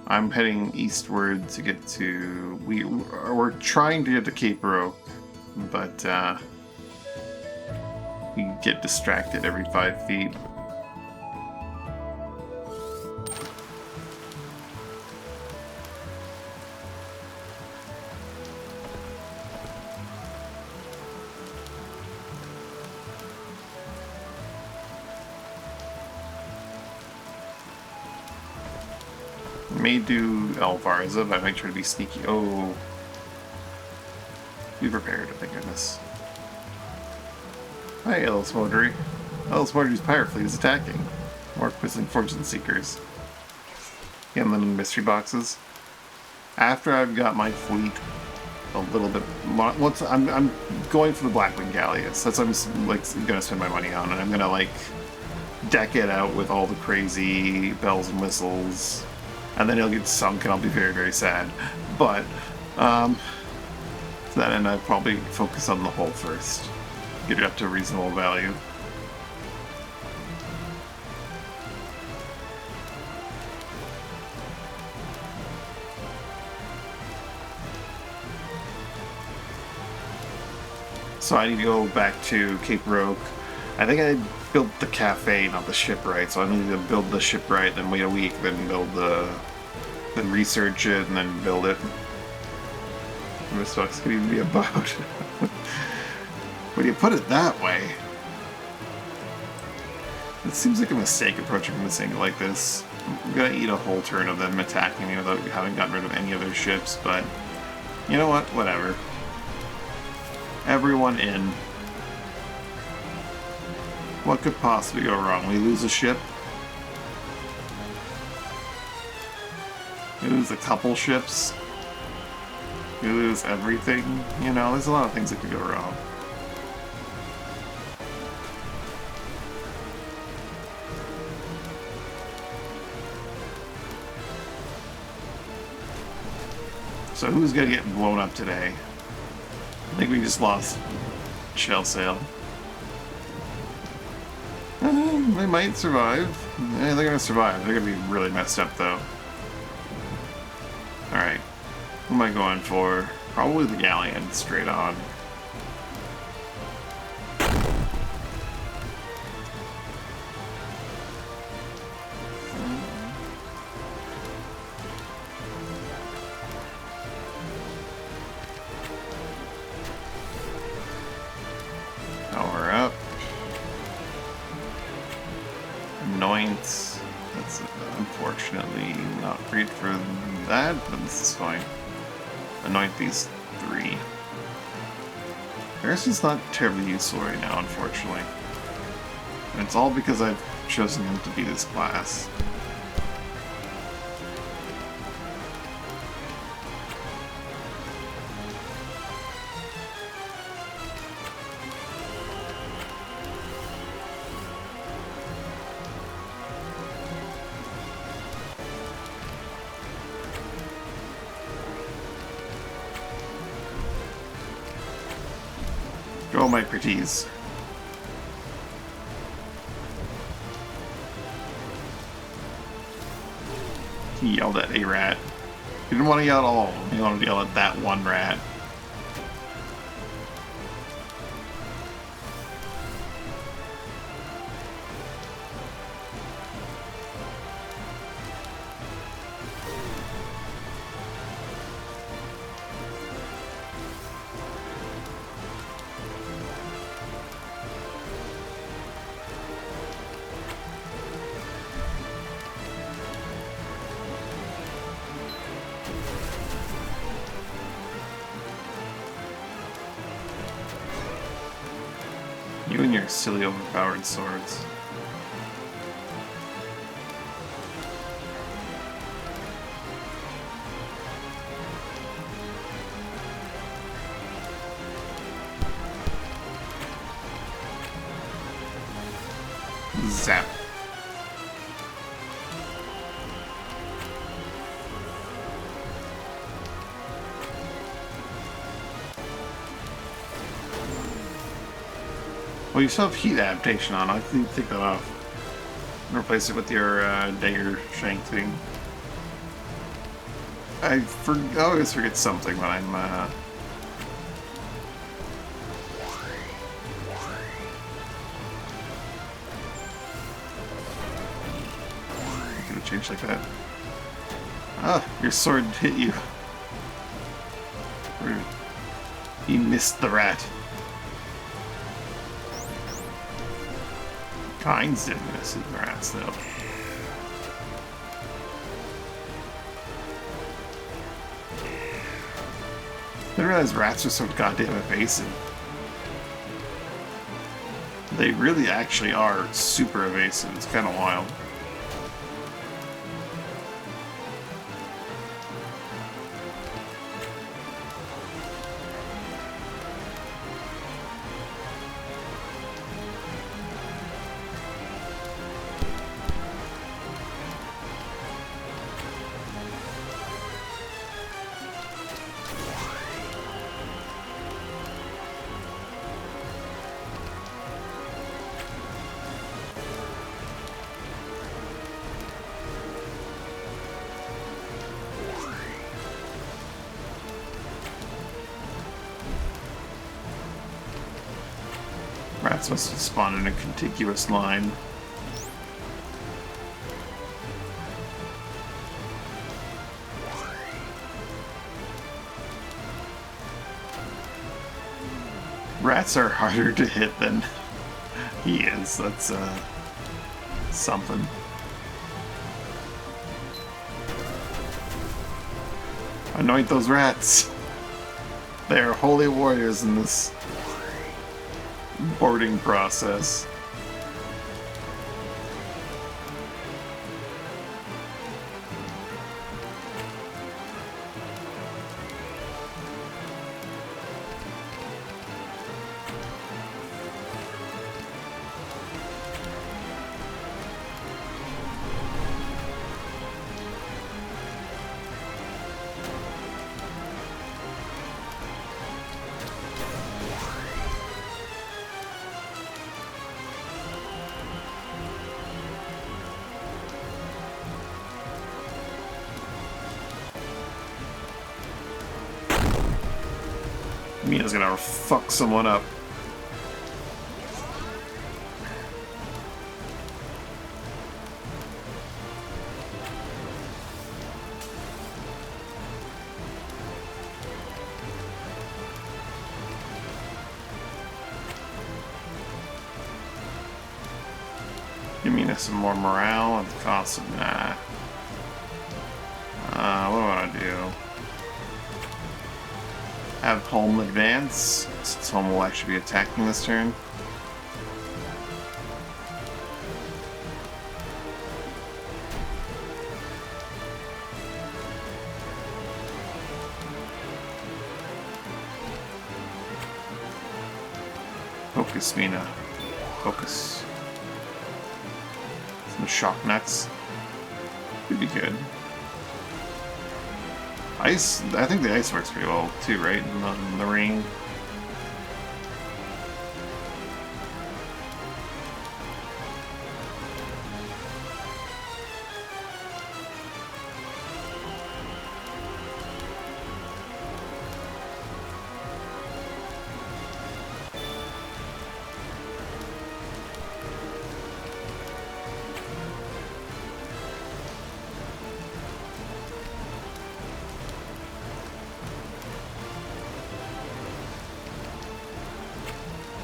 I'm heading eastward to get to... We're trying to get to Cape Roque, but we get distracted every 5 feet. May do Alvarza, but I might try to be sneaky. Oh. Be prepared, thank goodness. Hi, Ellis Modery. Ellis Modery's pirate fleet is attacking. More quizzing fortune seekers. And then mystery boxes. After I've got my fleet a little bit more, once I'm going for the Blackwing Galleass. That's what I'm like gonna spend my money on, and I'm gonna like deck it out with all the crazy bells and whistles. And then it'll get sunk and I'll be very, very sad. But, to that end, I'd probably focus on the hull first. Get it up to a reasonable value. So I need to go back to Cape Roque. I think I built the cafe, not the shipwright, so I need to build the shipwright, then wait a week, then build then research it, and then build it. And this box could even be a boat. When you put it that way, it seems like a mistake approaching this angle like this. I'm gonna eat a whole turn of them attacking me without having gotten rid of any of their ships, but you know what? Whatever. Everyone in. What could possibly go wrong? We lose a ship? We lose a couple ships? We lose everything? You know, there's a lot of things that could go wrong. So who's gonna get blown up today? I think we just lost Shell Sail. They might survive. Yeah, they're gonna survive. They're gonna be really messed up though. Alright. Who am I going for? Probably the Galleon, straight on. Power up. Annoyance. That's unfortunately not great for that, but this is fine. Anoint these three. Harrison's not terribly useful right now, unfortunately. And it's all because I've chosen him to be this class. Go, my pretties. He yelled at a rat. He didn't want to yell at all. He wanted to yell at that one rat. You and your silly overpowered swords. Zap. Well, you still have heat adaptation on. I can take that off. And replace it with your dagger shank thing. I always forget something when I'm gonna change like that. Ah, your sword hit you. He missed the rat. Kinds didn't miss the rats though. I didn't realize rats are so goddamn evasive. They really actually are super evasive. It's kind of wild. Rats must spawn in a contiguous line. Rats are harder to hit than he is. That's something. Anoint those rats. They are holy warriors in this boarding process. Mina's gonna fuck someone up. Give Mina some more morale at the cost of nah. What do I want to do? Have Home advance, since Home will actually be attacking this turn. Focus, Mina. Focus. Some shock nuts. Could be good. Ice, I think the ice works pretty well too, right? In the ring.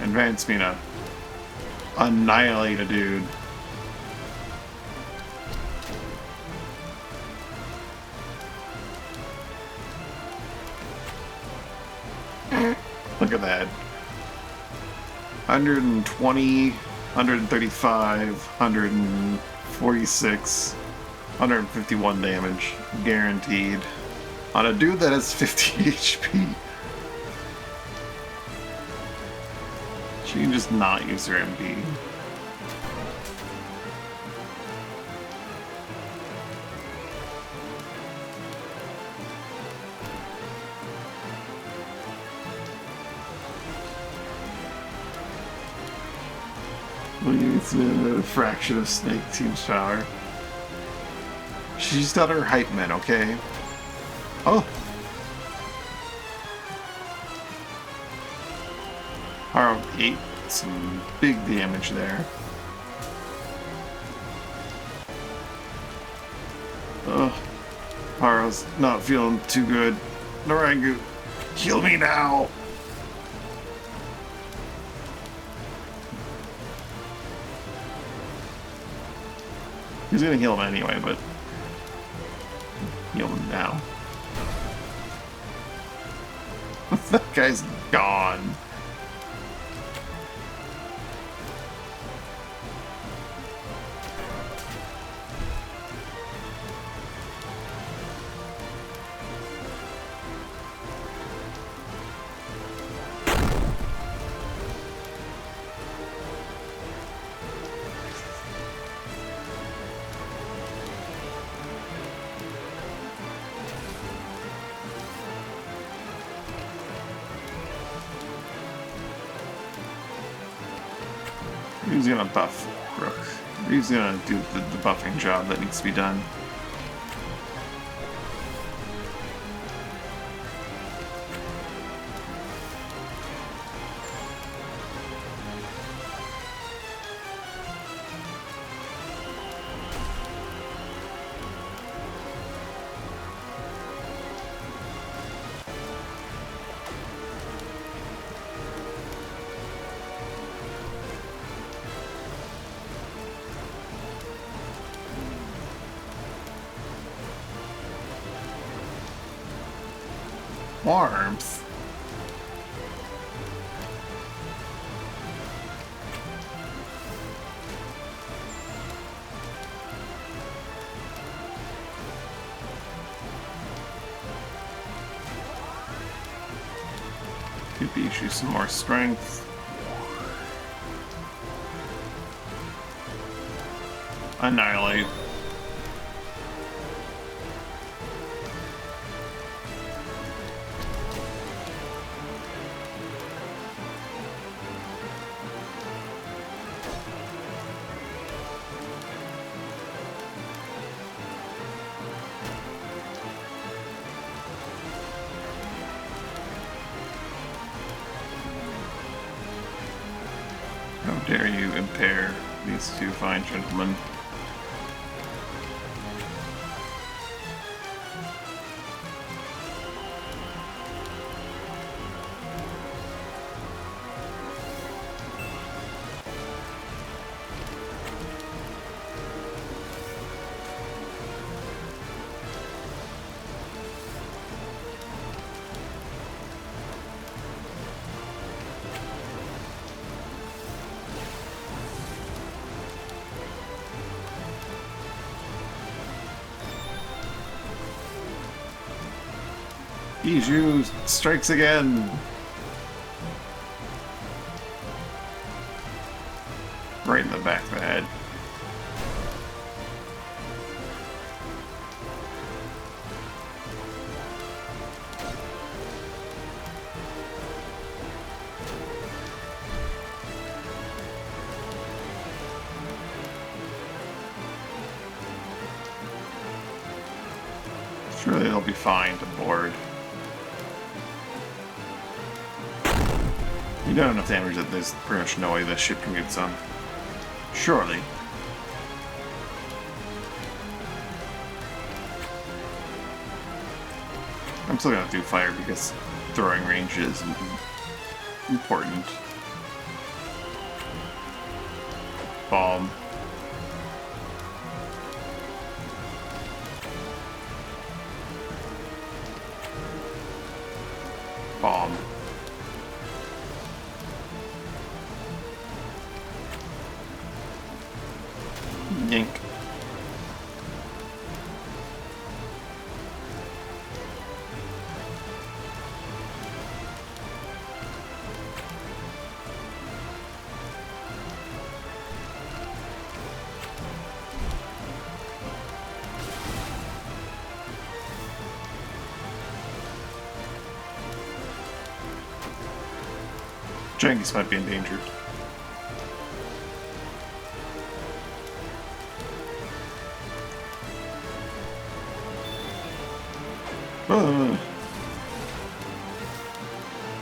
Advance Mina. Annihilate a dude. Look at that. 120, 135, 146, 151 damage. Guaranteed. On a dude that has 50 HP. She can just not use her MP. It's a fraction of Snake Team's power. She's got her hype men, okay? Oh! Haro ate some big damage there. Ugh. Haro's not feeling too good. Narangu, heal me now! He's gonna heal him anyway, but heal him now. That guy's gone. He's gonna buff Rook. He's gonna do the buffing job that needs to be done. Warmth. Could be issue some more strength. Annihilate. How dare you impair these two fine gentlemen? Bijou strikes again! Right in the back of the head. Surely they'll be fine to board. You don't have enough damage that there's pretty much no way this ship can get some. Surely. I'm still gonna do fire because throwing range is important. Bomb. Bomb. Yank. Jenkins might be endangered.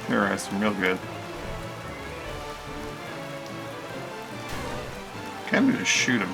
Terrorized him real good. Can't we just shoot him?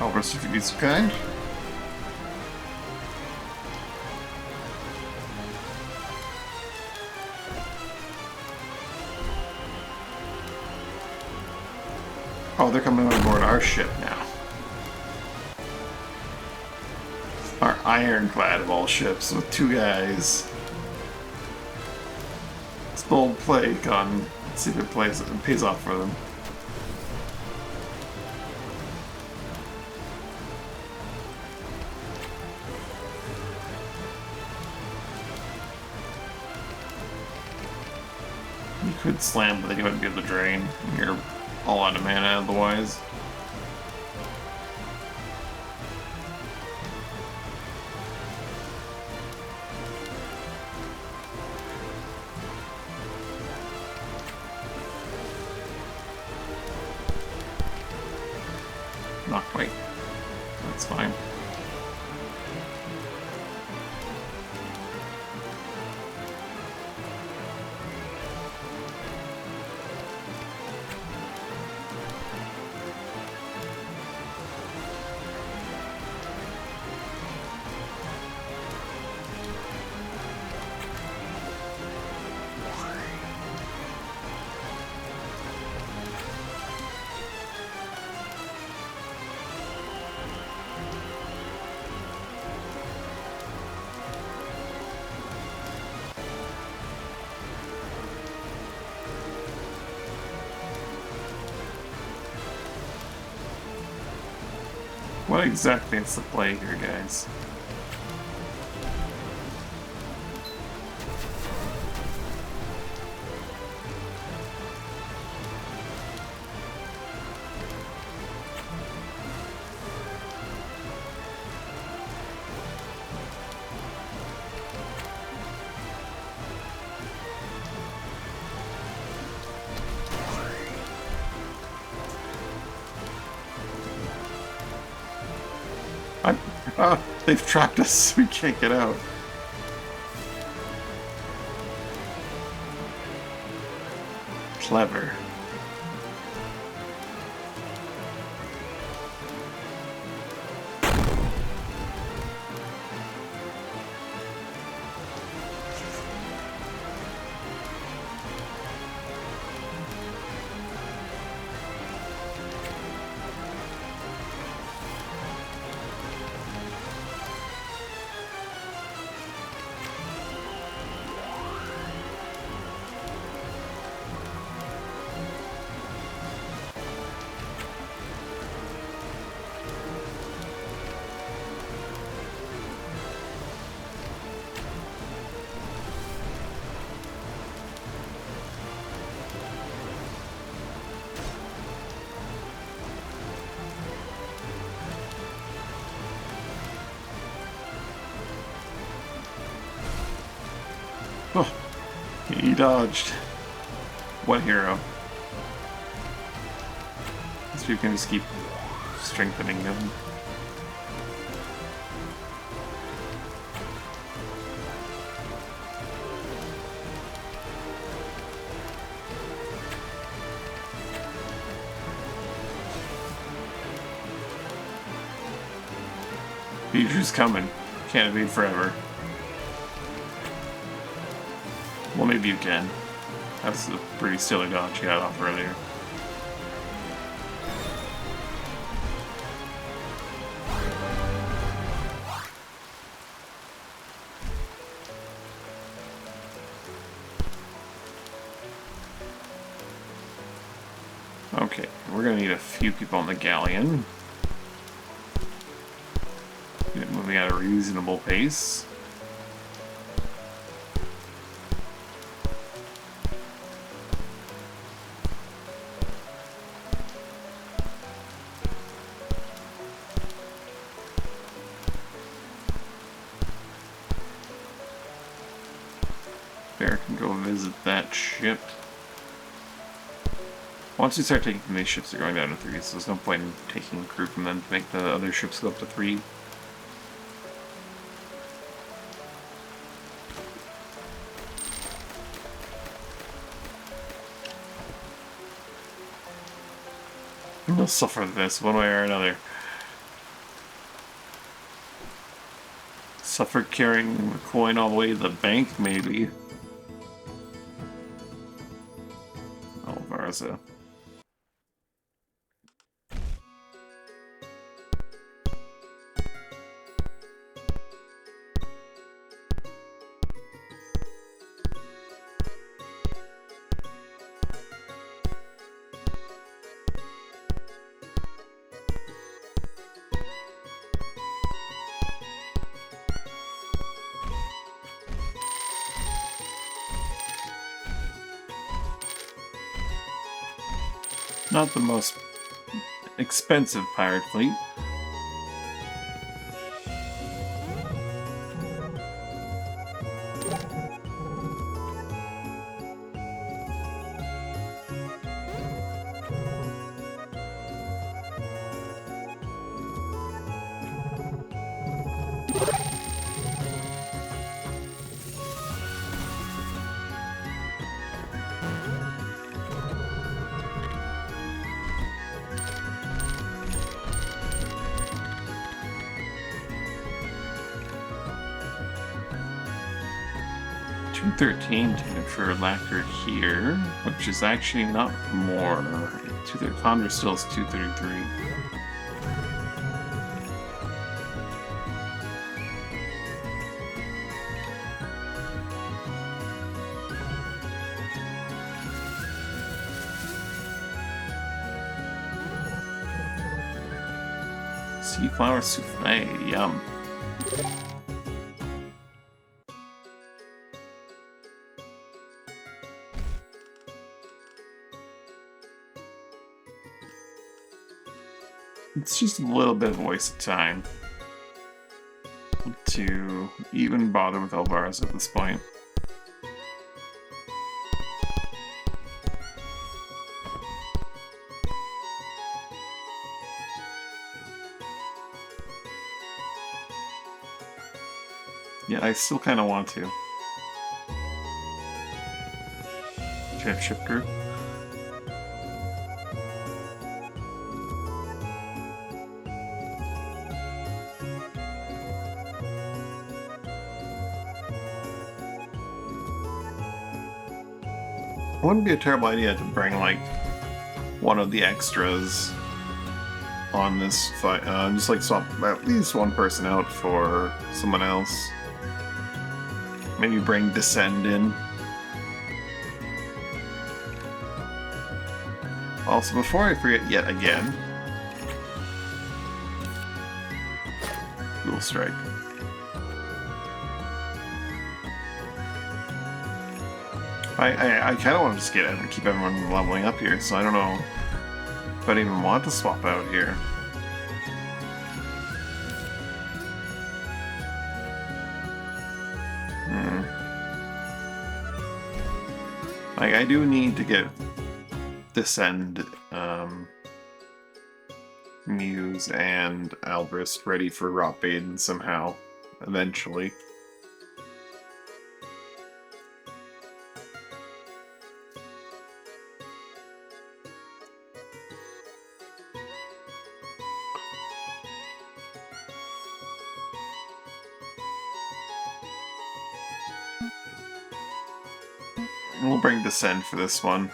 I'll reciprocate its kind. Oh, they're coming on board our ship now. Our ironclad of all ships with two guys. It's bold play, Con. Let's see if it pays off for them. You could slam, but then you wouldn't be able to drain. You're all out of mana otherwise. Not quite. That's fine. What exactly is the play here, guys? They've trapped us. We can't get out. Clever. Oh, he dodged. What hero? So you can just keep strengthening him. Pichu's coming. Can't evade forever. Well, maybe you can. That's a pretty silly dodge you got off earlier. Okay, we're gonna need a few people on the galleon. Get it moving at a reasonable pace. Bear can go visit that ship. Once you start taking from these ships, they're going down to 3, so there's no point in taking crew from them to make the other ships go up to 3. They'll suffer this one way or another. Suffer carrying the coin all the way to the bank, maybe. Oh, Varza. Not the most expensive pirate fleet. 213 for lacquer here, which is actually not more. Founder still is 233. Sea flower souffle, yum. It's just a little bit of a waste of time to even bother with Elvira's at this point. Yeah, I still kind of want to. Ship crew. It wouldn't be a terrible idea to bring, like, one of the extras on this fight. Just, like, swap at least one person out for someone else. Maybe bring Descend in. Also, before I forget yet again... Dual Strike. I kind of want to just get and keep everyone leveling up here, so I don't know if I'd even want to swap out here. Like, I do need to get Descend, Muse, and Albrist ready for Rot Baden somehow, eventually. We'll bring Descend for this one.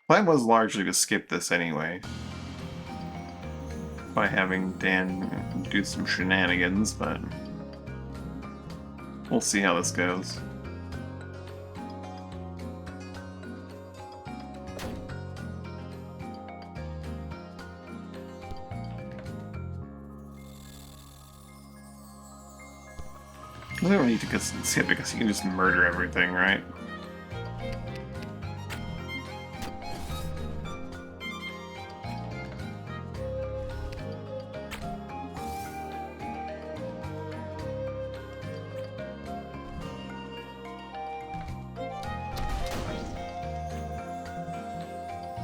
Plan was largely to skip this anyway, by having Dan do some shenanigans, but we'll see how this goes. I don't need to skip because you can just murder everything, right?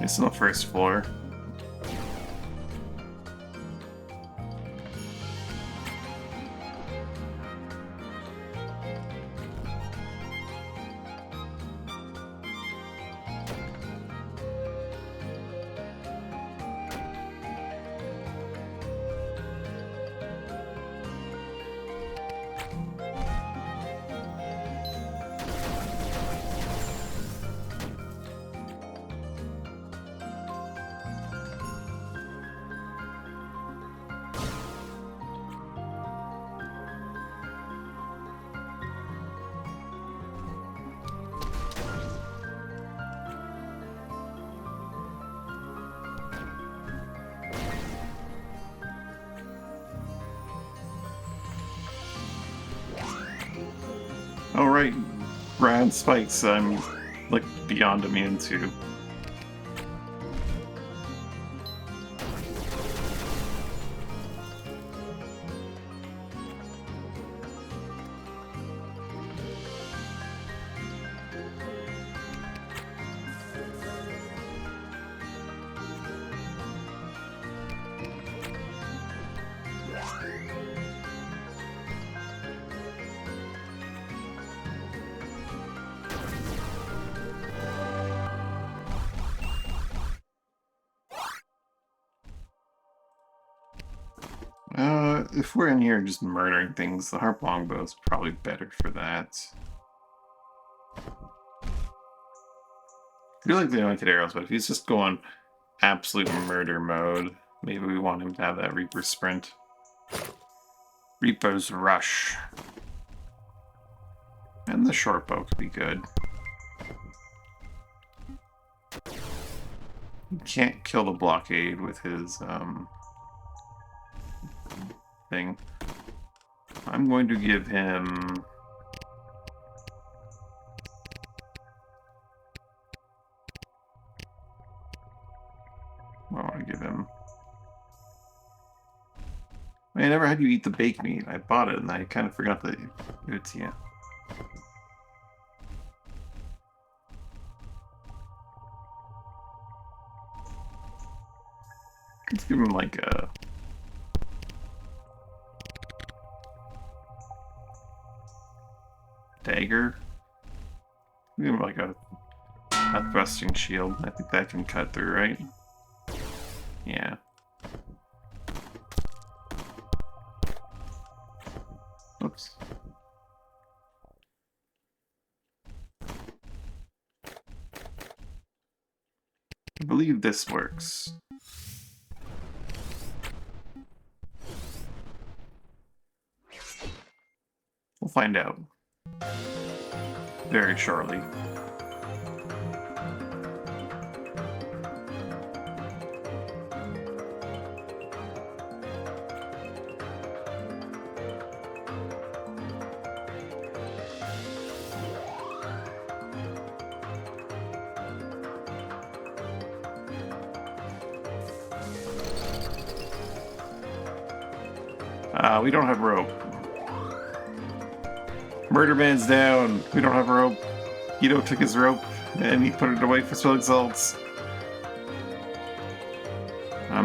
It's on the first floor. Oh right, Rad Spikes I'm, like, beyond immune to. if we're in here just murdering things, the harp longbow is probably better for that. I do like the anointed arrows, but if he's just going absolute murder mode, maybe we want him to have that Reaper sprint. Reaper's rush. And the short bow could be good. He can't kill the blockade with his thing. I'm going to give him... I want to give him... I never had you eat the baked meat. I bought it and I kind of forgot to give it to you. Let's give him like a... dagger? Give him like a thrusting shield. I think that can cut through, right? Yeah. Oops. I believe this works. We'll find out very shortly. We don't have rope. Murder man's down. We don't have rope. Ito took his rope and he put it away for spilling salts.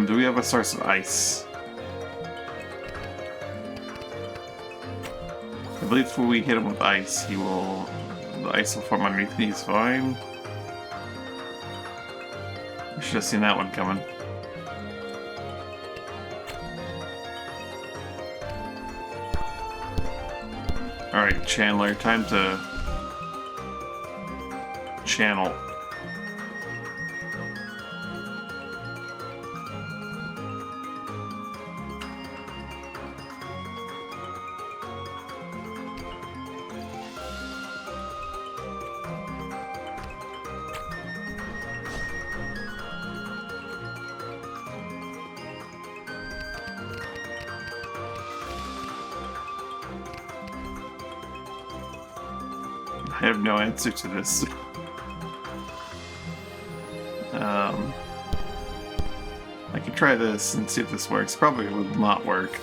Do we have a source of ice? I believe if we hit him with ice, the ice will form underneath me. He's fine. I should have seen that one coming. Alright, Chandler, time to channel. I have no answer to this. I could try this and see if this works. Probably it would not work.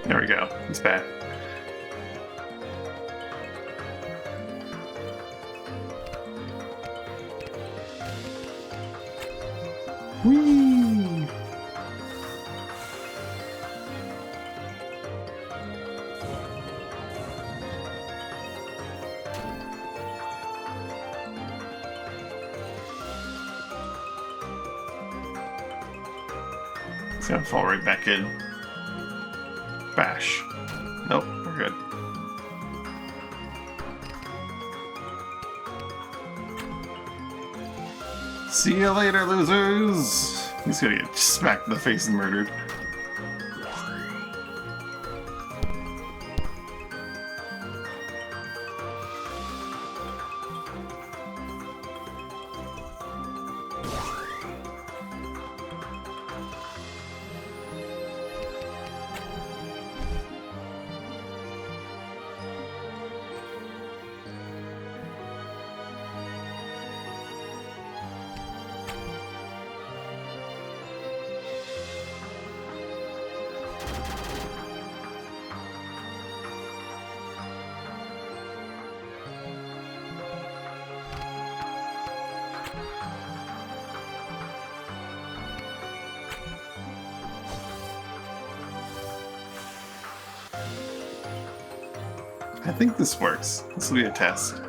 There we go. He's back. Whee! It's gonna fall right back in. Bash. Nope, we're good. See you later, losers! He's gonna get smacked in the face and murdered. I think this works. This will be a test.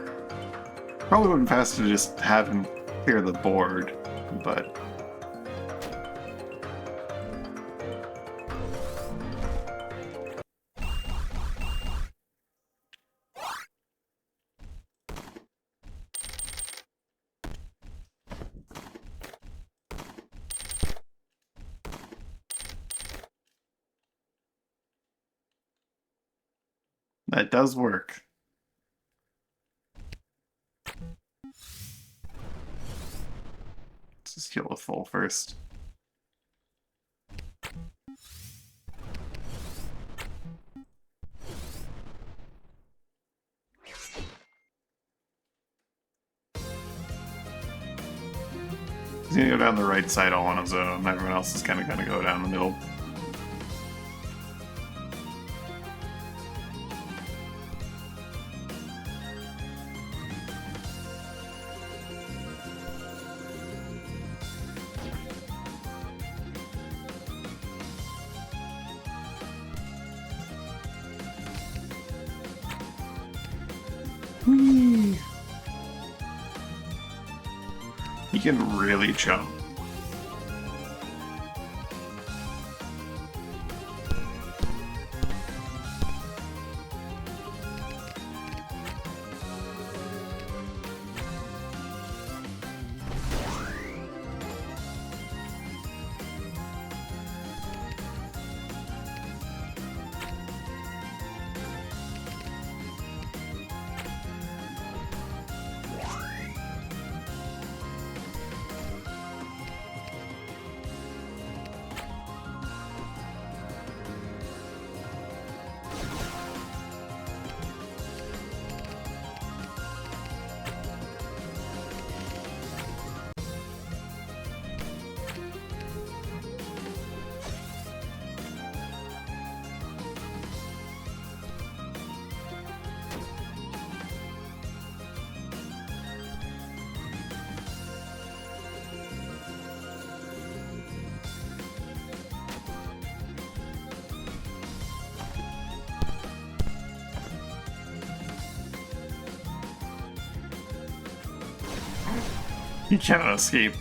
Probably would have been faster to just have him clear the board, but... that does work. Let's just heal with full first. He's gonna go down the right side all on his own. Everyone else is kind of gonna go down the middle. Whee! He can really jump. You cannot escape.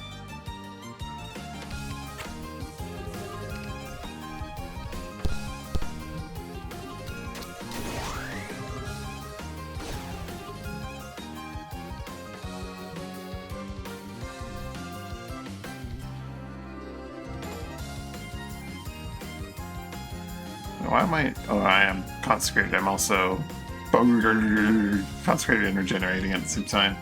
Why am I... Oh, I am consecrated. I'm also... consecrated and regenerating at the same time.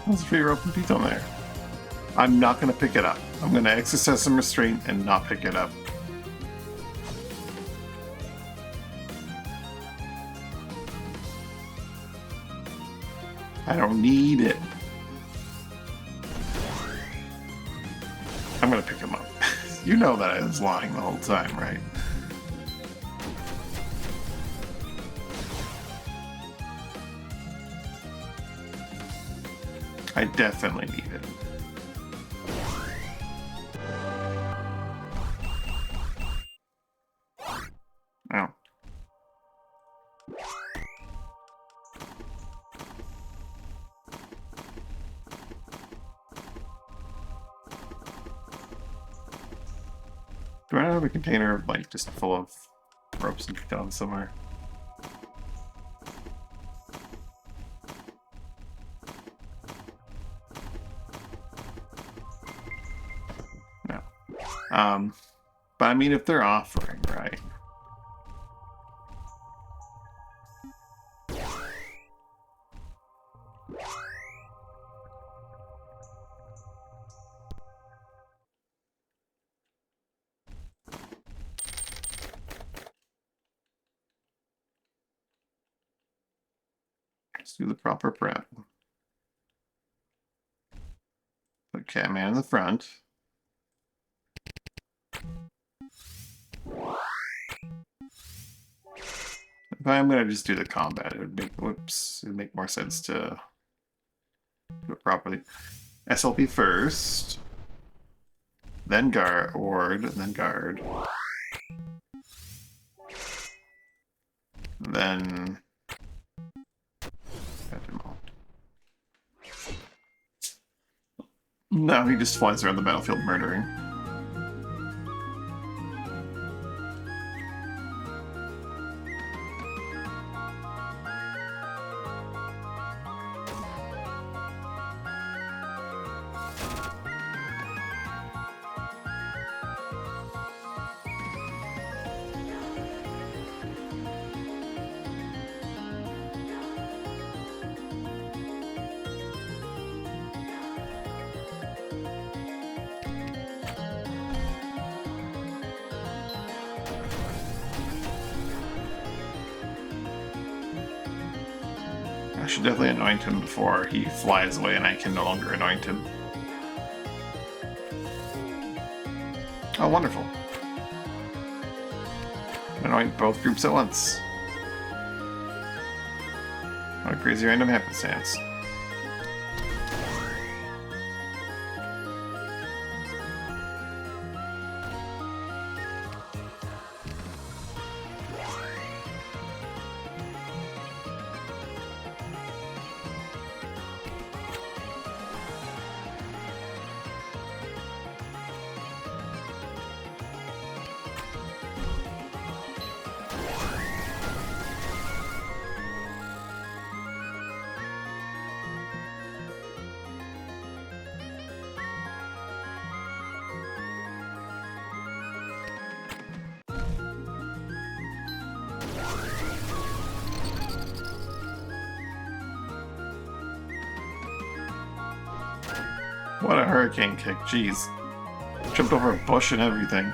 There's a free rope and piton there. I'm not going to pick it up. I'm going to exercise some restraint and not pick it up. I don't need it. I'm going to pick him up. You know that I was lying the whole time, right? I definitely need it. Oh. Do I have a container like just full of ropes and pitons somewhere? No. But I mean, if they're offering, right? Let's do the proper prep. Put Catman in the front. If I'm gonna just do the combat, it would make it would make more sense to do it properly. SLP first, then guard, then guard, then no, he just flies around the battlefield murdering. I should definitely anoint him before he flies away and I can no longer anoint him. Oh, wonderful. Anoint both groups at once. What a crazy random happenstance. What a hurricane kick, jeez. Jumped over a bush and everything.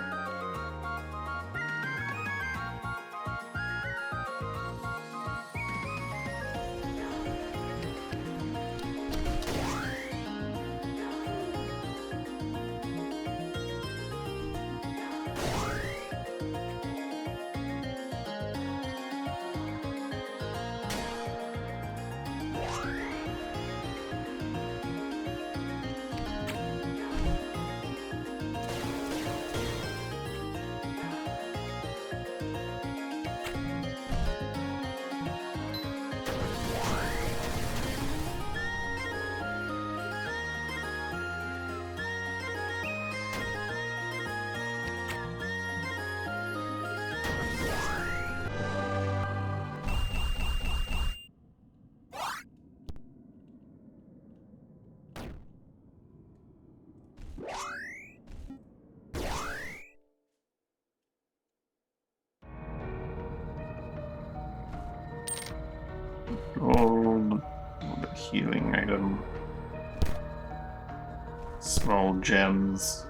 Gold, the healing item. Small gems.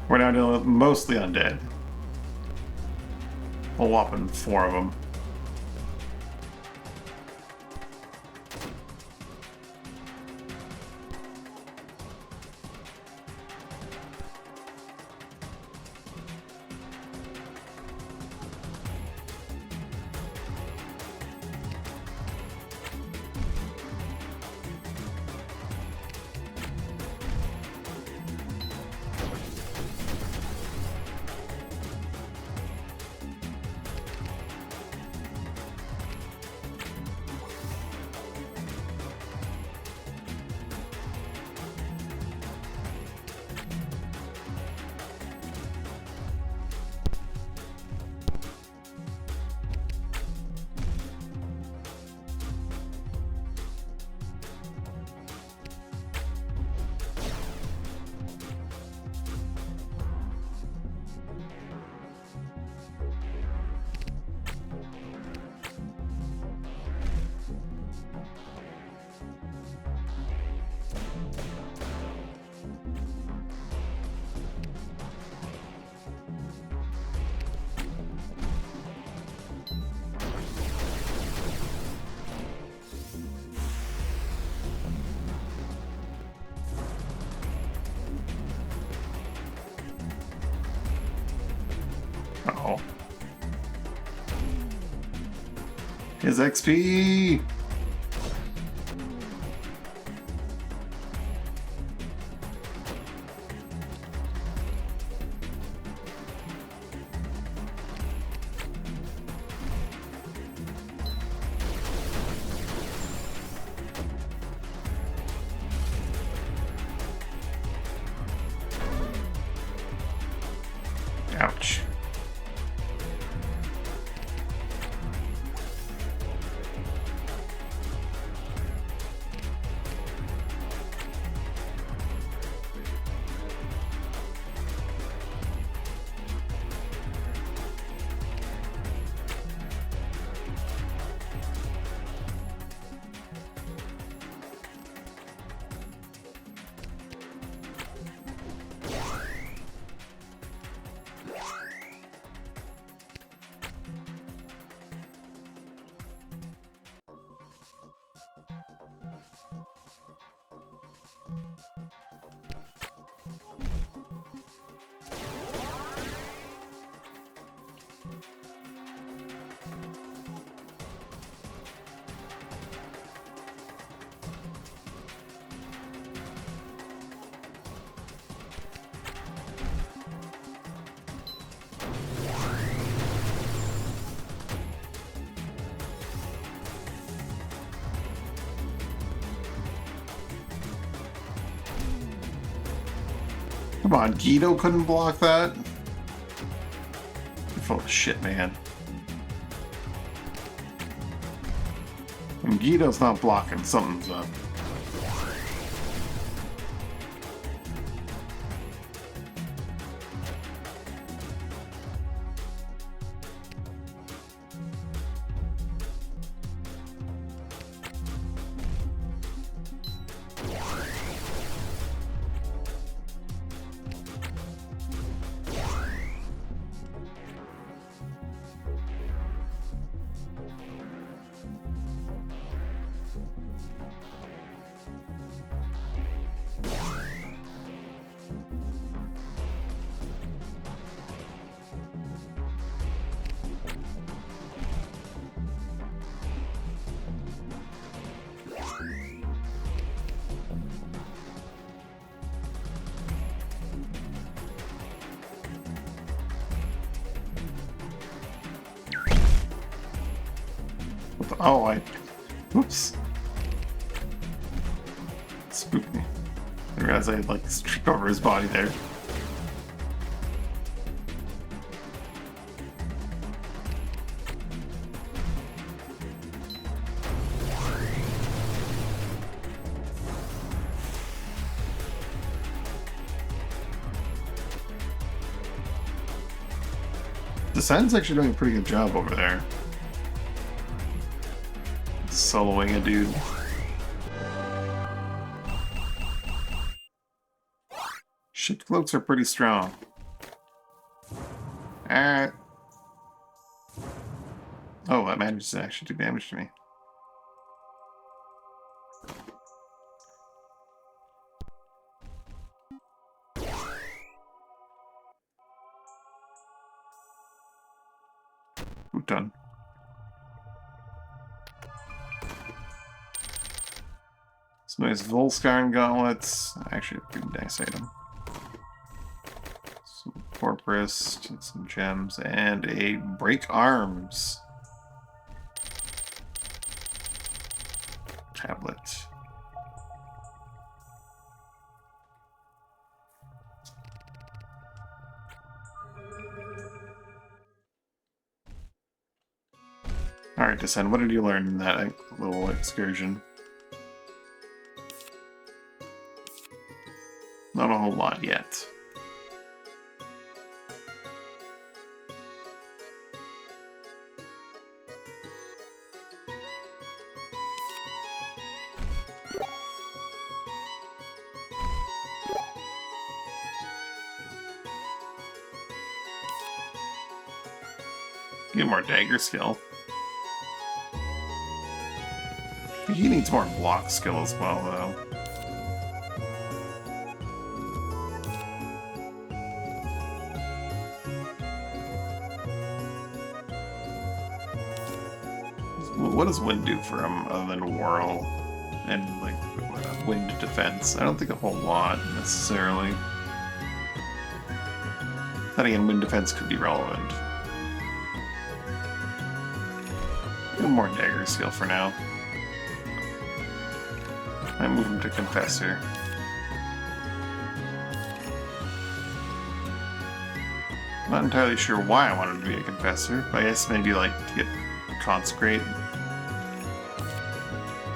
We're now dealing with mostly undead. A whopping 4 of them. Uh-oh. His XP! Ouch. Come on, Guido couldn't block that? You're full of shit, man. When Guido's not blocking, something's up. Oh, Oops. Spooked me. I realized I had, like, streak over his body there. Descend's actually doing a pretty good job over there. Soloing a dude. Shit cloaks are pretty strong. Alright. Oh, that managed to actually do damage to me. Done. Some nice Volskarn gauntlets. Actually, a pretty nice item. Some Corpus, some gems, and a break arms tablet. Alright, Descend, what did you learn in that little excursion? Not a whole lot yet. Get more dagger skill. He needs more block skill as well, though. What does wind do for him other than whirl and like wind defense? I don't think a whole lot necessarily. Then again, wind defense could be relevant. More dagger skill for now. I move him to Confessor. Not entirely sure why I wanted to be a Confessor, but I guess maybe like to get Consecrate.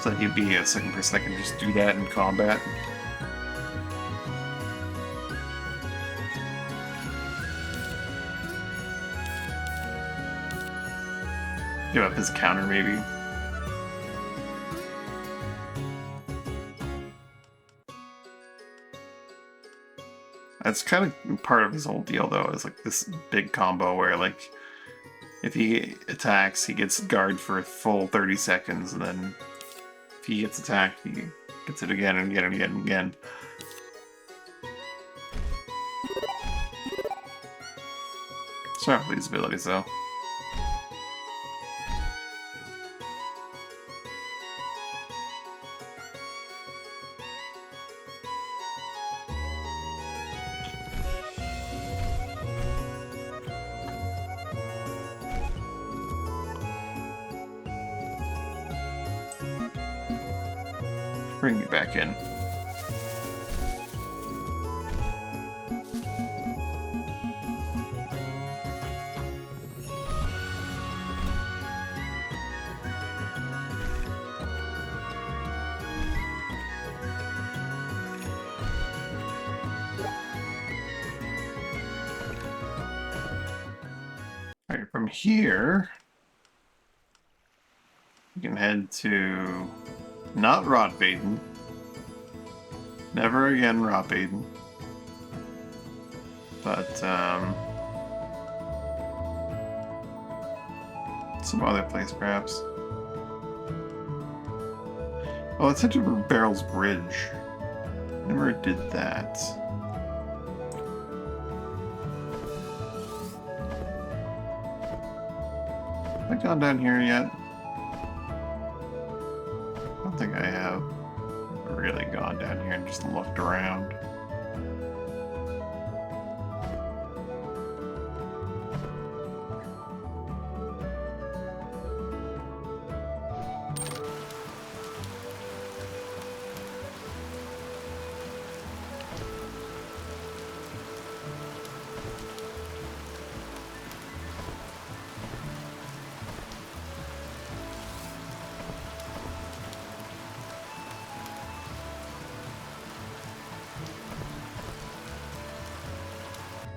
So that he'd be a second person that can just do that in combat. Give up his counter, maybe. That's kind of part of his whole deal, though, is like this big combo where, like, if he attacks, he gets guard for a full 30 seconds, and then if he gets attacked, he gets it again and again and again and again. Sorry for these abilities, though. Bring me back in. Alright, from here, you can head to not Rotbaden. Never again Rotbaden. But, some other place, perhaps. Oh, let's head to Barrel's Bridge. Never did that. Have I gone down here yet? I don't think I have really gone down here and just looked around.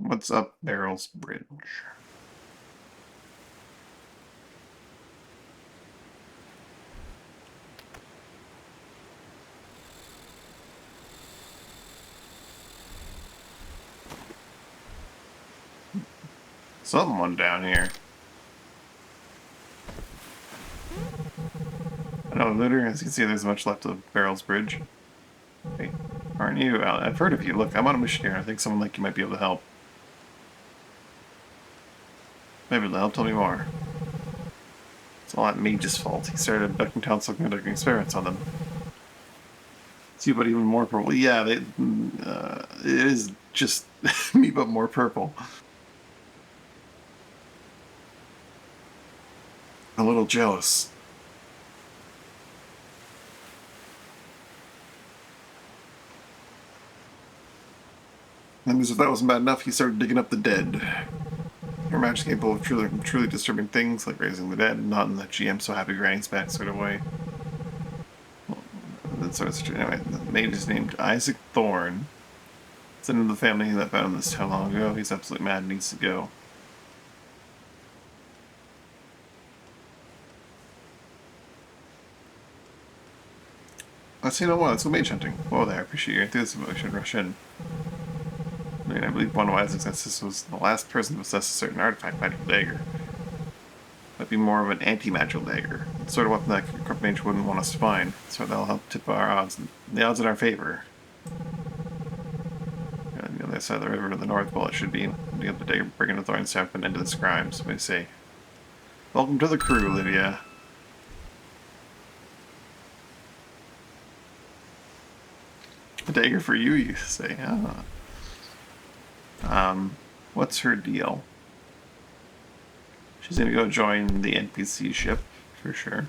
What's up, Barrel's Bridge? Someone down here. I know, looter, as you can see, there's much left of Barrel's Bridge. Wait, aren't you? I've heard of you. Look, I'm on a mission here. I think someone like you might be able to help. Maybe they'll help. Tell me more. It's all that Mage's fault. He started abducting talents, conducting experiments on them. See, but even more purple. Yeah, it is just me, but more purple. A little jealous. And as if that wasn't bad enough, he started digging up the dead. Your magic capable of truly disturbing things, like raising the dead, not in the GM so happy granny's back sort of way. That's sort of anyway. The mage is named Isaac Thorne. It's into the family that found him this how long ago. He's absolutely mad and needs to go. Let's see no more. Let's go mage hunting. Whoa there, I appreciate your enthusiasm. We should rush in. I mean, I believe one of Isaac's ancestors was the last person to possess a certain artifact, magical dagger. Might be more of an anti-magical dagger. The sort of weapon that corrupt mage wouldn't want us to find, so that'll help tip our odds, the odds in our favor. And on the other side of the river to the north, well, it should be the other dagger, bringing the thorn staff and end to this crime, so we say. Welcome to the crew, Olivia. A dagger for you, you say, huh? What's her deal? She's gonna go join the NPC ship, for sure.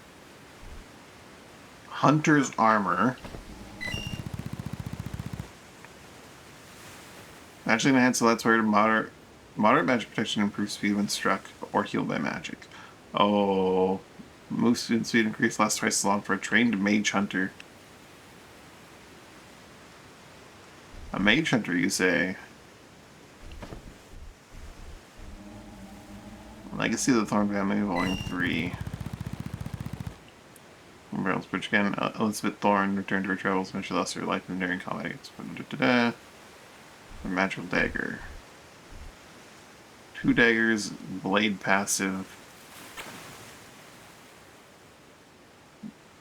Hunter's Armor. Magically enhanced, so that's where moderate magic protection improves speed when struck or healed by magic. Oh, move speed increase lasts twice as long for a trained mage hunter. A mage hunter, you say? Legacy of the Thorn Family, Volume 3. Barrel's Bridge again. Elizabeth Thorne returned to her travels when she lost her life in the daring combat against a magical dagger. 2 daggers, blade passive.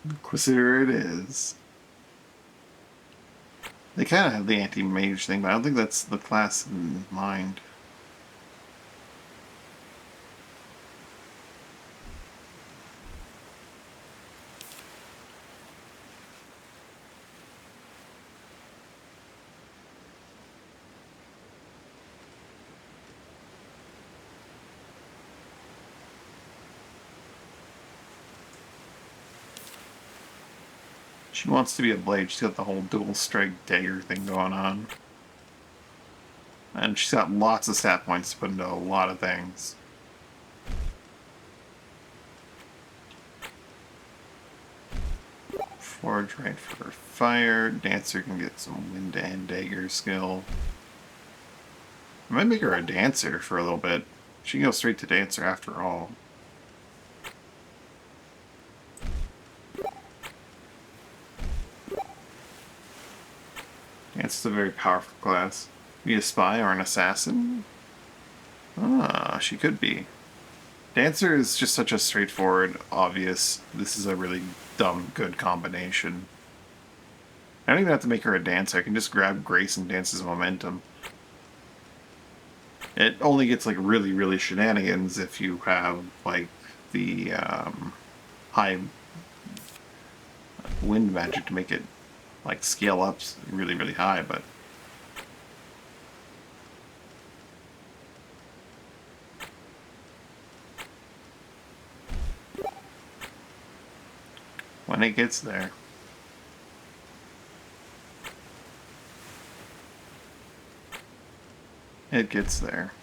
Inquisitor it is. They kind of have the anti-mage thing, but I don't think that's the class in mind. She wants to be a blade. She's got the whole dual strike dagger thing going on. And she's got lots of stat points to put into a lot of things. Forge right for fire. Dancer can get some wind and dagger skill. I might make her a dancer for a little bit. She can go straight to dancer after all. Dance is a very powerful class. Be a spy or an assassin? Ah, she could be. Dancer is just such a straightforward, obvious, this is a really dumb, good combination. I don't even have to make her a dancer. I can just grab Grace and Dance's momentum. It only gets like really, really shenanigans if you have like the high wind magic to make it like scale up really, really high, but when it gets there. It gets there.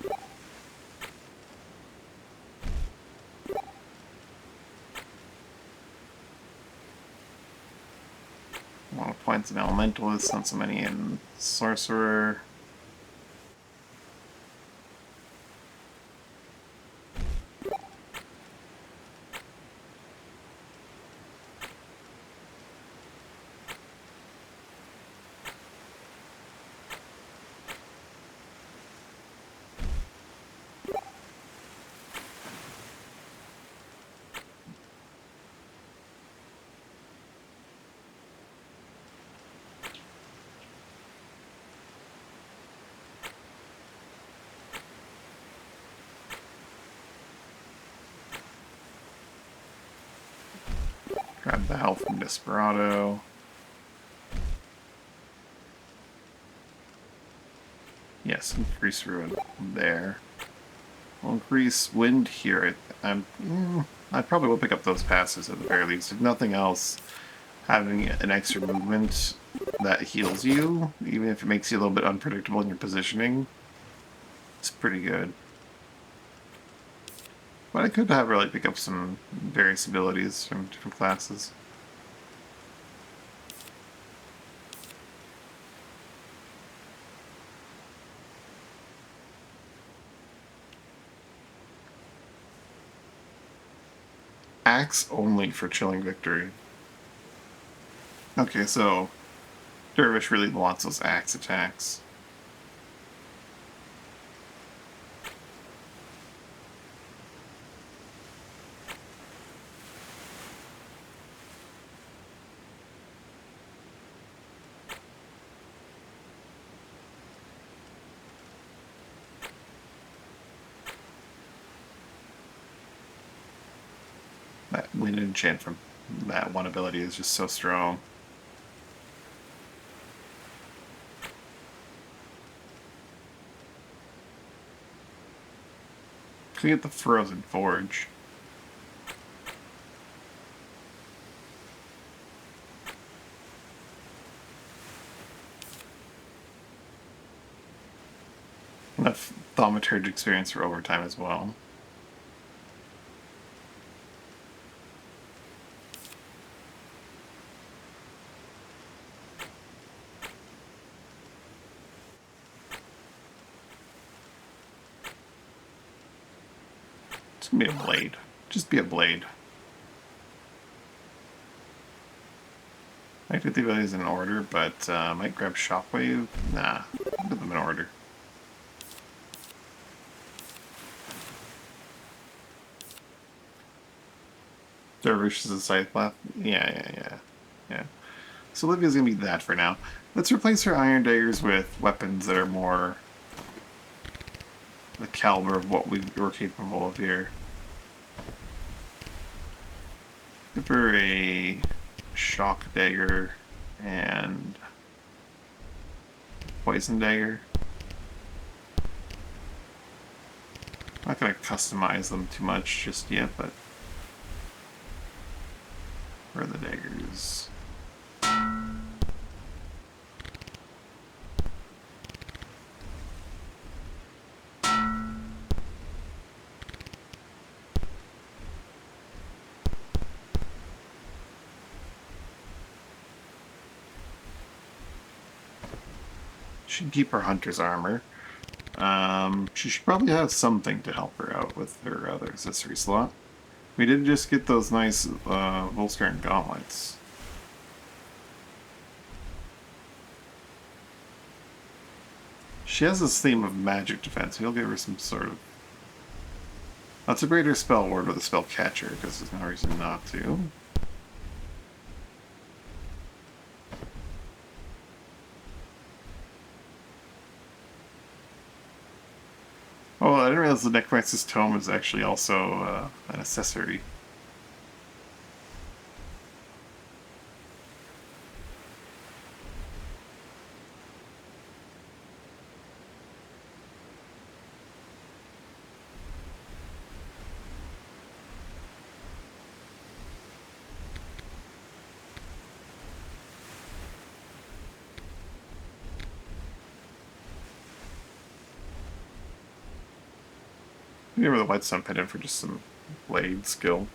A lot of points in Elementalist, not so many in Sorcerer. Grab the health from Desperado. Yes, increase ruin there. We'll increase wind here. I probably will pick up those passes at the very least. If nothing else, having an extra movement that heals you, even if it makes you a little bit unpredictable in your positioning, it's pretty good. But I could have really pick up some various abilities from different classes. Axe only for Chilling Victory. Okay, so Dervish really wants those axe attacks. That wind enchant from that one ability is just so strong. Can we get the Frozen Forge? Enough Thaumaturge experience for overtime as well. It's gonna be a blade. Just be a blade. I could think these in order, but I might grab Shockwave. Nah, put them in order. Dervish is a scythe left. Yeah. So Olivia's gonna be that for now. Let's replace her Iron Daggers with weapons that are more the caliber of what we're capable of here. Give her a Shock Dagger and Poison Dagger. I'm not going to customize them too much just yet, but where are the daggers? Should keep her hunter's armor. She should probably have something to help her out with her other accessory slot. We did just get those nice Volscarin gauntlets. She has this theme of magic defense. We'll give her some sort of... Let's upgrade her spell ward with a spell catcher, because there's no reason not to. Oh, I didn't realize the Necromancer's Tome is actually also an accessory. Give her the Whitestone Pendant for just some blade skill.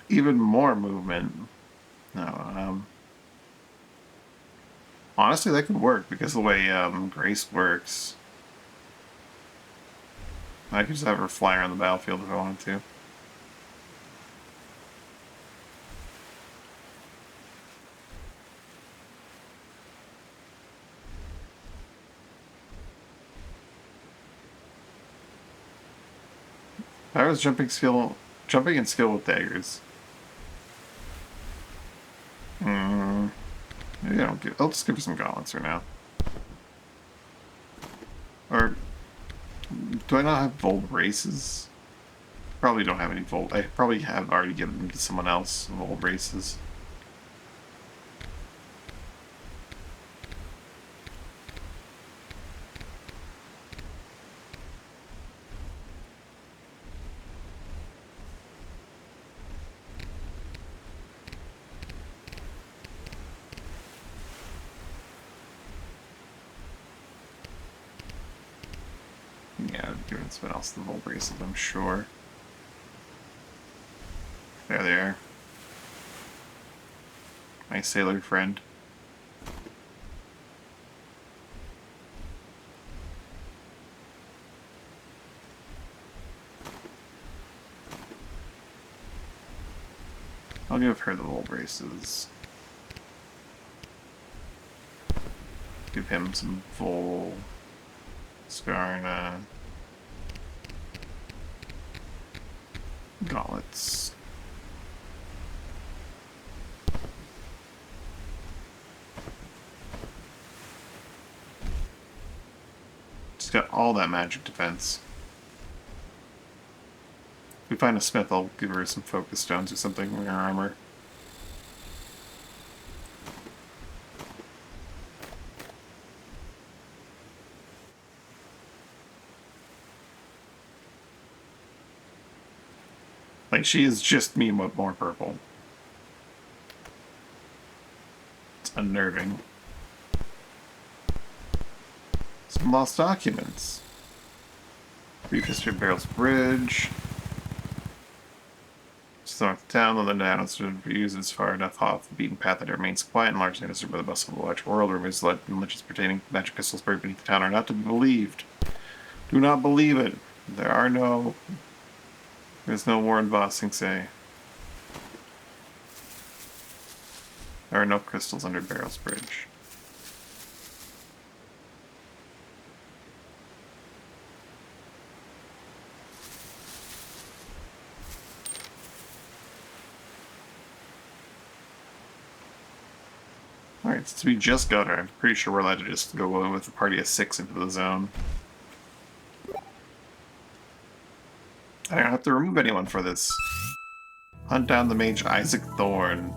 Even more movement. No, honestly, that could work because of the way Grace works. I could just have her fly around the battlefield if I wanted to. I was jumping and skill with daggers. Maybe I don't give. I'll just give her some gauntlets for now. Or do I not have Volt braces? Probably don't have any Volt. I probably have already given them to someone else. Volt braces. Yeah, I've given someone else the Volt braces, I'm sure. There they are. My sailor friend. I'll give her the Volt braces. Give him some Vol Skarna gauntlets. She's got all that magic defense. If we find a smith, I'll give her some focus stones or something in her armor. Like, she is just me, but more purple. It's unnerving. Some lost documents. Brief history of Barrel's Bridge. Just north of town, the down views is far enough off the beaten path that it remains quiet and largely disturbed by the bustle of the electric world. Rumors and legends pertaining to magic crystals buried beneath the town are not to be believed. Do not believe it. There's no war in Ba Sing Se. There are no crystals under Barrel's Bridge. Alright, since we just got her, I'm pretty sure we're allowed to just go in with a party of 6 into the zone. I don't have to remove anyone for this. Hunt down the mage Isaac Thorne.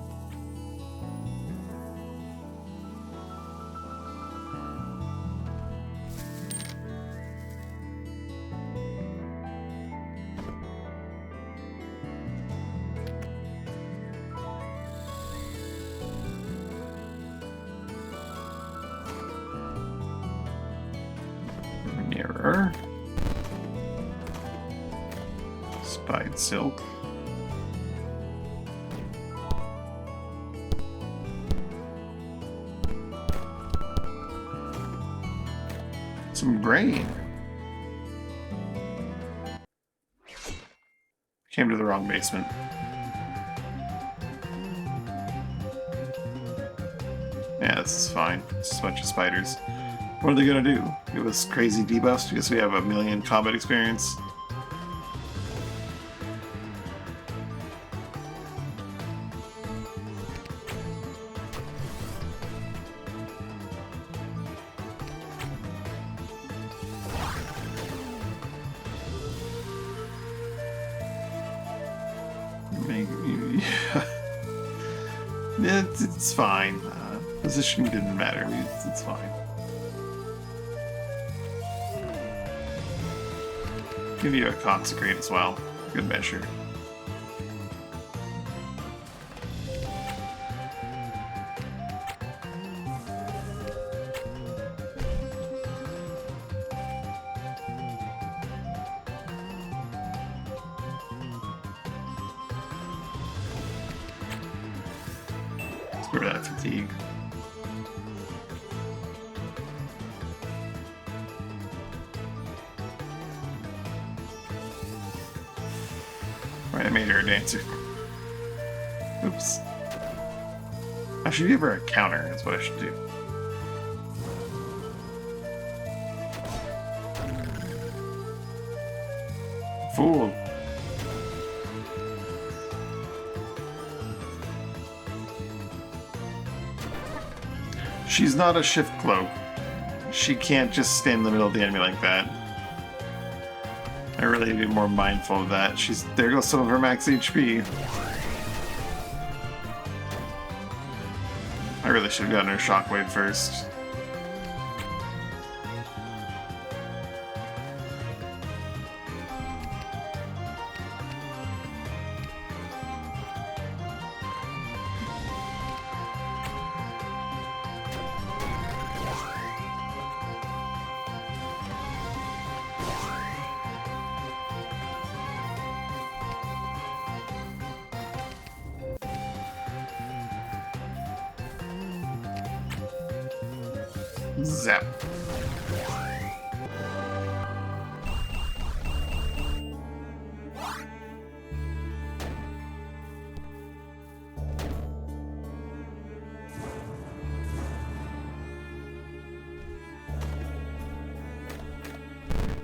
Mirror. Spied silk. Some grain. Came to the wrong basement. Yeah, this is fine. It's just a bunch of spiders. What are they gonna do? Give us crazy debuffs because we have a million combat experience? Maybe. It's fine. Position didn't matter. It's fine. Give you a consecrate as well. Good measure. Let's get rid of that fatigue. I made her a dancer. Oops. I should give her a counter, that's what I should do. Fool. She's not a shift cloak. She can't just stand in the middle of the enemy like that. I really need to be more mindful of that. There goes some of her max HP. I really should have gotten her shockwave first. Zap.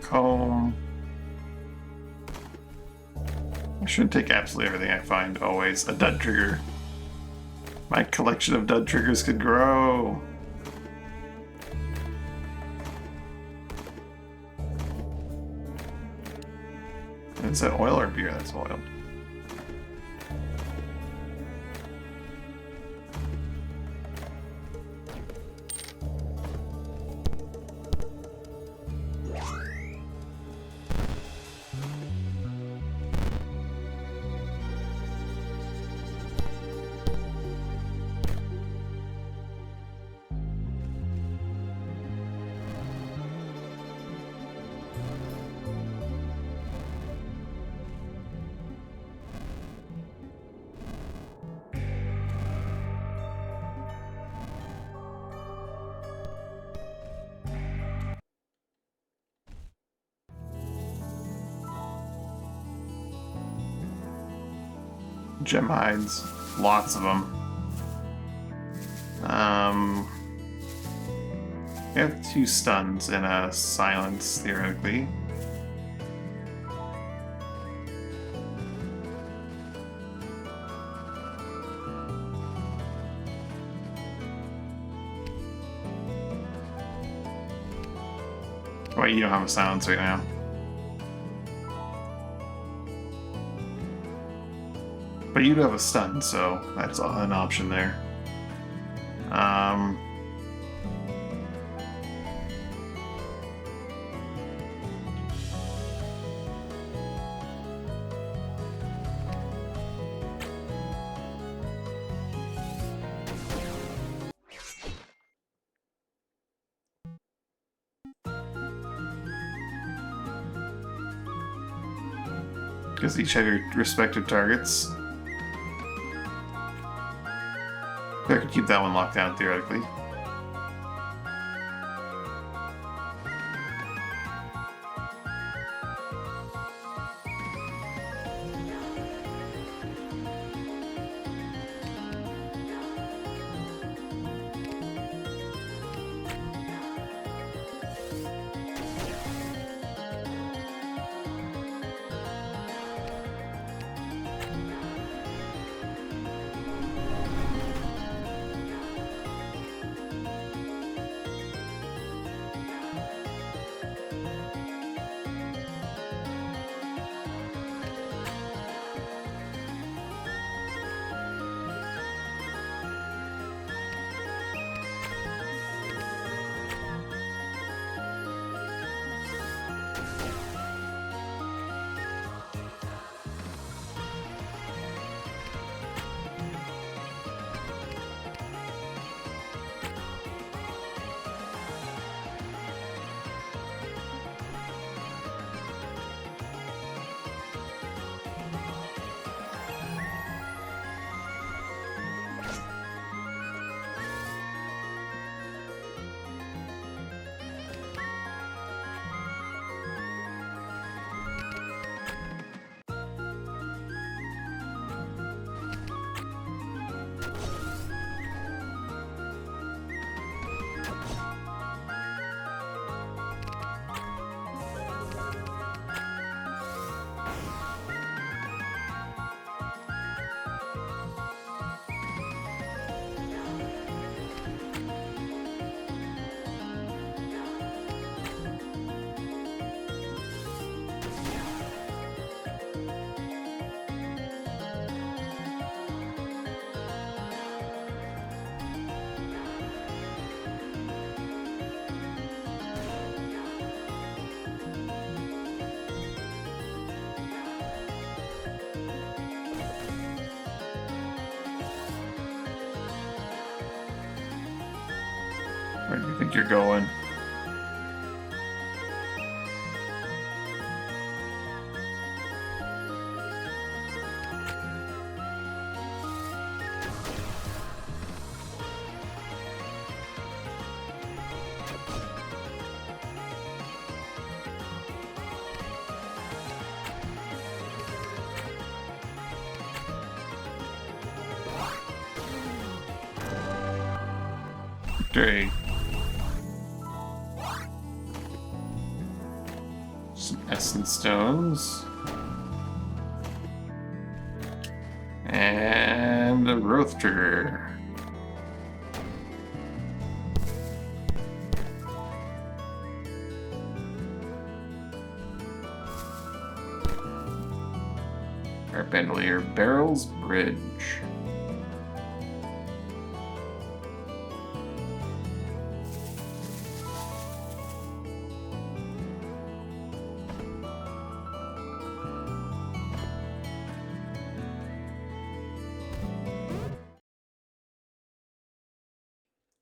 Comb. I should take absolutely everything I find, always. A dud trigger. My collection of dud triggers could grow. Is that oil or beer? That's oil. Gem hides. Lots of them. We have 2 stuns and a silence, theoretically. Wait, you don't have a silence right now. But you do have a stun, so that's an option there. Because each have your respective targets. I could keep that one locked down, theoretically. Where do you think you're going? Victory. Some essence stones. And a growth trigger. Bandolier Barrels Bridge.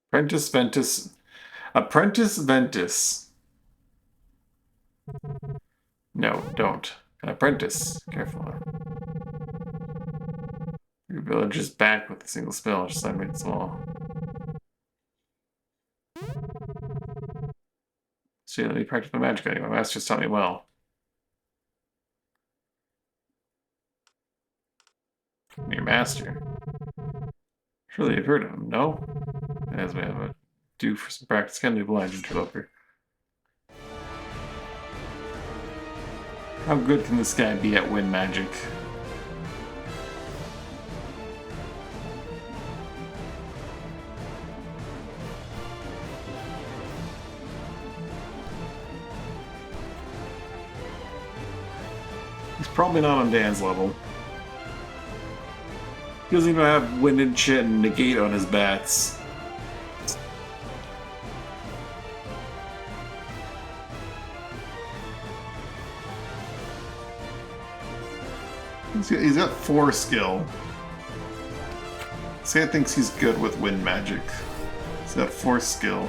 Apprentice Ventus. Apprentice Ventus. No, don't. An apprentice. Careful. Your village is back with a single spell, just I made it small. See, let me practice my magic on you. My master's taught me well. Your master. Surely you've heard of him, no? As we have a due for some practice, can be blind interloper. How good can this guy be at wind magic? He's probably not on Dan's level. He doesn't even have wind and shit and negate on his bats. He's got 4 skill. This guy thinks he's good with wind magic. He's got 4 skill.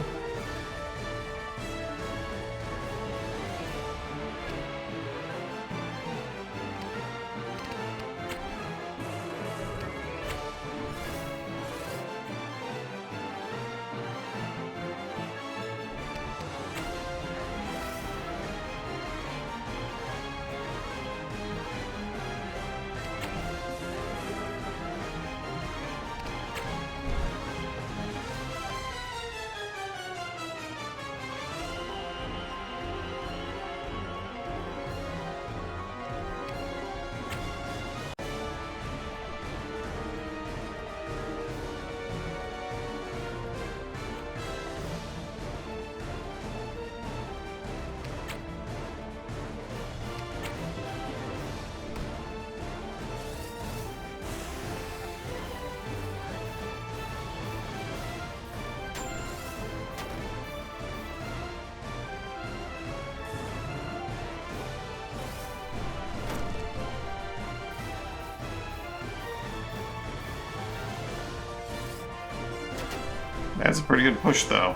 That's a pretty good push, though.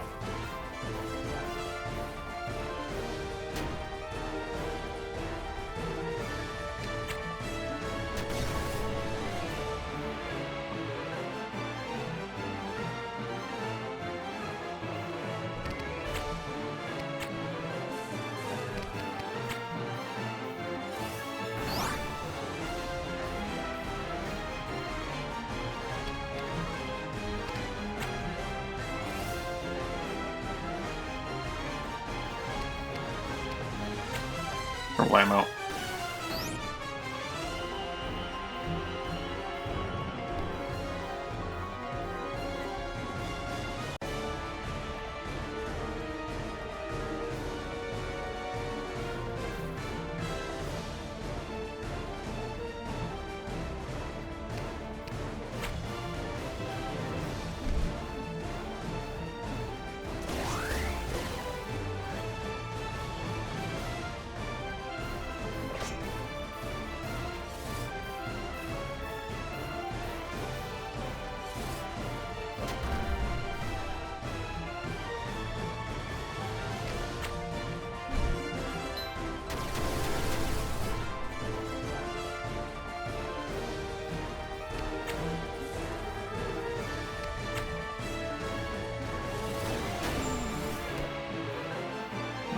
Or Whammo.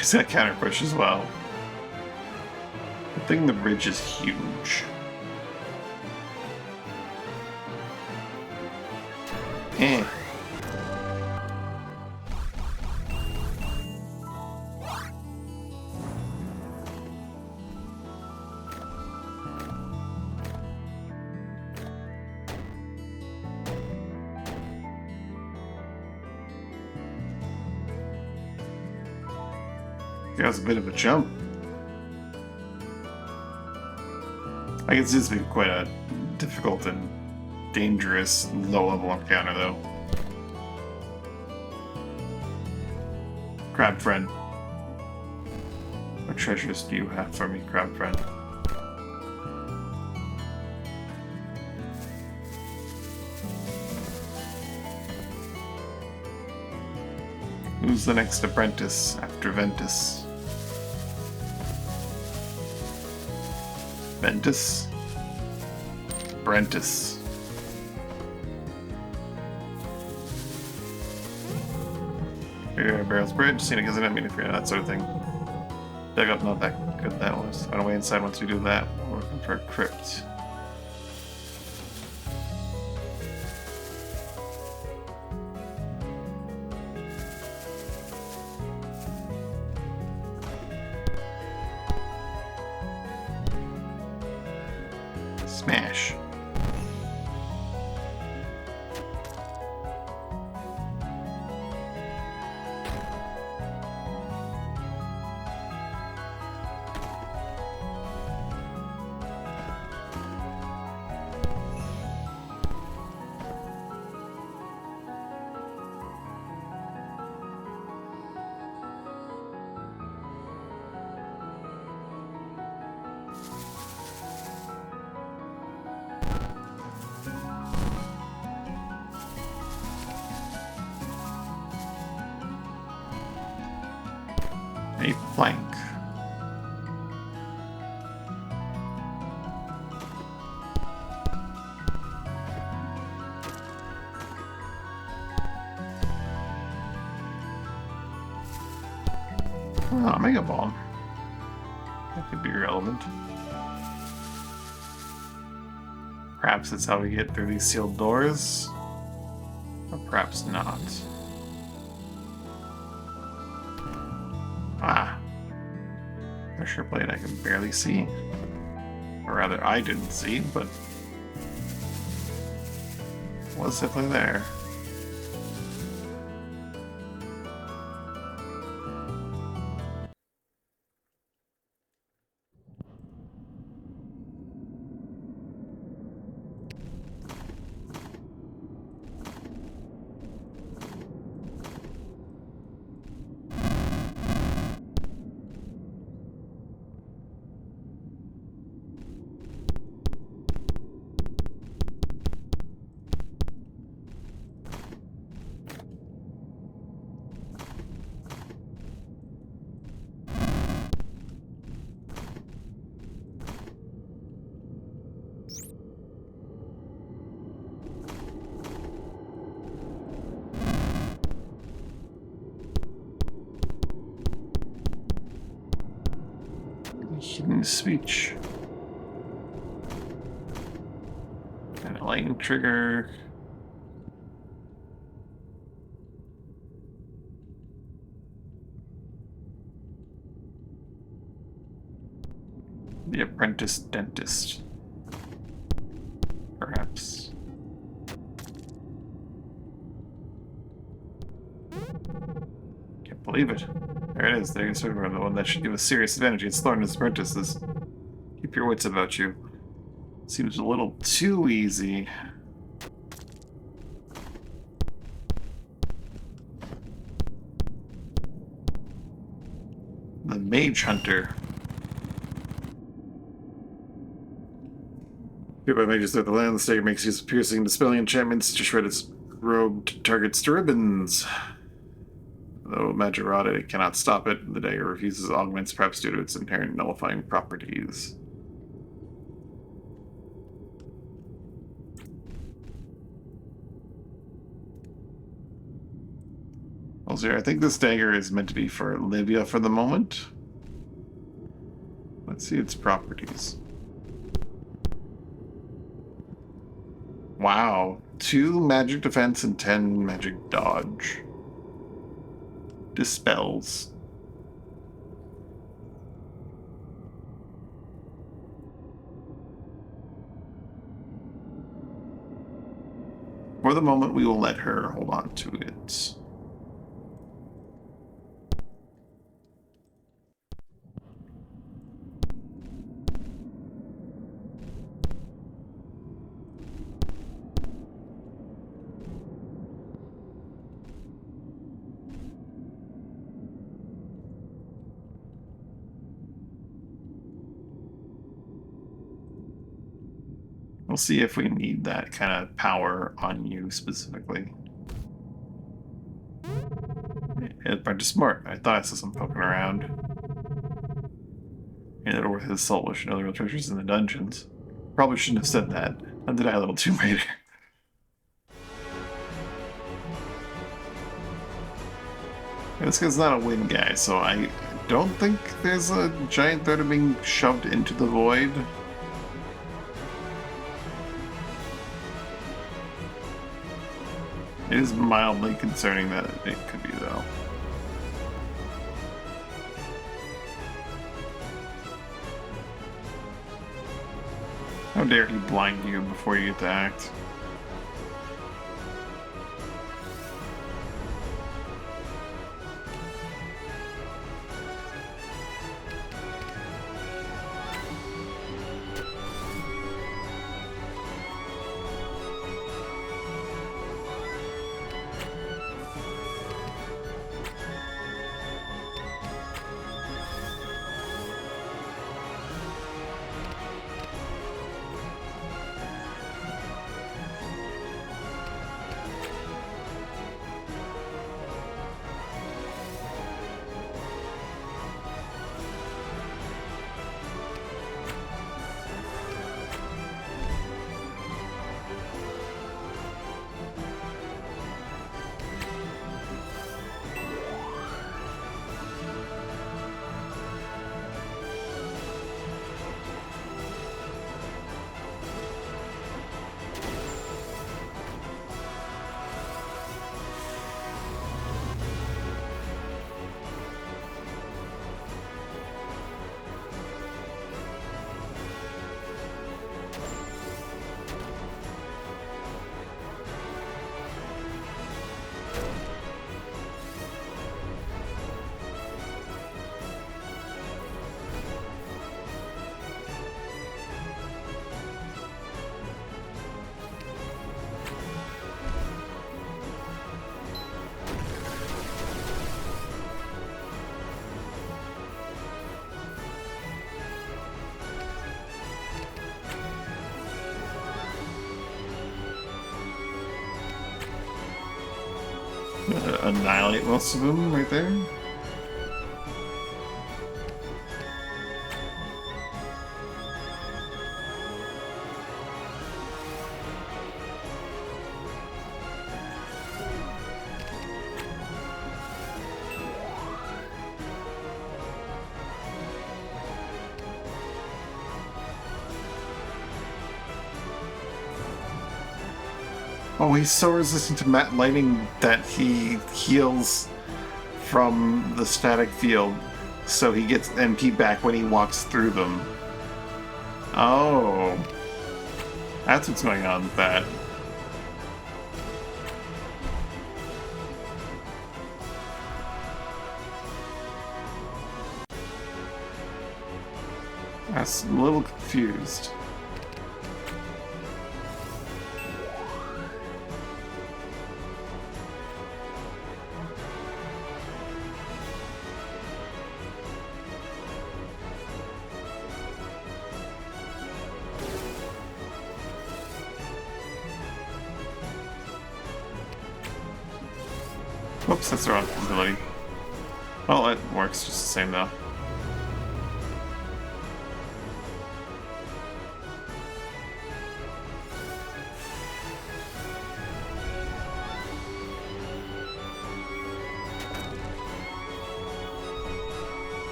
He's got counter push as well. I think the bridge is huge. Eh. That was a bit of a jump. I guess this would be quite a difficult and dangerous low-level encounter, though. Crab friend. What treasures do you have for me, crab friend? Who's the next apprentice after Ventus? Ventus? Brentus. Barrel's Bridge, scenic as an enemy interfere, that sort of thing. Dug up, not that good that was. Run away inside once we do that. We're looking for a crypt. Smash. A plank. Oh, Mega Bomb. That could be relevant. Perhaps that's how we get through these sealed doors. Or perhaps not. Ah. Pressure plate I can barely see. Or rather, I didn't see, but was definitely there. Hidden speech. And a lightning trigger. The apprentice dentist. Perhaps. Can't believe it. There it is. There you sort of the one that should give us serious advantage against Thornton's apprentices. Keep your wits about you. Seems a little too easy. The Mage Hunter. Hereby mages throughout the land, the stagger makes use of piercing, dispelling enchantments to shred its robed targets to ribbons. Though magic rotted, it cannot stop it. The dagger refuses augments, perhaps due to its inherent nullifying properties. Well, controls here. I think this dagger is meant to be for Livia for the moment. Let's see its properties. Wow. 2 magic defense and 10 magic dodge. Dispels. For the moment, we will let her hold on to it. We'll see if we need that kind of power on you specifically. But just smart. I thought I saw some poking around. And that worth his salt wish and other real treasures in the dungeons. Probably shouldn't have said that. Or did I a little too later? This guy's not a wind guy, so I don't think there's a giant threat of being shoved into the void. It is mildly concerning that it could be, though. How dare he blind you before you get to act? Annihilate most of them right there. Oh, he's so resistant to matte lighting that he heals from the static field, so he gets MP back when he walks through them. Oh. That's what's going on with that. I was a little confused. Whoops, that's the wrong ability. Well, it works just the same though.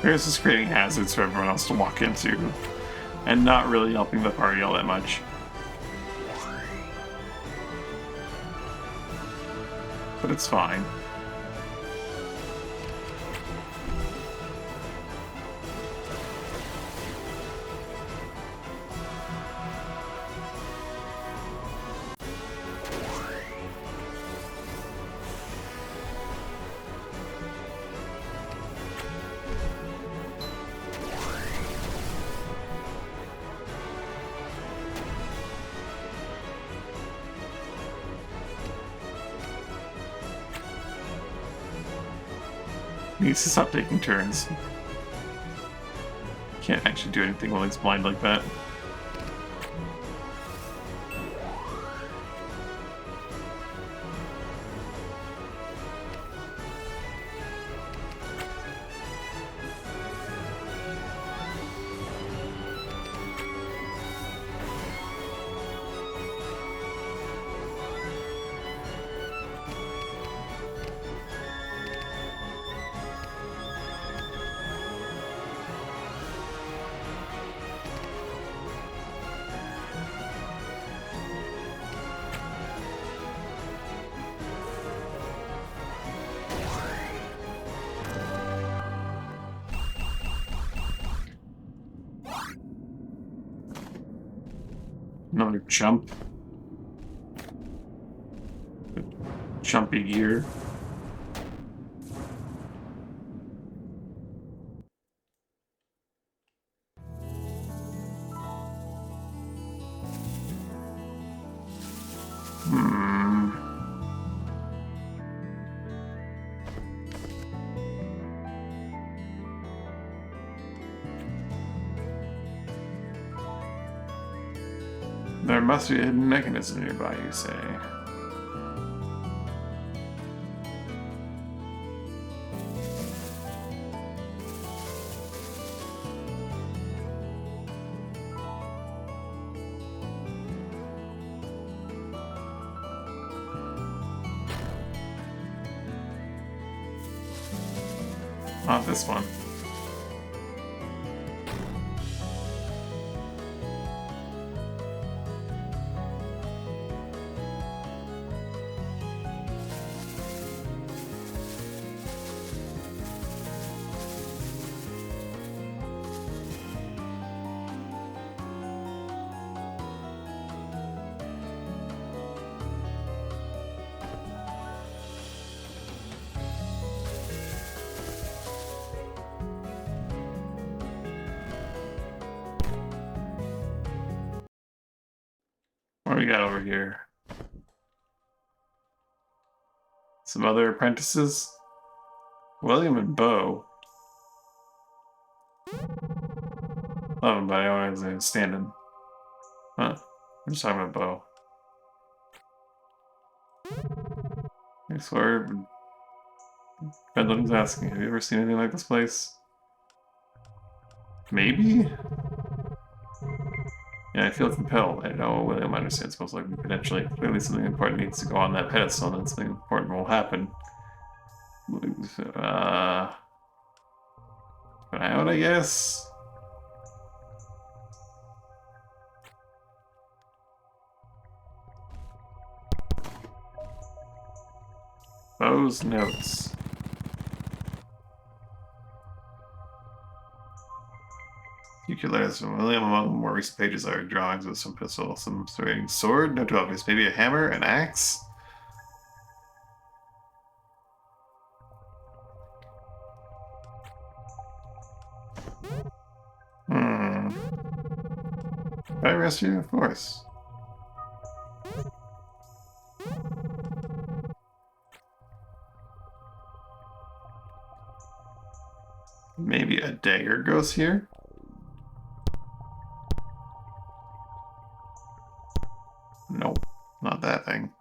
There's just creating hazards for everyone else to walk into, and not really helping the party all that much. But it's fine. He needs to stop taking turns. Can't actually do anything while he's blind like that. Another jump. Jumpy gear. There must be a hidden mechanism nearby, you say. Not this one. What do we got over here? Some other apprentices? William and Bo. Oh, but I always standing. Huh. I'm just talking about Bo. I swear, Bedlam's asking, have you ever seen anything like this place? Maybe? Yeah, I feel compelled. I know William understands most likely potentially. Clearly something important needs to go on that pedestal and something important will happen. Out, I guess? Those notes. Particulars from William. Among the more recent pages are drawings of some pistol, some serrating sword, no too obvious, maybe a hammer, an axe? Can I arrest you? Of course. Maybe a dagger goes here? Nope, not that thing.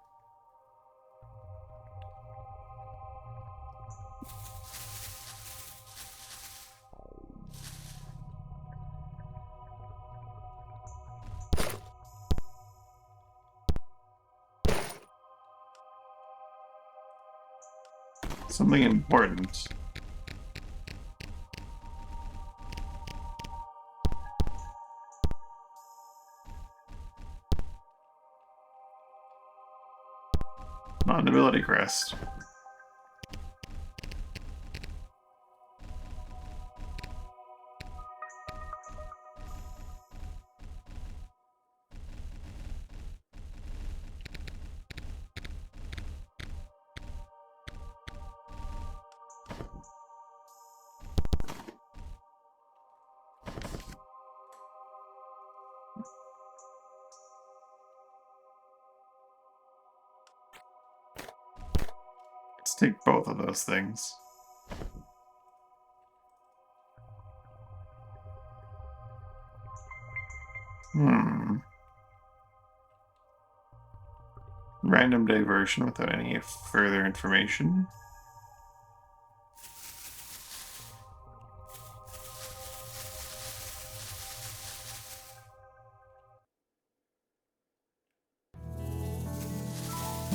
Something important. Non-ability crest. Let's take both of those things. Random diversion without any further information.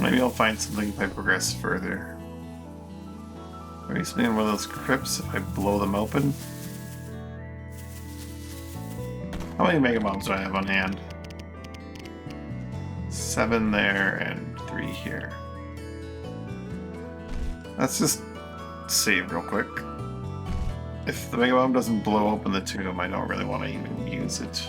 Maybe I'll find something if I progress further. Maybe something in one of those crypts if I blow them open. How many Mega Bombs do I have on hand? 7 there and 3 here. Let's just save real quick. If the Mega Bomb doesn't blow open the tomb, I don't really want to even use it.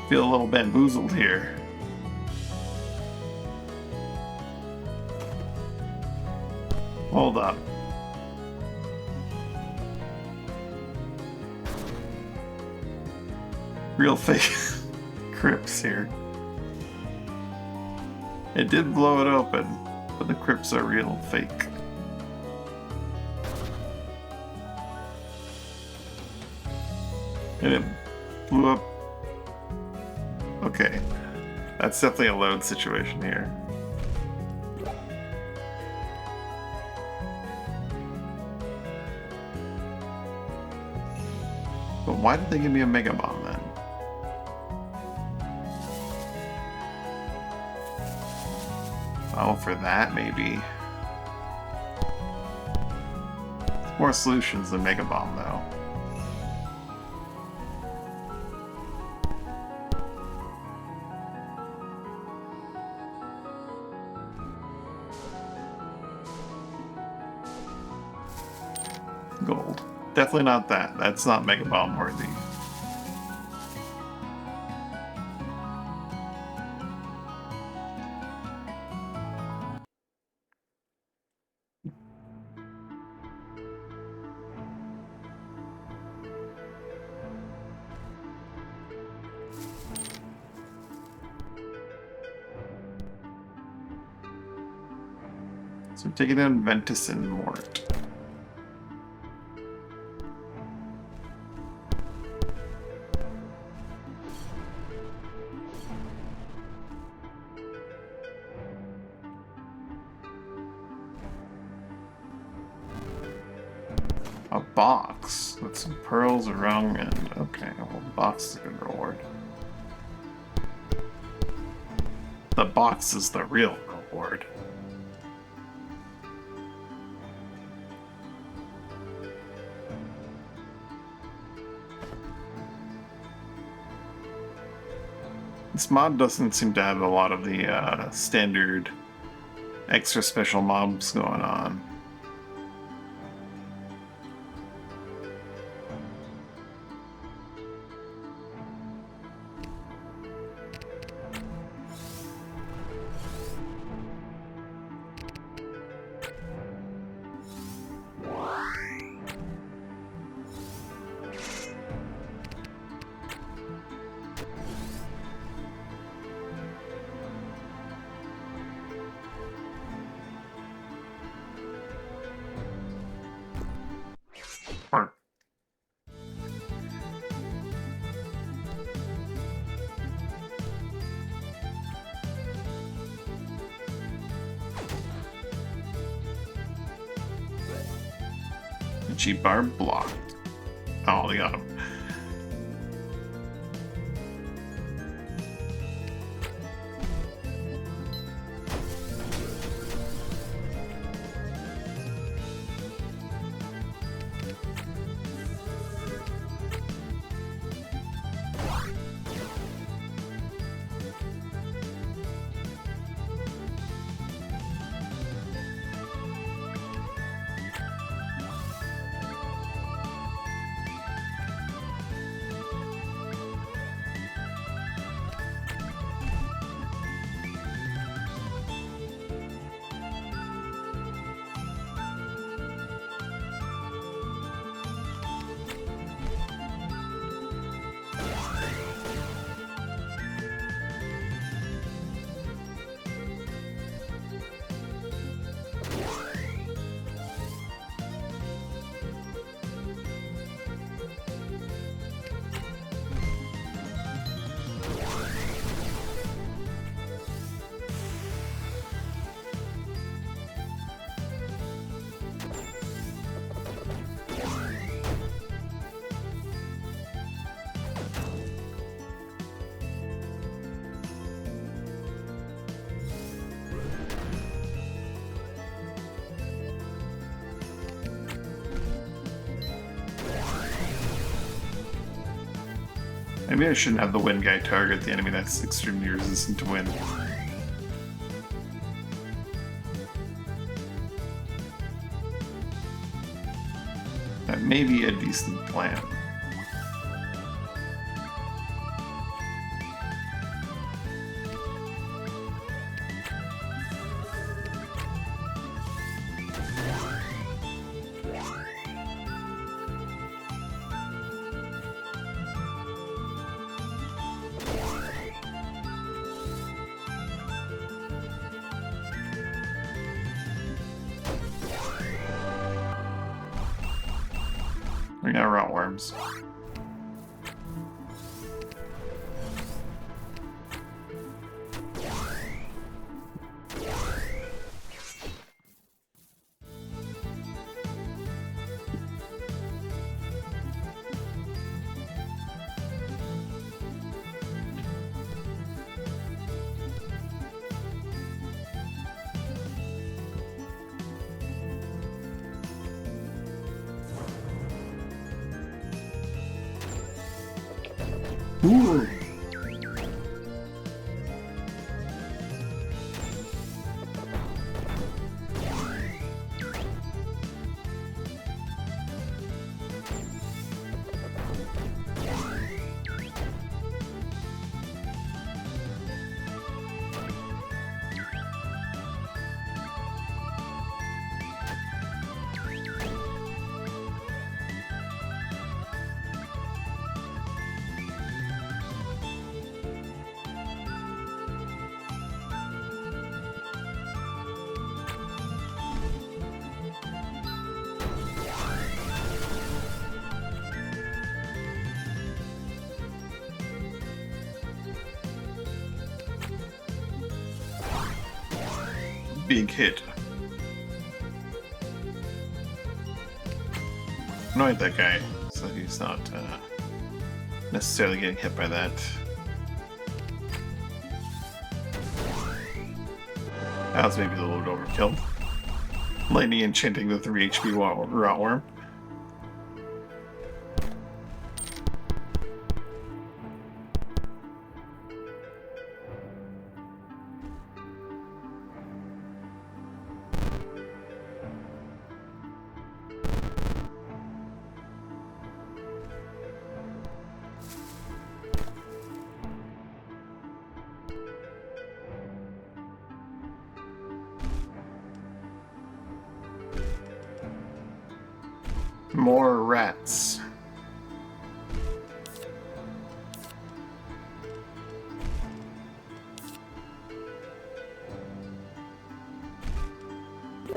Feel a little bamboozled here. Hold up. Real fake crypts here. It did blow it open, but the crypts are real fake. And it blew up. Okay, that's definitely a load situation here. But why did they give me a Mega Bomb then? Oh, for that maybe. More solutions than Mega Bomb though. Gold. Definitely not that. That's not Mega Bomb worthy. So I'm taking down Ventus and Mort. A box with some pearls, a rung, and okay, well, the box is a good reward. The box is the real reward. This mod doesn't seem to have a lot of the standard extra special mobs going on. Cheap bar blocked. Oh, they got him. Maybe I shouldn't have the wind guy target the enemy that's extremely resistant to wind. That may be a decent plan. We got rotworms. Ooh. Big hit. Annoyed that guy, so he's not necessarily getting hit by that. That was maybe a little bit overkill. Lightning enchanting the 3 HP rotworm. More rats.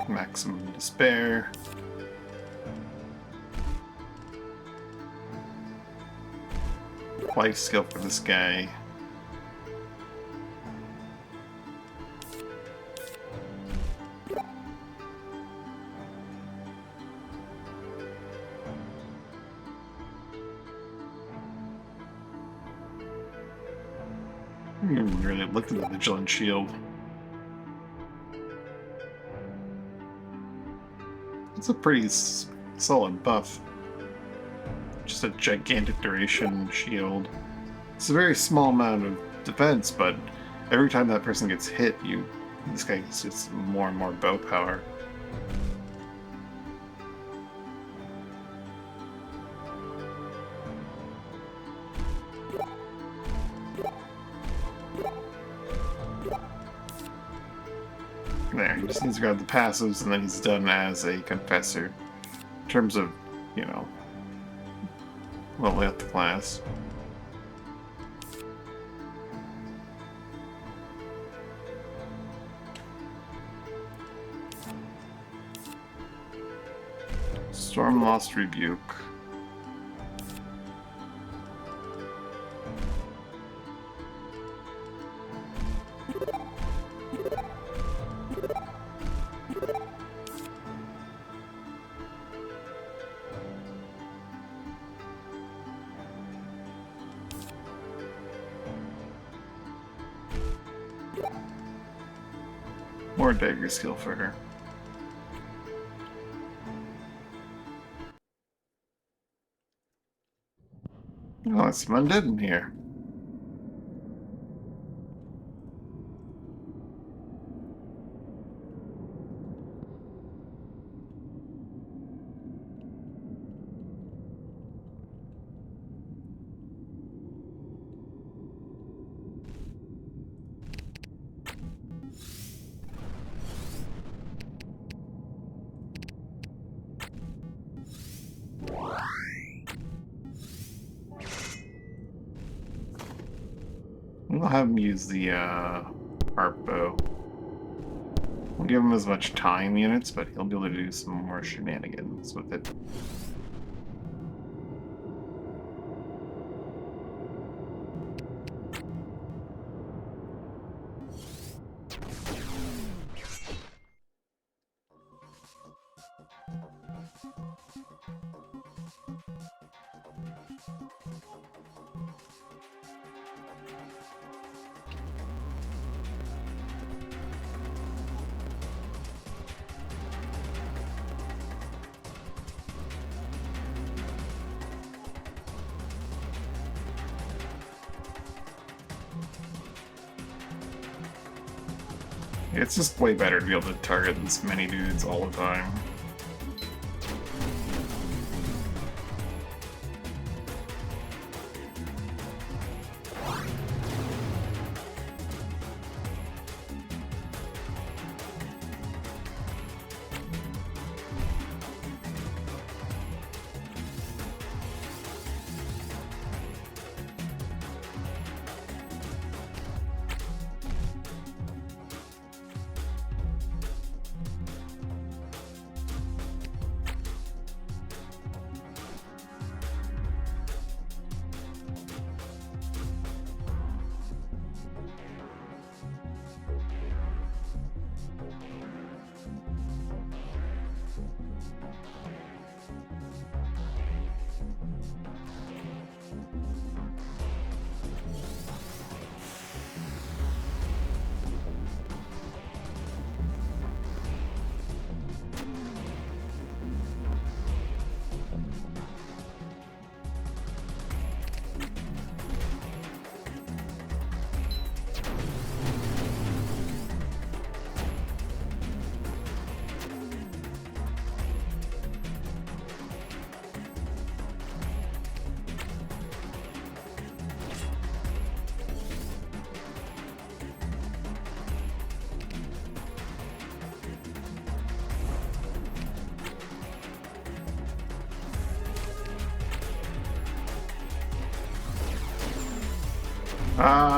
Maximum despair. Life skill for this guy. I haven't even really looked at the Vigilant Shield. It's a pretty solid buff. Just a gigantic duration shield. It's a very small amount of defense, but every time that person gets hit, this guy gets just more and more bow power. There, he just needs to grab the passives and then he's done as a confessor. In terms of, you know, leveling up the class. Stormlost Rebuke. More dagger skill for her. Oh, it's undead in here. We'll have him use the harp bow. We'll give him as much time units, but he'll be able to do some more shenanigans with it. It's just way better to be able to target this many dudes all the time.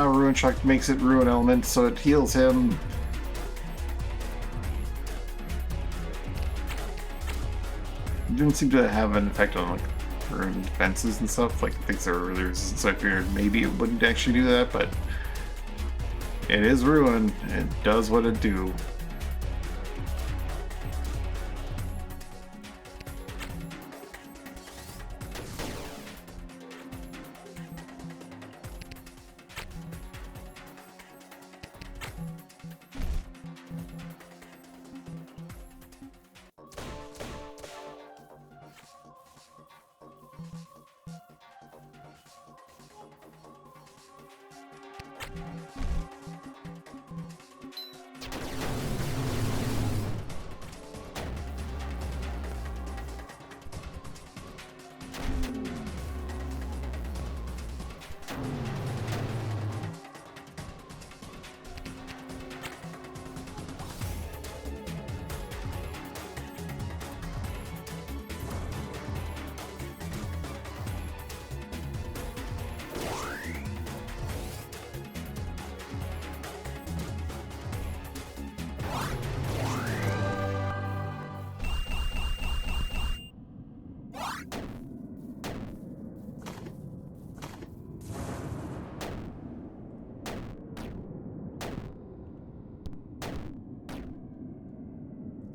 Ruin Shock makes it Ruin Element, so it heals him. It didn't seem to have an effect on, like, Ruin defenses and stuff, like things that were really resistant, so I figured maybe it wouldn't actually do that, but it is Ruin. It does what it do.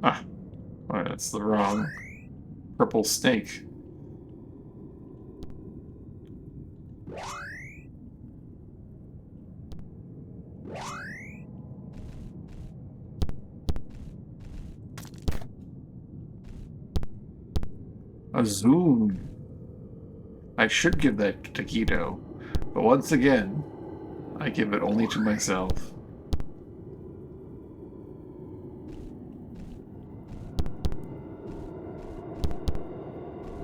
Ah, well, that's the wrong purple snake. A zoom. I should give that to Taquito, but once again, I give it only to myself.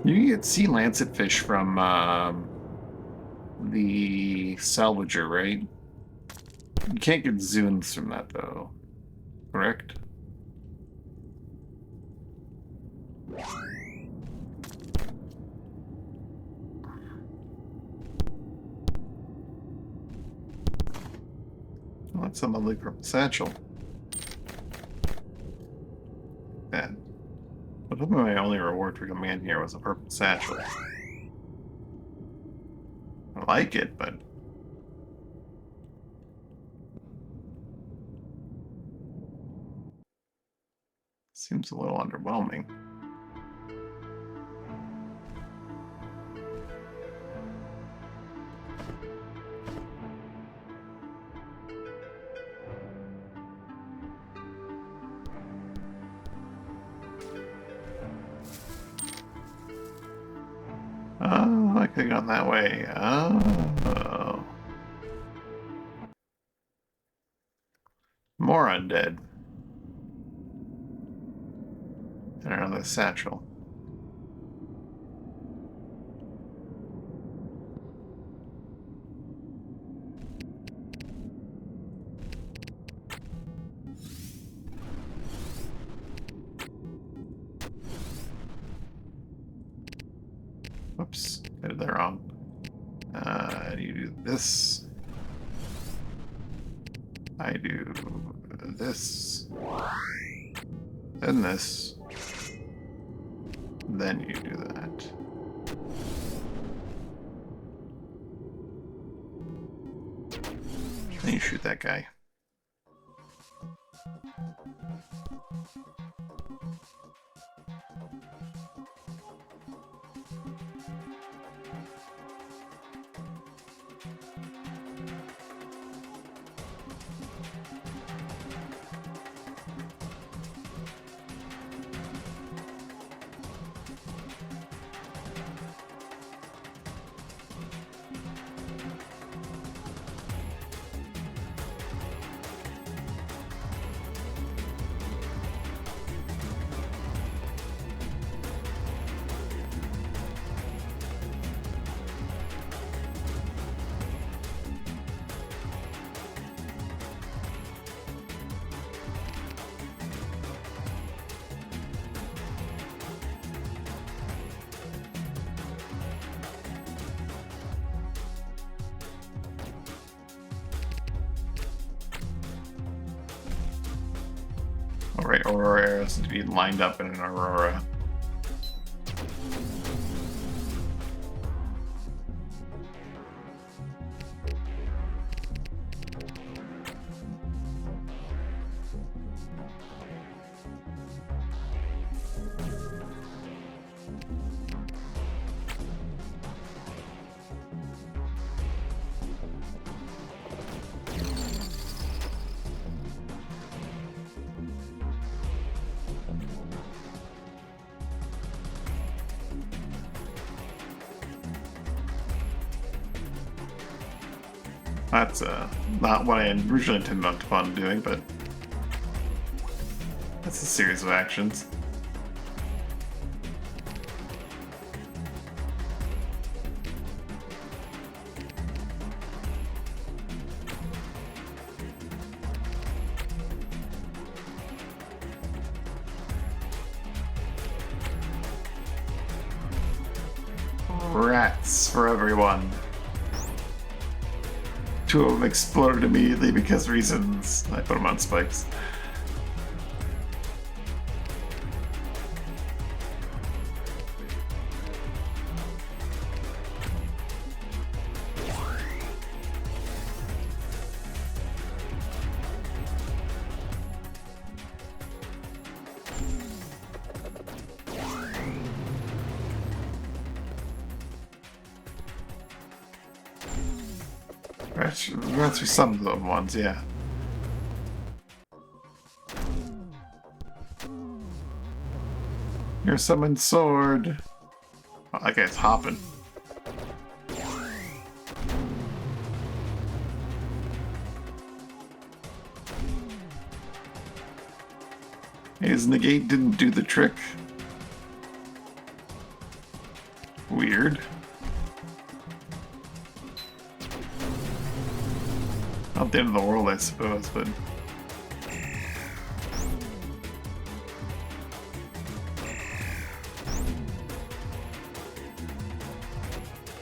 You can get sea lancet fish from the salvager, right? You can't get zuns from that, though. Correct? Well, that's a lovely purple satchel. Yeah. But hopefully my only reward for coming in here was a purple satchel. I like it, but... seems a little underwhelming. Oh, I could have gone that way. Oh. More undead. And another satchel. Whoops, I did that wrong. You do this. I do this. Then this. Then you do that. Then you shoot that guy. Alright, Aurora arrows need to be lined up in an Aurora. That's not what I originally intended on doing, but that's a series of actions. Rats for everyone. Two of them exploded immediately because reasons. I put them on spikes. Rats are some of the ones, yeah. Your summoned sword. Oh, that guy's hopping. His negate didn't do the trick. Weird. Not the end of the world, I suppose, but...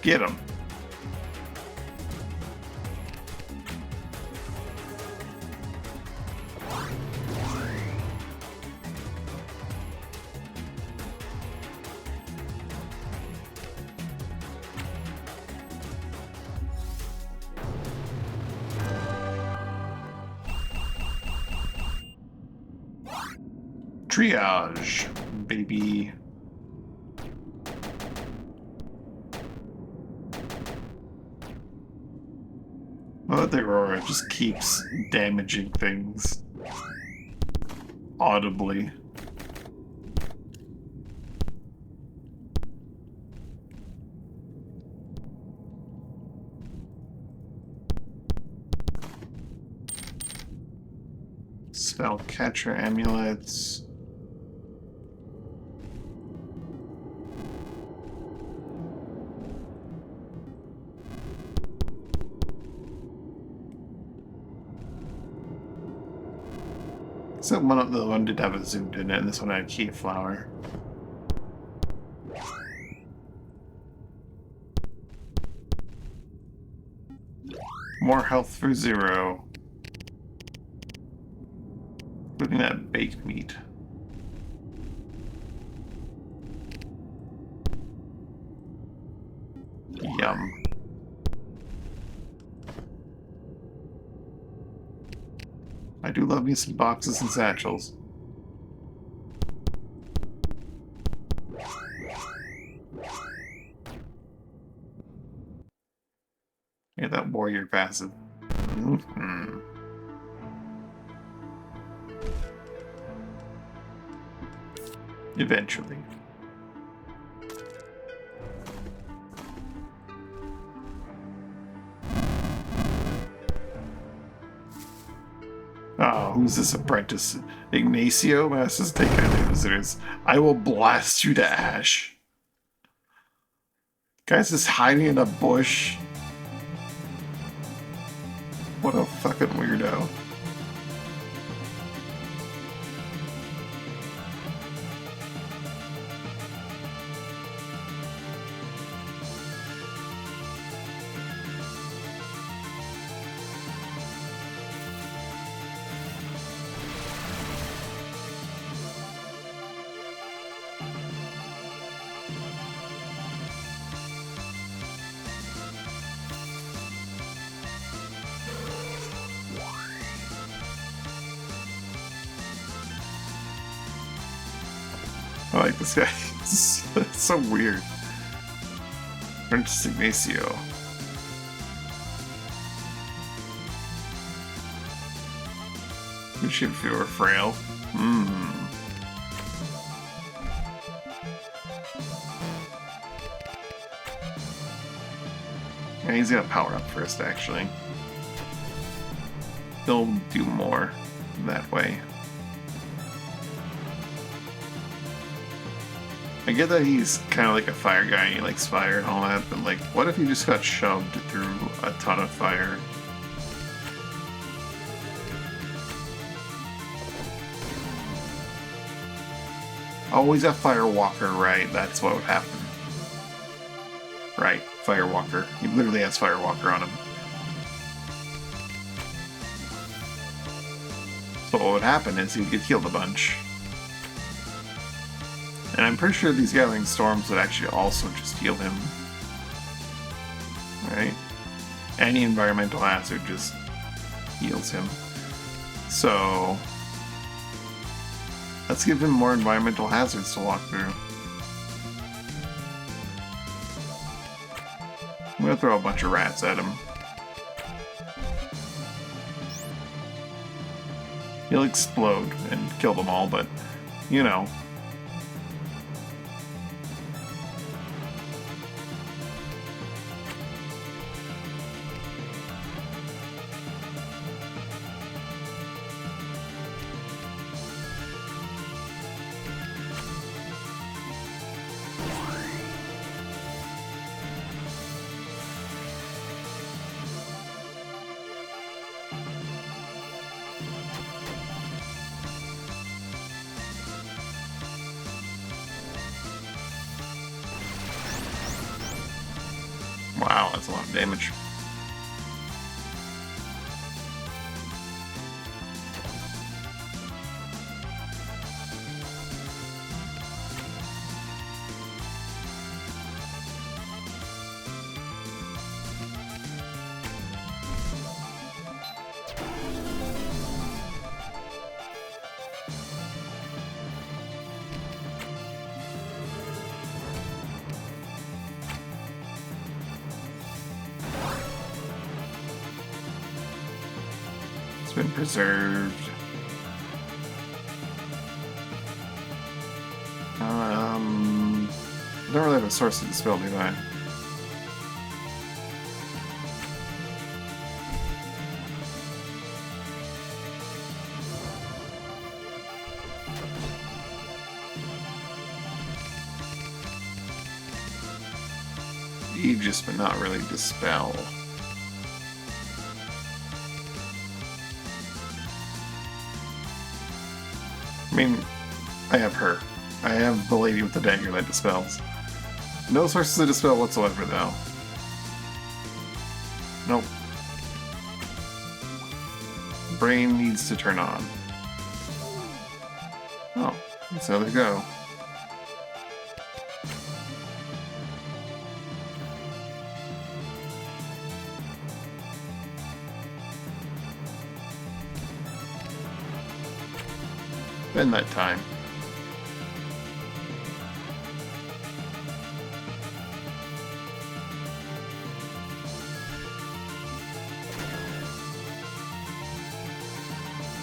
Get him. Triage, baby. Oh, the Aurora just keeps damaging things audibly. Spellcatcher amulets. So one of the one did have a zoomed in it, and this one had a key flower. More health for 0. Including that baked meat. Yum. I do love me some boxes and satchels. Yeah, that warrior passive. Mm-hmm. Eventually. Oh, who's this apprentice? Ignacio? Masters take kindly visitors. I will blast you to ash. Guy's just hiding in a bush. What a fucking weirdo. I like this guy. It's so weird. Apprentice Ignacio. We should if you were frail. Yeah, he's gonna power up first, actually. He'll do more that way. I get that he's kind of like a fire guy and he likes fire and all that, but like, what if he just got shoved through a ton of fire? Always a Firewalker, right? That's what would happen. Right, Firewalker. He literally has Firewalker on him. So what would happen is he'd get healed a bunch. And I'm pretty sure these Gathering Storms would actually also just heal him. Right? Any environmental hazard just heals him. So let's give him more environmental hazards to walk through. I'm gonna throw a bunch of rats at him. He'll explode and kill them all, but, you know. that's a lot of damage. Been preserved. Don't really have a source to dispel, do I? Aegis, but not really dispel. I mean, I have her. I have the lady with the dagger that dispels. No sources of dispel whatsoever, though. Nope. Brain needs to turn on. Oh, so there we go. Spend that time.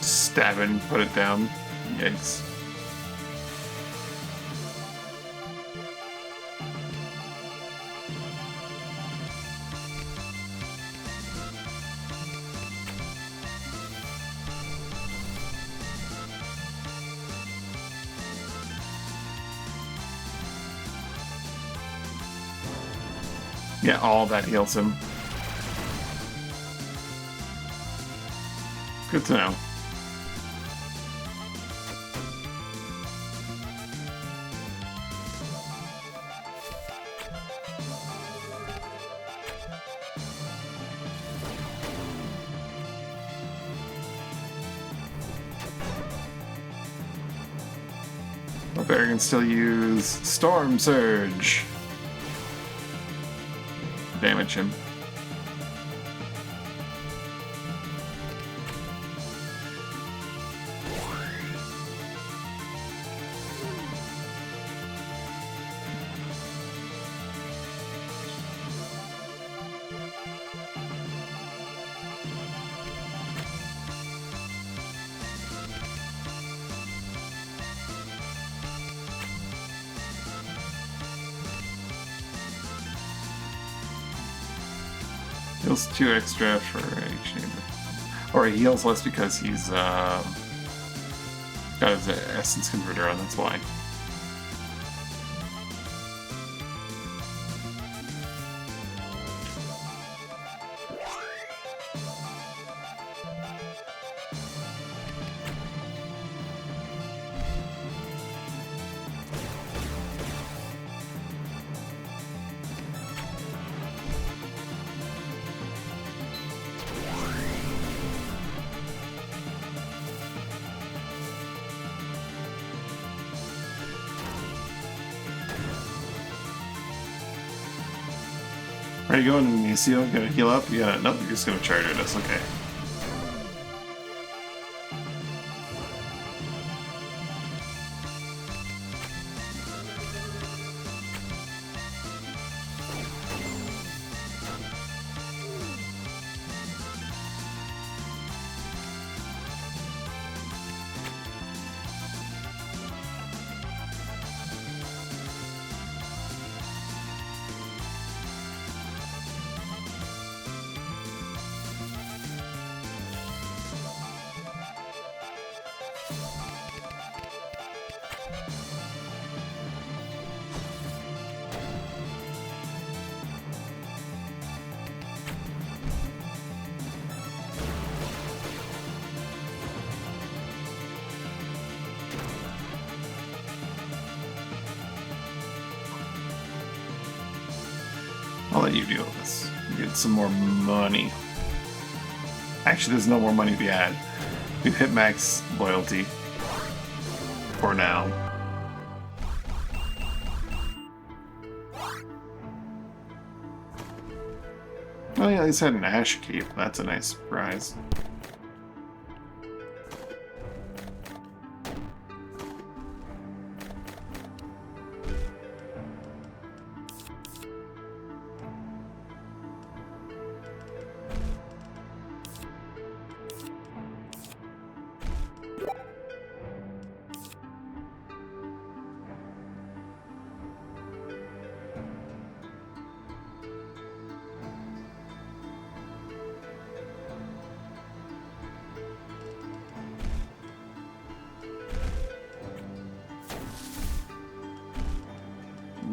Stab it and put it down. Yikes. Yeah, all that heals him. Good to know. Bear can still use Storm Surge. Damage him. Heals 2 extra for each neighbor. Or he heals less because he's got his essence converter on, that's why. Are you going to seal? Gonna heal up? You gotta. Nope, you're just gonna charge it. That's okay. I'll let you deal with this. Get some more money. Actually, there's no more money to be had. We've hit max loyalty. For now. Oh yeah, he's had an ash keep. That's a nice surprise.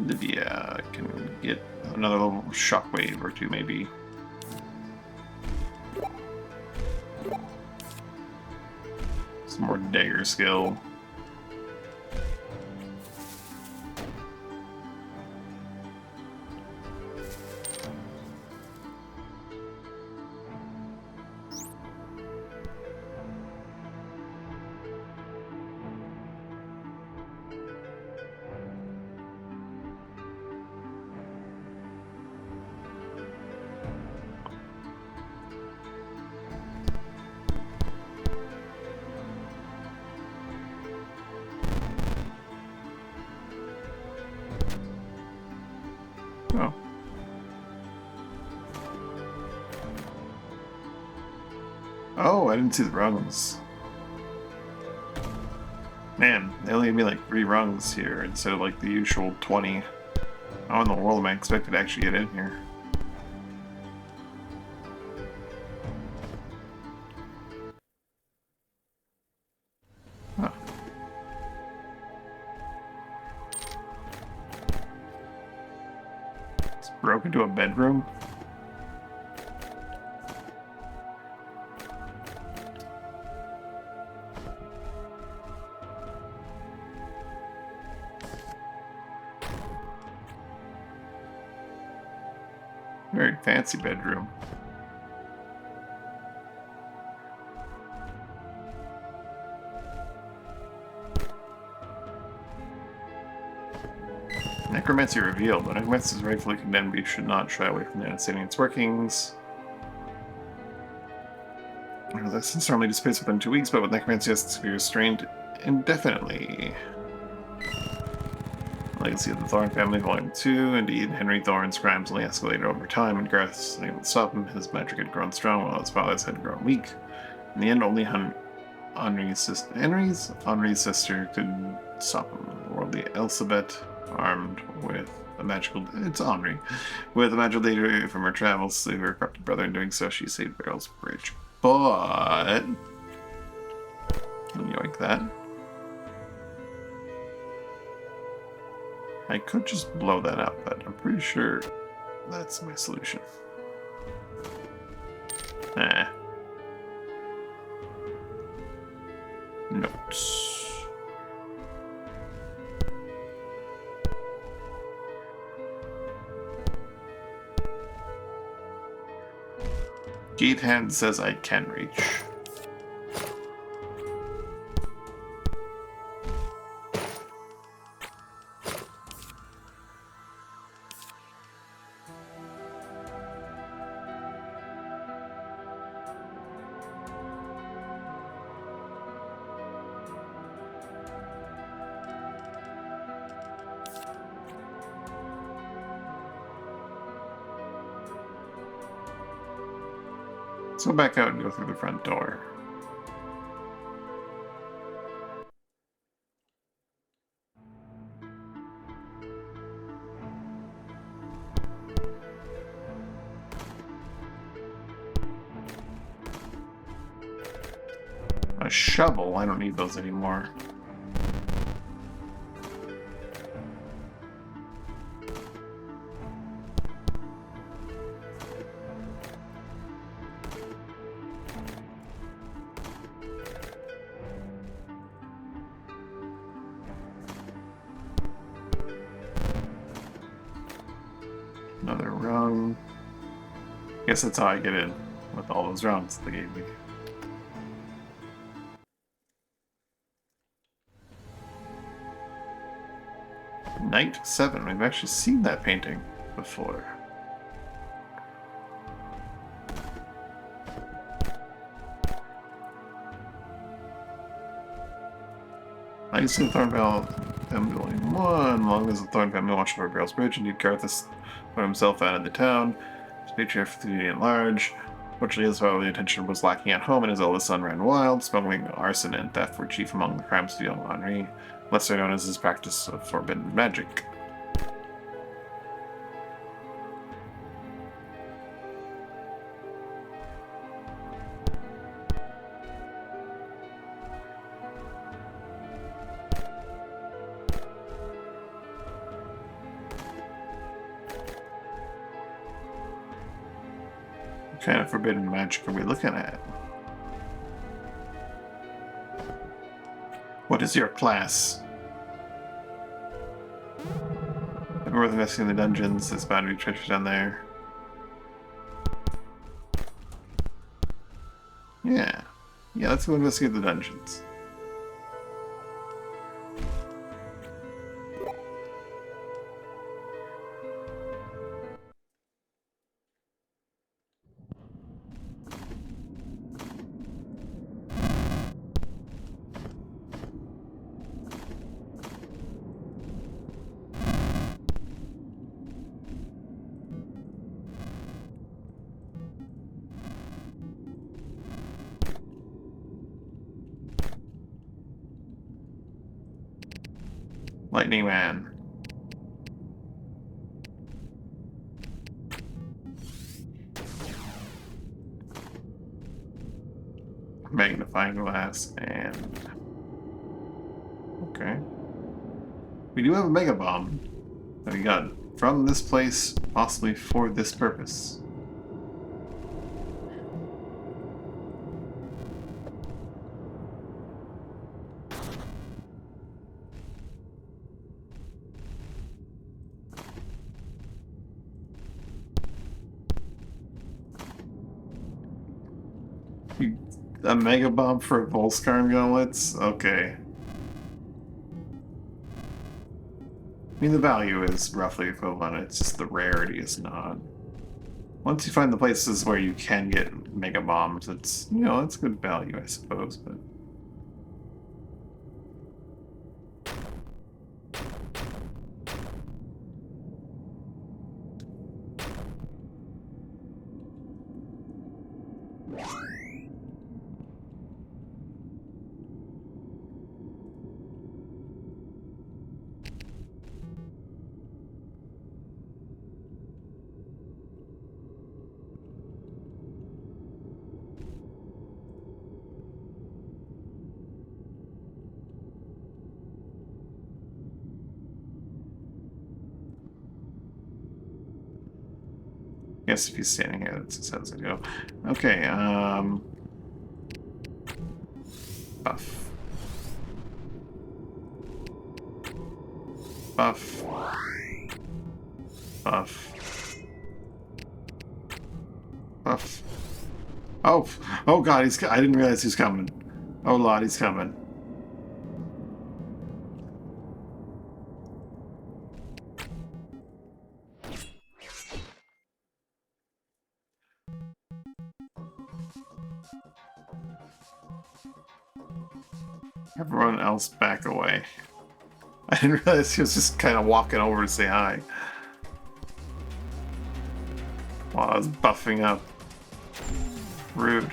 Livia can get another little shockwave or two, maybe. Some more dagger skill. Oh. Oh, I didn't see the rungs. Man, they only gave me like 3 rungs here instead of like the usual 20. How in the world am I expected to actually get in here? Huh. It's broke into a bedroom? Very fancy bedroom. Necromancy revealed. When necromancy is rightfully condemned, we should not shy away from understanding its workings. This normally dissipates within 2 weeks, but with necromancy has to be restrained indefinitely. Legacy of the Thorn Family, Volume 2. Indeed, Henry Thorne's crimes only escalated over time, and Garth was unable to stop him. His magic had grown strong while his father's had grown weak. In the end, only Henry's sister could stop him. The worldly Elizabeth, armed with a magical... It's Henri. With a magical data from her travels, saved her corrupted brother. In doing so, she saved Barrel's bridge. But... yoink that. I could just blow that up, but I'm pretty sure that's my solution. Notes. Gatehand says I can reach. Let's go back out and go through the front door. A shovel? I don't need those anymore. Another rung. Guess that's how I get in, with all those rungs they gave me. Night 7. We've actually seen that painting before. I used to the Thornvale family only one. Long as the Thorn family watched over Grail's Bridge, indeed Garthus put himself out of the town. His patriarch for the community at large. Fortunately, his fatherly attention was lacking at home, and his eldest son ran wild. Smuggling, arson, and theft were chief among the crimes of young Henri, lesser known as his practice of forbidden magic. What kind of forbidden magic are we looking at? What is your class? Ever worth investing in the dungeons? There's bound to be treasure down there. Yeah. Yeah, let's go investigate the dungeons. Lightning Man. Magnifying glass and... Okay. We do have a mega bomb that we got from this place, possibly for this purpose. A mega bomb for Volskarn gauntlets? Okay. I mean, the value is roughly equivalent, it's just the rarity is not. Once you find the places where you can get mega bombs, it's, you know, it's good value, I suppose, but... I guess if he's standing here, that's just how it's gonna go. Okay, buff. Buff. Buff. Buff. Oh! Oh god, I didn't realize he's coming. Oh lord, he's coming. Everyone else back away. I didn't realize he was just kind of walking over to say hi. While I was buffing up. Rude.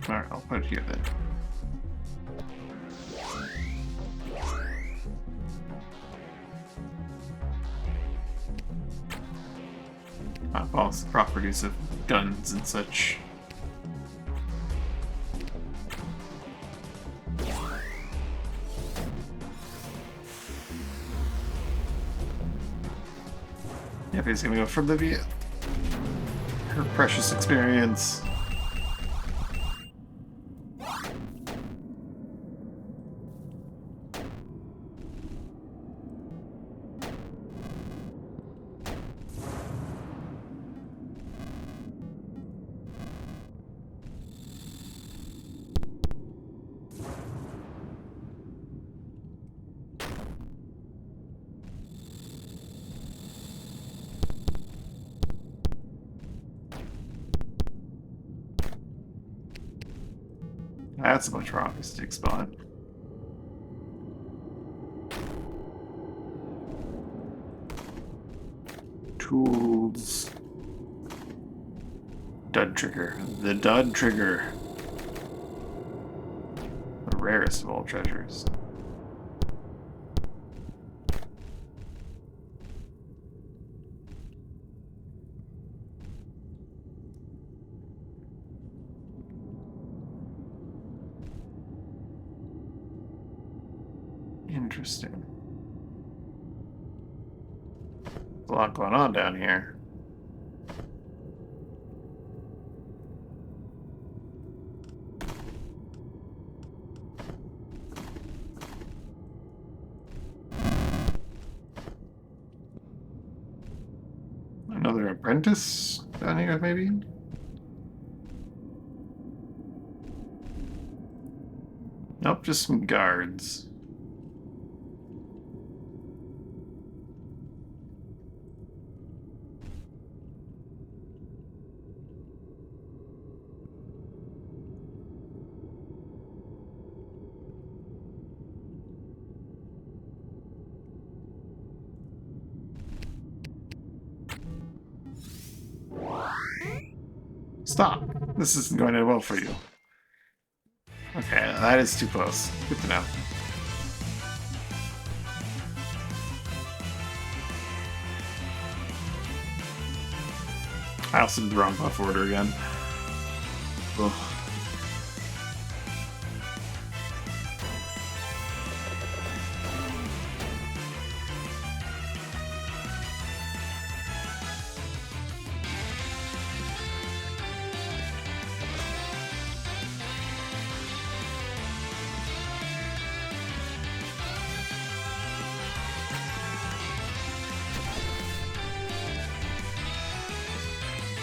Alright, I'll put it here then. Follows the properties of guns and such. Yep, he's gonna go for Livia. Her precious experience. That's a bunch of rocket stick spawn. Tools. Dud trigger. The dud trigger. The rarest of all treasures. Interesting. There's a lot going on down here. Another apprentice down here, maybe? Nope, just some guards. Stop! This isn't going to well for you. Okay, that is too close. Good to know. I also did the wrong buff order again. Ugh.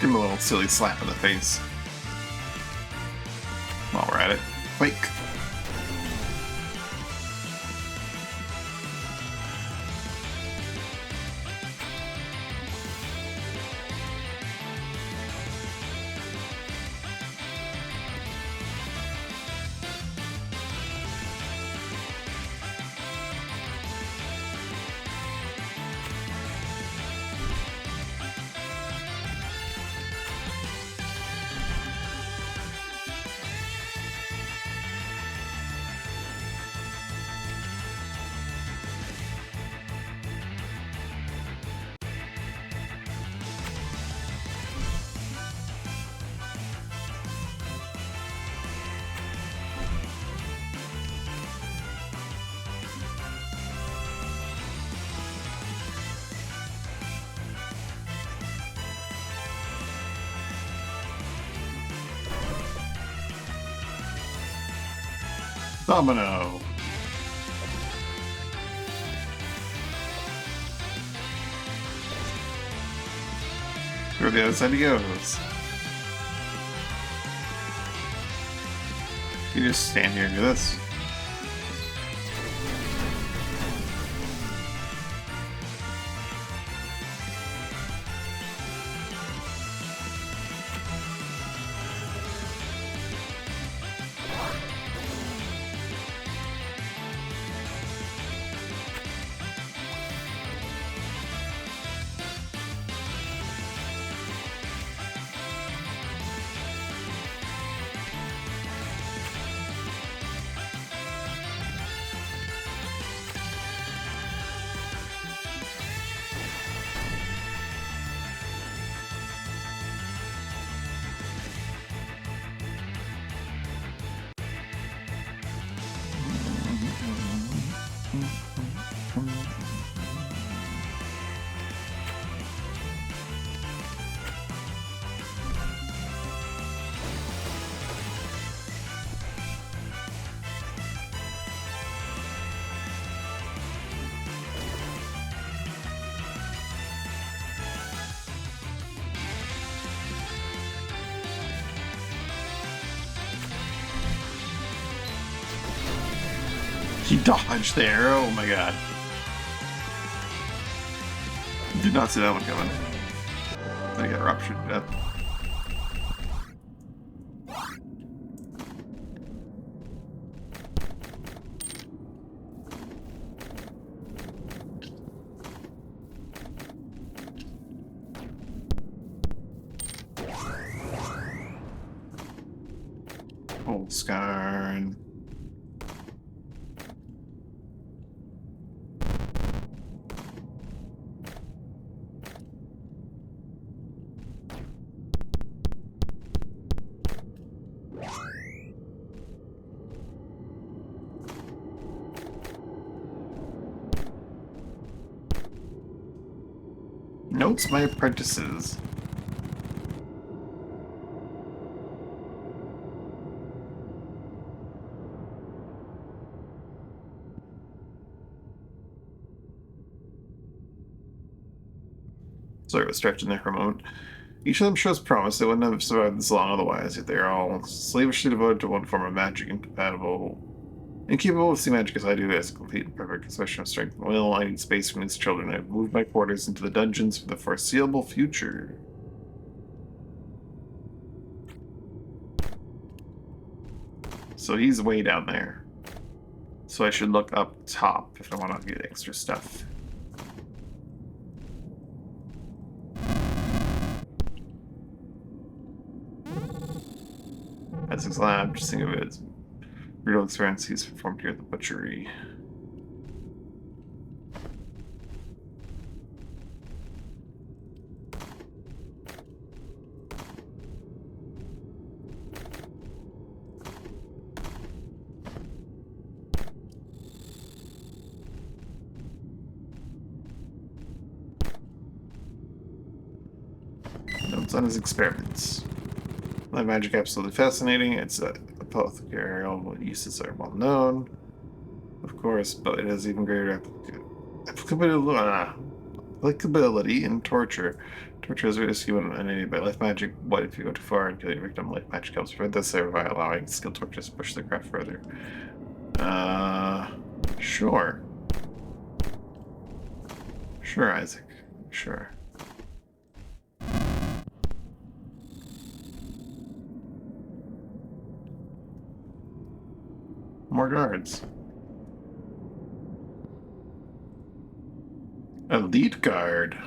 Give him a little silly slap in the face. While we're at it. Quake. Domino. Where the other side he goes. You just stand here and do this. He dodged there. Oh my god. Did not see that one coming. I got ruptured to death. Old Scarn. Notes my apprentices. Sorry, I was stretching there for a moment. Each of them shows promise. They wouldn't have survived this long otherwise, yet they are all slavishly devoted to one form of magic, incapable of sea magic as I do, as a complete and perfect expression of strength and will. I need space from these children. I've moved my quarters into the dungeons for the foreseeable future. So he's way down there. So I should look up top if I want to get extra stuff. Isaac's lab, just think of it as real experience he's performed here at the butchery. Notes on his experiments. My magic absolutely fascinating. Its apothecarial uses are well known, of course, but it has even greater applicability in torture. Torture is risky when animated by life magic. What if you go too far and kill your victim? Life magic helps prevent this, thereby allowing skilled torturers to push the craft further. Sure. Sure, Isaac. Sure. More guards. Elite guard.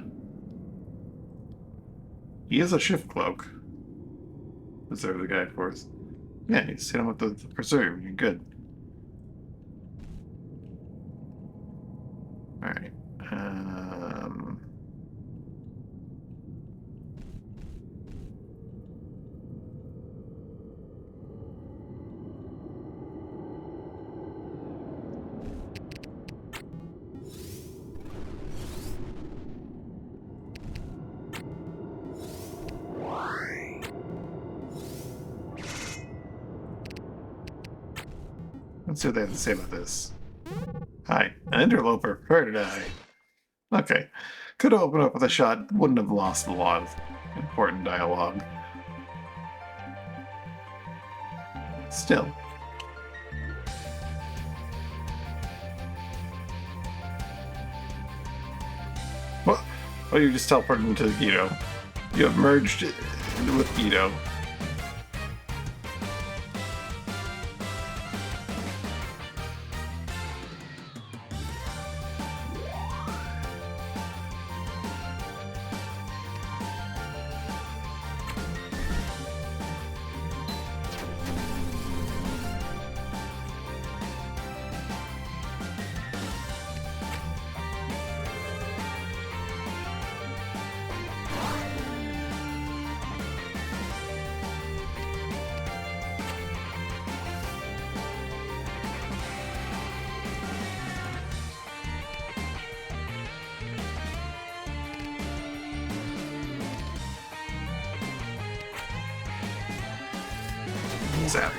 He is a shift cloak. Preserve the guide for us. Yeah, you just hit him with the preserve. You're good. Alright. Let's see what they have to say about this. Hi, an interloper. Where did I? Okay. Could have opened up with a shot. Wouldn't have lost a lot of important dialogue. Still. What? Oh, you just teleported into the Guido. You have merged with Guido. Zap.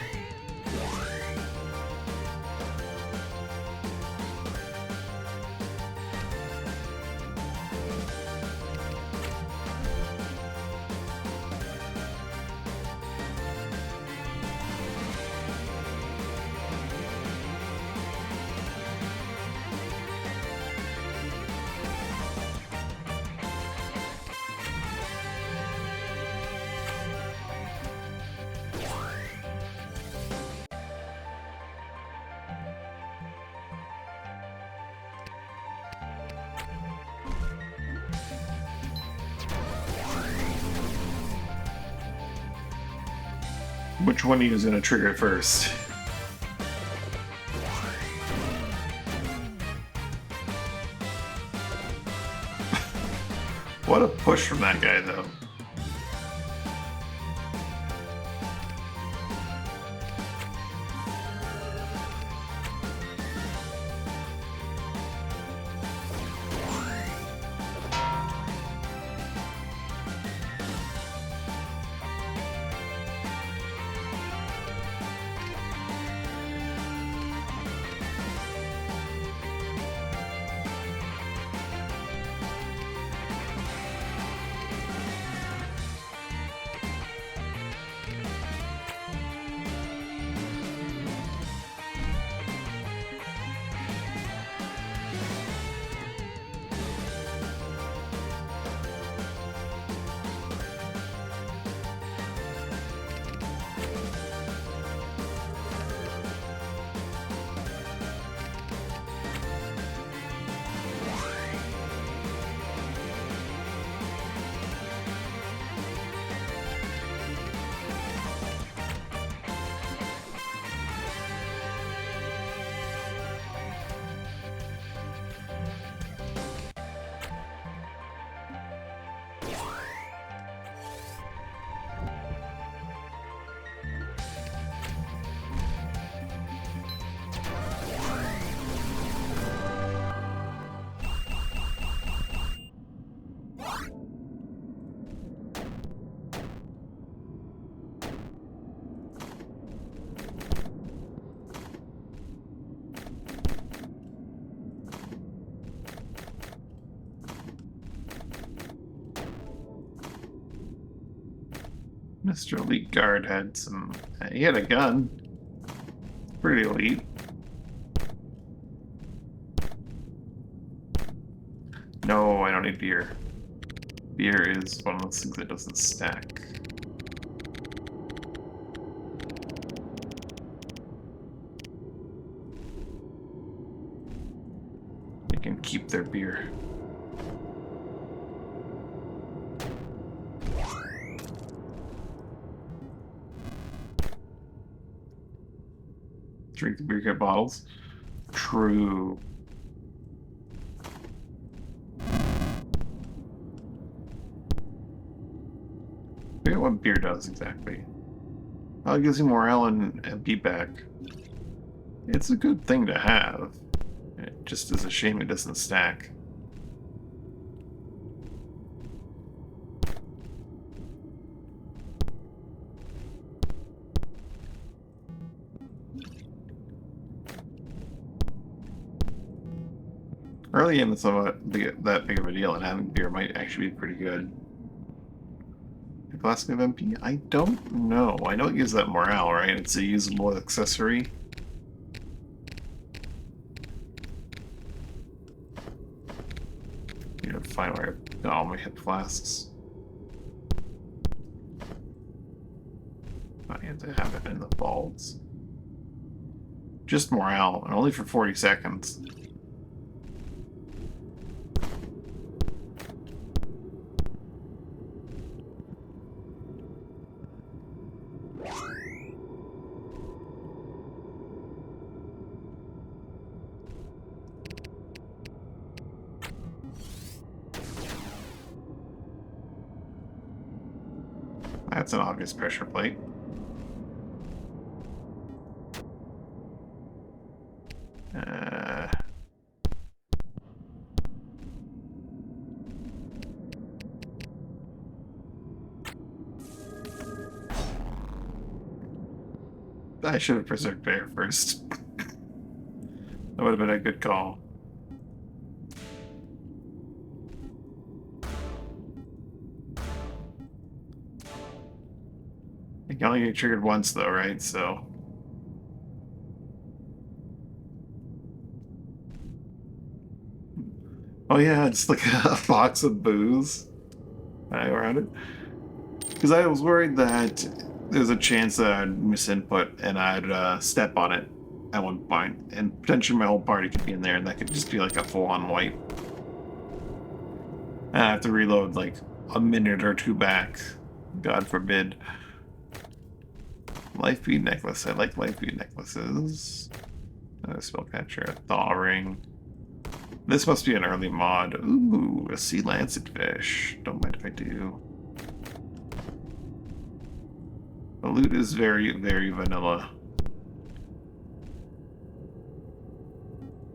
Which one of you is going to trigger it first? What a push from that guy, though. Mr. Elite Guard had some... He had a gun. Pretty elite. No, I don't need beer. Beer is one of those things that doesn't stack. They can keep their beer. Drink the beer kit bottles. True. I forget what beer does exactly. Well, it gives you morale and beat back. It's a good thing to have. It just is a shame it doesn't stack. Early game, it's not that big of a deal, and having beer might actually be pretty good. A glass of MP? I don't know. I know it gives that morale, right? It's a usable accessory. You know, find where I got all my hip flasks. I had to have it in the vaults. Just morale, and only for 40 seconds. That's an obvious pressure plate. I should have preserved air first. That would have been a good call. You can only get triggered once though, right? So... Oh yeah, it's like a box of booze around it. Because I was worried that there's a chance that I'd misinput and I'd step on it at one point, and potentially my whole party could be in there, and that could just be like a full-on wipe. And I have to reload like a minute or two back. God forbid. Life bead necklace. I like life bead necklaces. Another spellcatcher. A thaw ring. This must be an early mod. Ooh, a sea lancet fish. Don't mind if I do. The loot is very, very vanilla.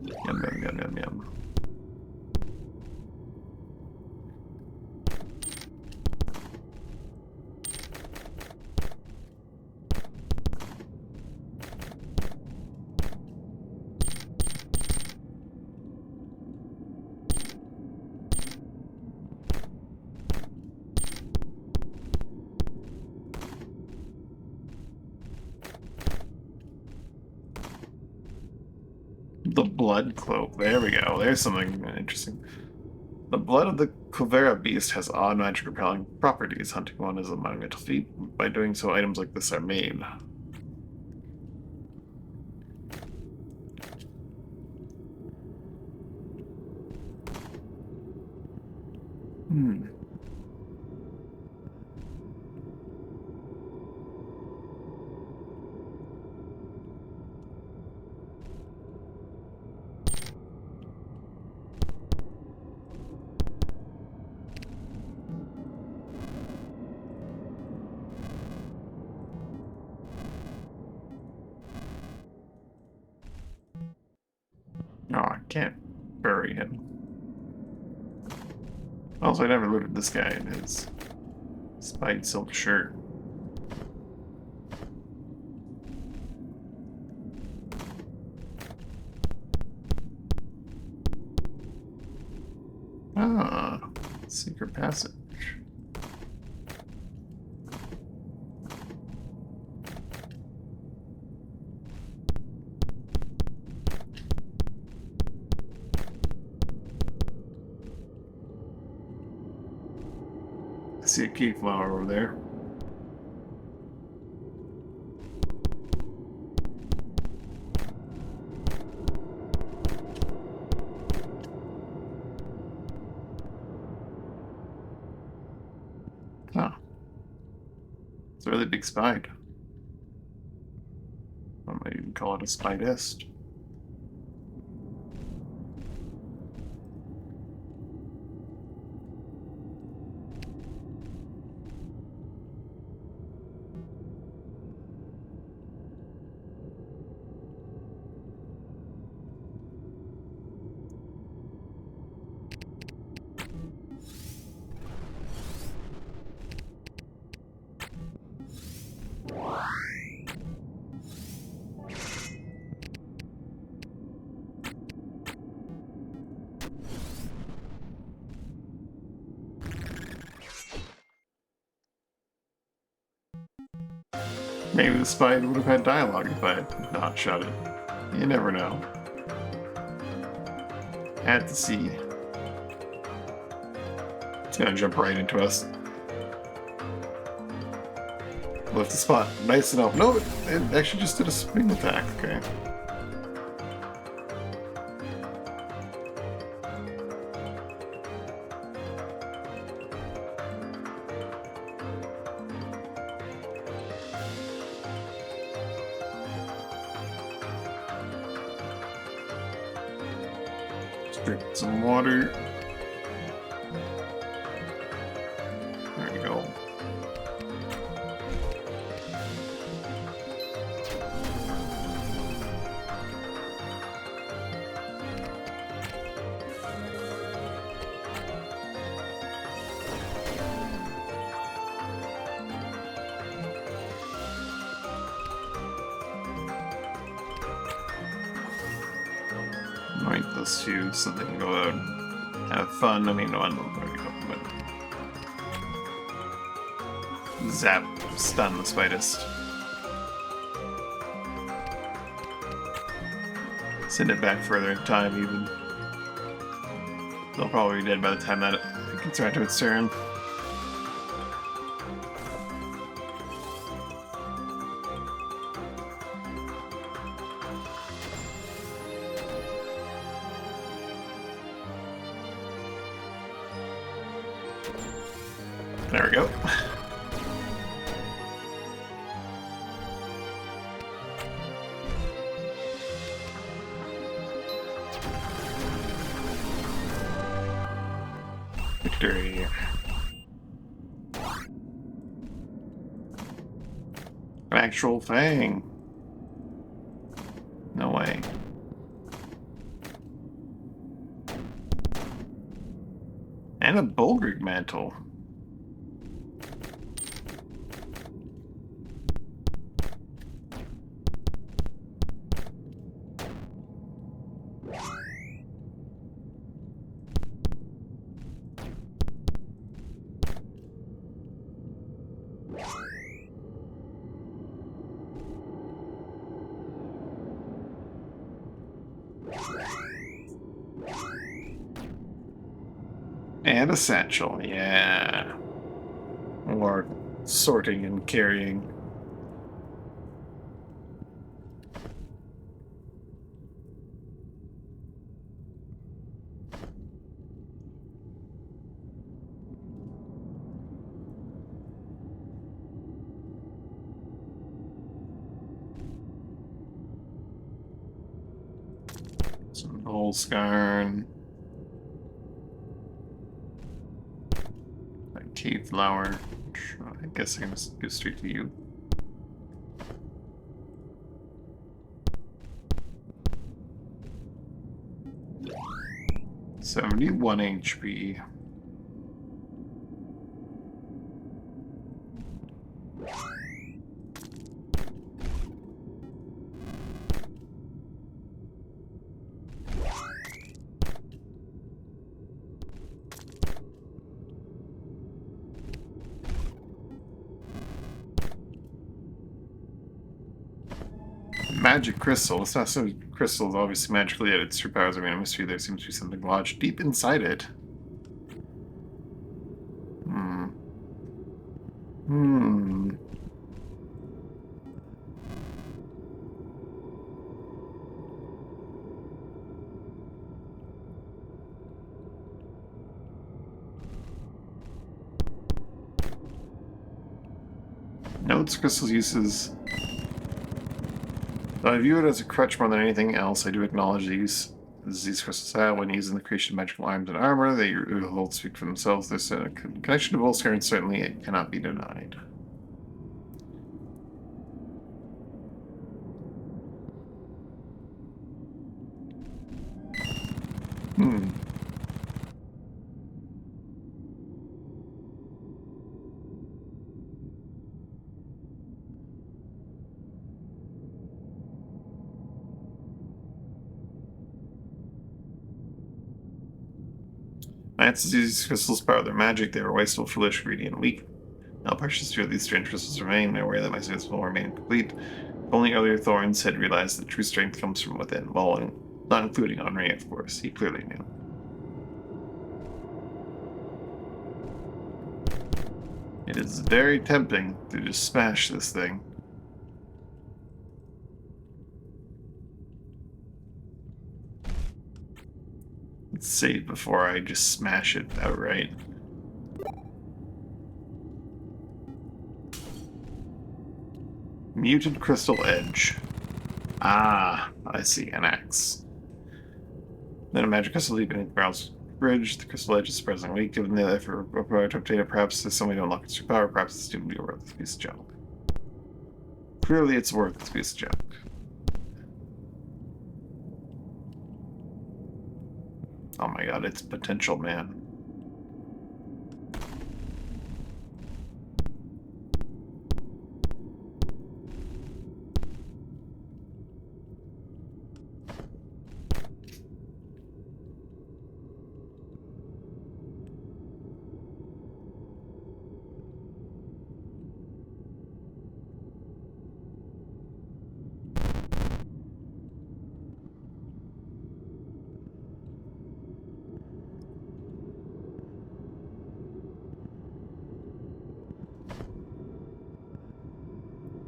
Yum, yum, yum, yum, yum. The blood cloak. There we go. There's something interesting. The blood of the Covera beast has odd magic repelling properties. Hunting one is a monumental feat. By doing so, items like this are made. Hmm. Oh, I can't bury him. Also, I never looted this guy in his spiked silk shirt. Ah, secret passage. I see a key flower over there. Ah, it's a really big spide. I might even call it a spidest. Maybe the spide would have had dialogue if I had not shot it. You never know. At the sea. It's gonna jump right into us. Left the spot. Nice enough. No, it actually just did a spring attack. Okay. Drink some water. There we go. Anoint those two so they can go out and have fun. I mean, no, I'm not going to help them, but zap, stun the spidest. Send it back further in time, even. They'll probably be dead by the time that it gets around to its turn. There we go. An actual fang. No way. And a Bulgrig mantle. And a satchel, yeah. More sorting and carrying. Some whole scarn. A cave flower. I guess I'm gonna go straight to you. $71 HP. Magic crystal. It's not so crystal is obviously magically at its true powers. I mean, a mystery. There seems to be something lodged deep inside it. Hmm. Notes crystal's uses. Though I view it as a crutch more than anything else, I do acknowledge the use these crystals have when used in the creation of magical arms and armor. They hold speak for themselves. There's a connection to Volscar, and certainly it cannot be denied. Knights these crystals power their magic. They are wasteful, foolish, greedy, and weak. Now, precious few of these strange crystals remain. I'm aware that my service will remain complete. If only earlier Thorns had realized that true strength comes from within. Well, not including Henri, of course. He clearly knew. It is very tempting to just smash this thing. Let's save before I just smash it outright. Muted Crystal Edge. Ah, I see. An axe. Then a magic crystal deep beneath the barrel's bridge. The crystal edge is surprisingly weak. Given the effort required to update it, perhaps there's somebody to unlock its true power. Perhaps it's doomed to be a worthless piece of junk. Clearly, it's a worthless piece of junk. Oh my god, it's potential, man.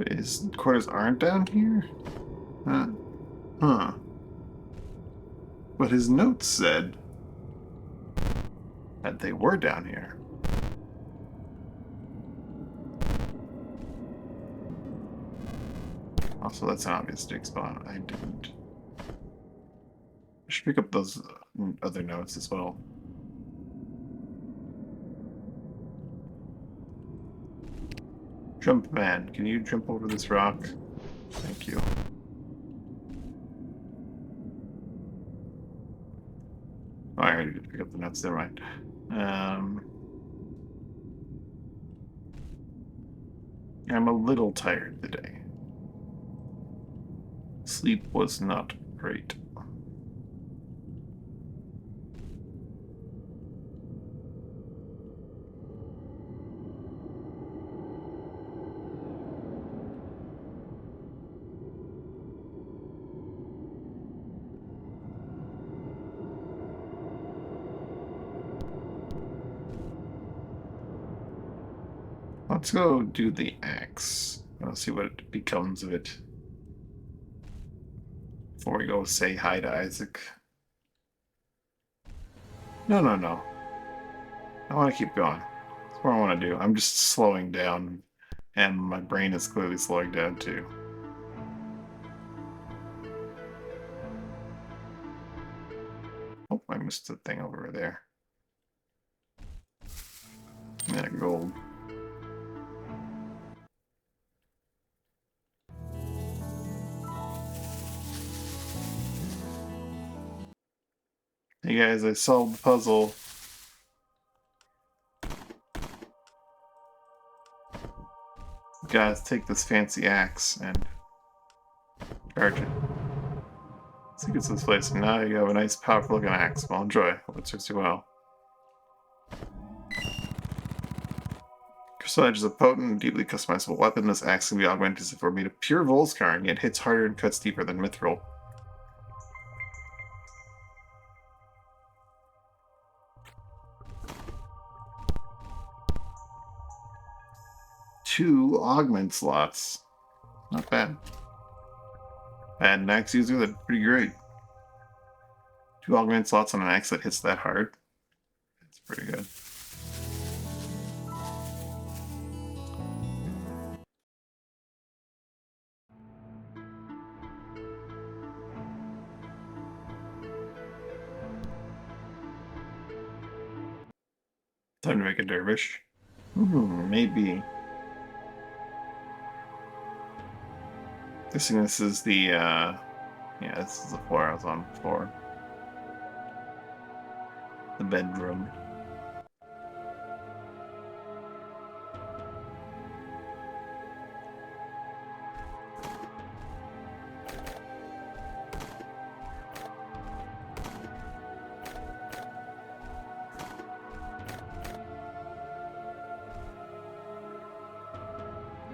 His quarters aren't down here? Huh. But his notes said that they were down here. Also, that's an obvious dig spot. I didn't. I should pick up those other notes as well. Jump man, can you jump over this rock? Thank you. Oh, I already did pick up the nuts, never mind. I'm a little tired today. Sleep was not great. Let's go do the axe. I'll see what it becomes of it. Before we go say hi to Isaac. No, no, no. I want to keep going. That's what I want to do. I'm just slowing down, and my brain is clearly slowing down too. Oh, I missed the thing over there. Yeah, gold. Hey guys, I solved the puzzle. Guys, take this fancy axe and charge it. Let's see, it's this place. And now you have a nice, powerful looking axe. Well, enjoy. Hope it serves you well. Crystal Edge is a potent and deeply customizable weapon. This axe can be augmented as if it were made of pure Volscar, and yet hits harder and cuts deeper than Mithril. Two augment slots. Not bad. Bad an axe user, that's pretty great. Two augment slots on an axe that hits that hard. That's pretty good. Time to make a dervish. Maybe. Guessing this is the, yeah, this is the floor I was on before. The bedroom.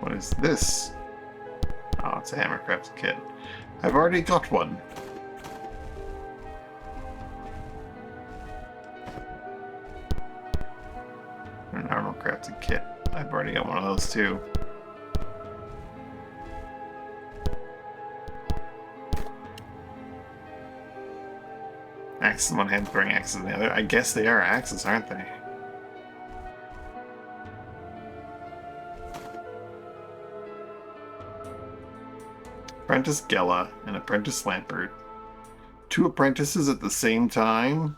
What is this? Oh, it's a hammercraft kit. I've already got one. An armor crafted kit. I've already got one of those too. Axes in one hand, throwing axes in the other. I guess they are axes, aren't they? Apprentice Gela and Apprentice Lampert. Two apprentices at the same time?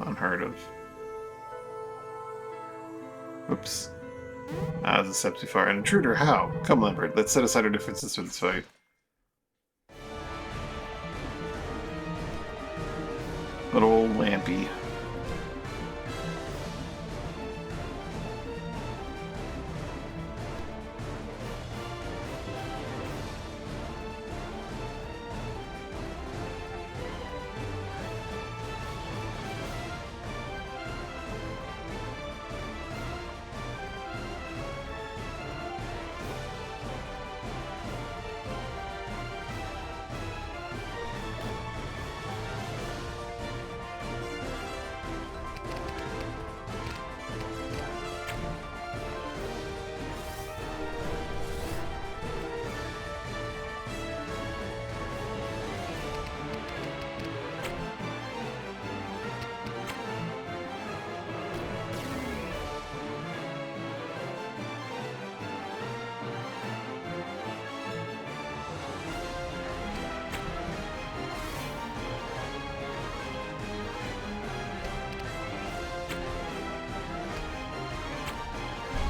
Unheard of. Oops. That was a step too far. An intruder, how? Come, Lampert, let's set aside our differences for this fight. Good old Lampy.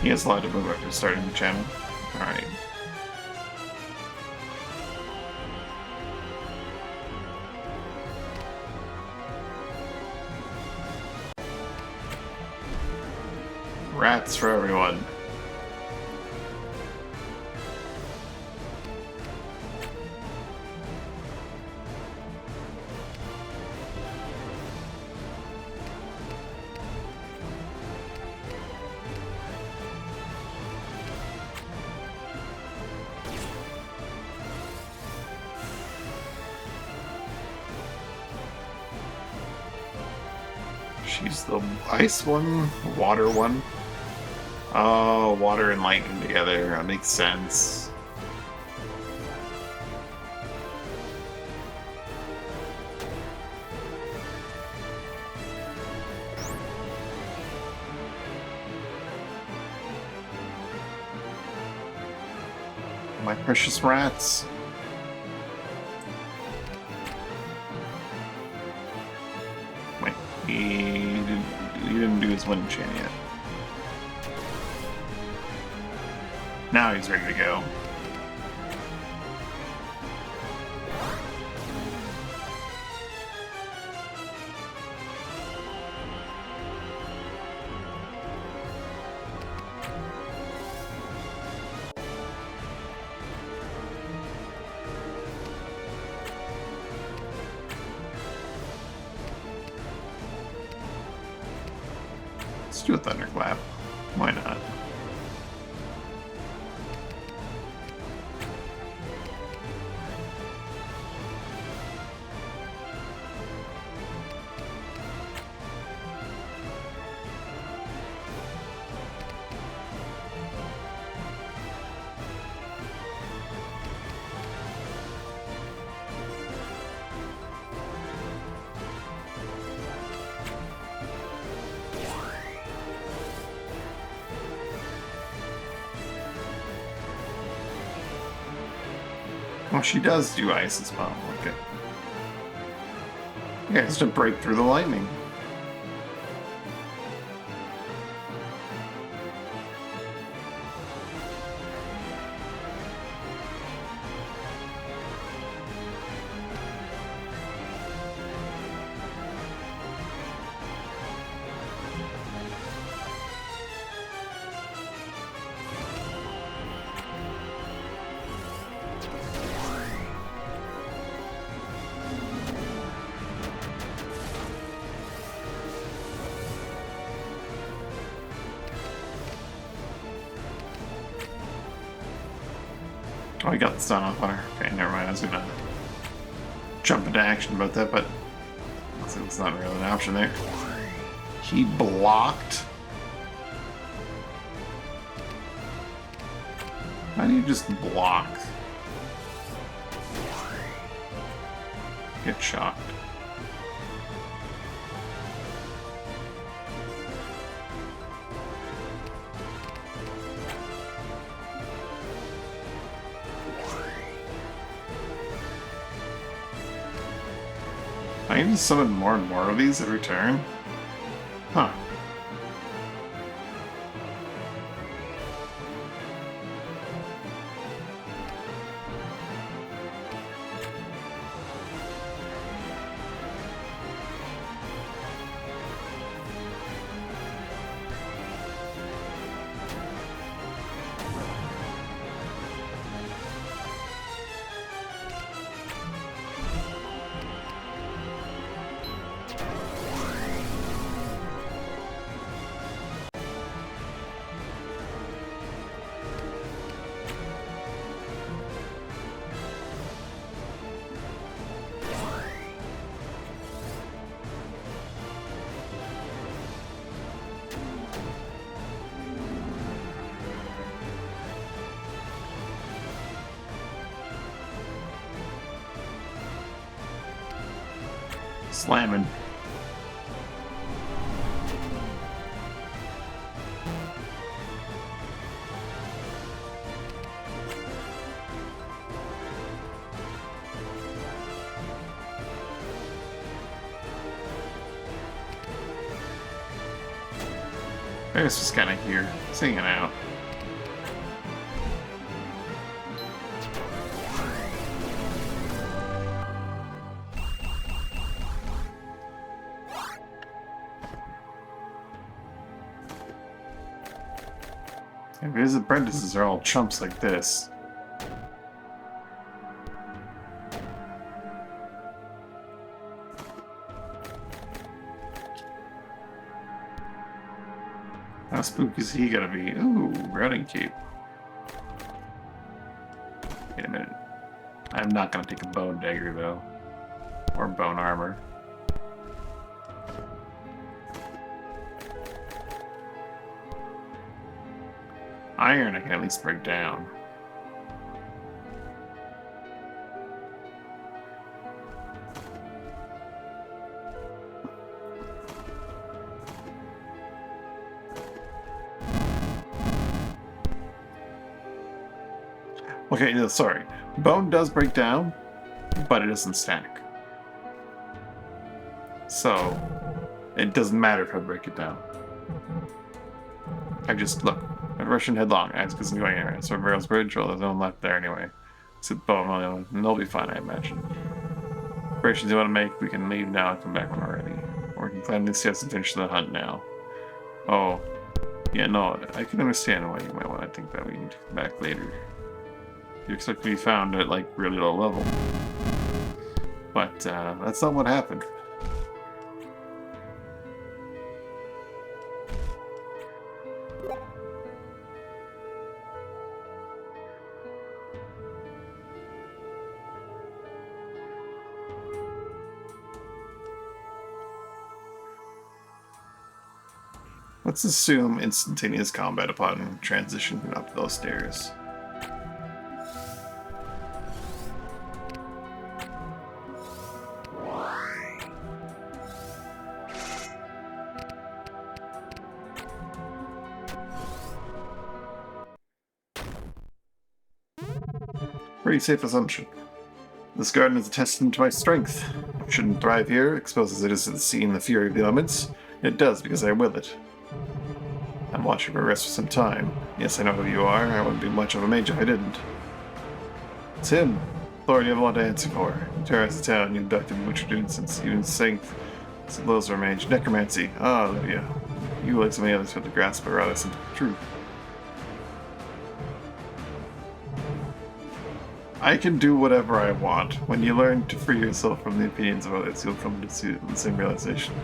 He has allowed to move after starting the channel. Alright. Rats for everyone. She's the ice one, water one. Oh, water and lightning together. That makes sense. My precious rats. Wait, he didn't do his wind chain yet. Now he's ready to go. Let's do a thunderclap. Why not? Oh, she does do ice as well. Okay. Yeah, it's to break through the lightning. Oh, I got the stun off on her. Okay, never mind. I was gonna jump into action about that, but looks like it's not really an option there. He blocked. How do you just block? Get shocked. I need to summon more and more of these every turn? Huh. Slamming. It's just kind of here, singing out. If his apprentices are all chumps like this. How spooky is he gonna be? Ooh, running cape. Wait a minute. I'm not gonna take a bone dagger though. Or bone armor. Iron I can at least break down. Okay, no, sorry. Bone does break down, but it doesn't stack. So, it doesn't matter if I break it down. I just, look, I'm rushing headlong. Ask isn't going anywhere. So Barrel's Bridge, well, there's no one left there anyway. Except Bone, and they'll be fine, I imagine. Preparations you want to make, we can leave now and come back when we're ready. Or we can plan this yes and finish the hunt now. Oh, yeah, no, I can understand why you might want to think that we need to come back later. You expect to be found at, like, really low level. But, that's not what happened. Let's assume instantaneous combat upon transition up those stairs. Pretty safe assumption. This garden is a testament to my strength. It shouldn't thrive here, exposed as it is to the sea and the fury of the elements. It does, because I will it. I'm watching for rest for some time. Yes, I know who you are. I wouldn't be much of a mage if I didn't. It's him. Lord, you have a lot to answer for. You terrorized the town, you abducted Muchadun since even sank those were mage. Necromancy. Ah, Olivia. You, like so many others, have to grasp a rather simple truth. I can do whatever I want. When you learn to free yourself from the opinions of others, you'll come to the same realization.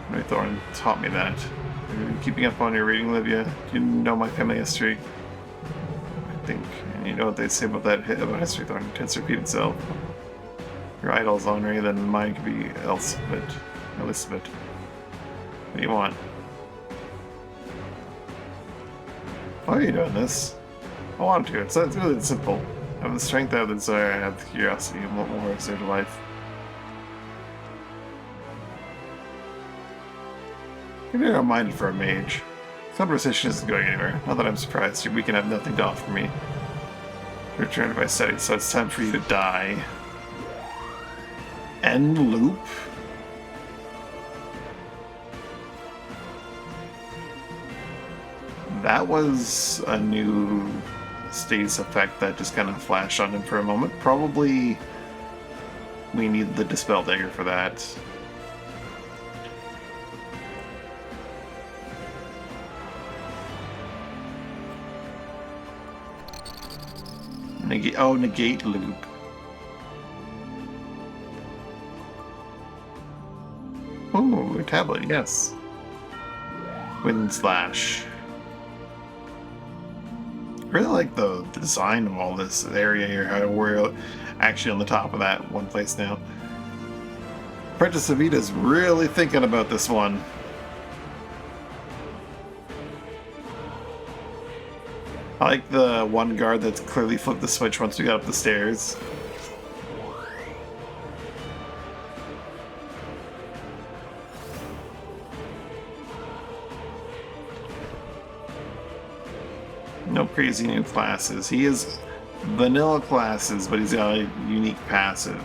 Mary Thorne taught me that. Have you been keeping up on your reading, Olivia? Do you know my family history? I think. And you know what they say about that about history, Thorne. It tends to repeat itself. Your idol's Henri, then mine could be Elizabeth. What do you want? Why are you doing this? I want to. It's really simple. I have the strength, I have the desire, I have the curiosity, and what more is there to life? You're reminded for a mage. Conversation isn't going anywhere. Not that I'm surprised. Your weekend have nothing to offer me. Return to my study, so it's time for you to die. End loop? That was a new status effect that just kind of flashed on him for a moment. Probably we need the Dispel Dagger for that. Negate loop. Ooh, a tablet, yes. Wind Slash. I really like the design of all this area here, how we're actually on the top of that one place now. Apprentice Avita's really thinking about this one. I like the one guard that's clearly flipped the switch once we got up the stairs. No crazy new classes. He is vanilla classes, but he's got a unique passive.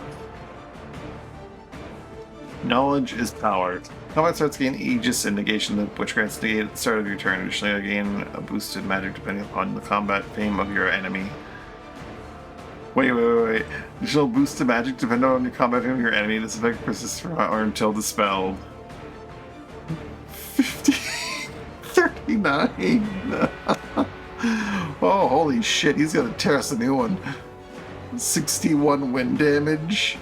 Knowledge is power. Combat starts gain Aegis and negation, which grants negate at the start of your turn. Additionally, you gain a boosted magic depending upon the combat fame of your enemy. Wait. Additional boosted magic depending on the combat fame of your enemy. This effect persists for or until dispelled. 50. 39. Oh, holy shit, he's gonna tear us a new one. 61 wind damage.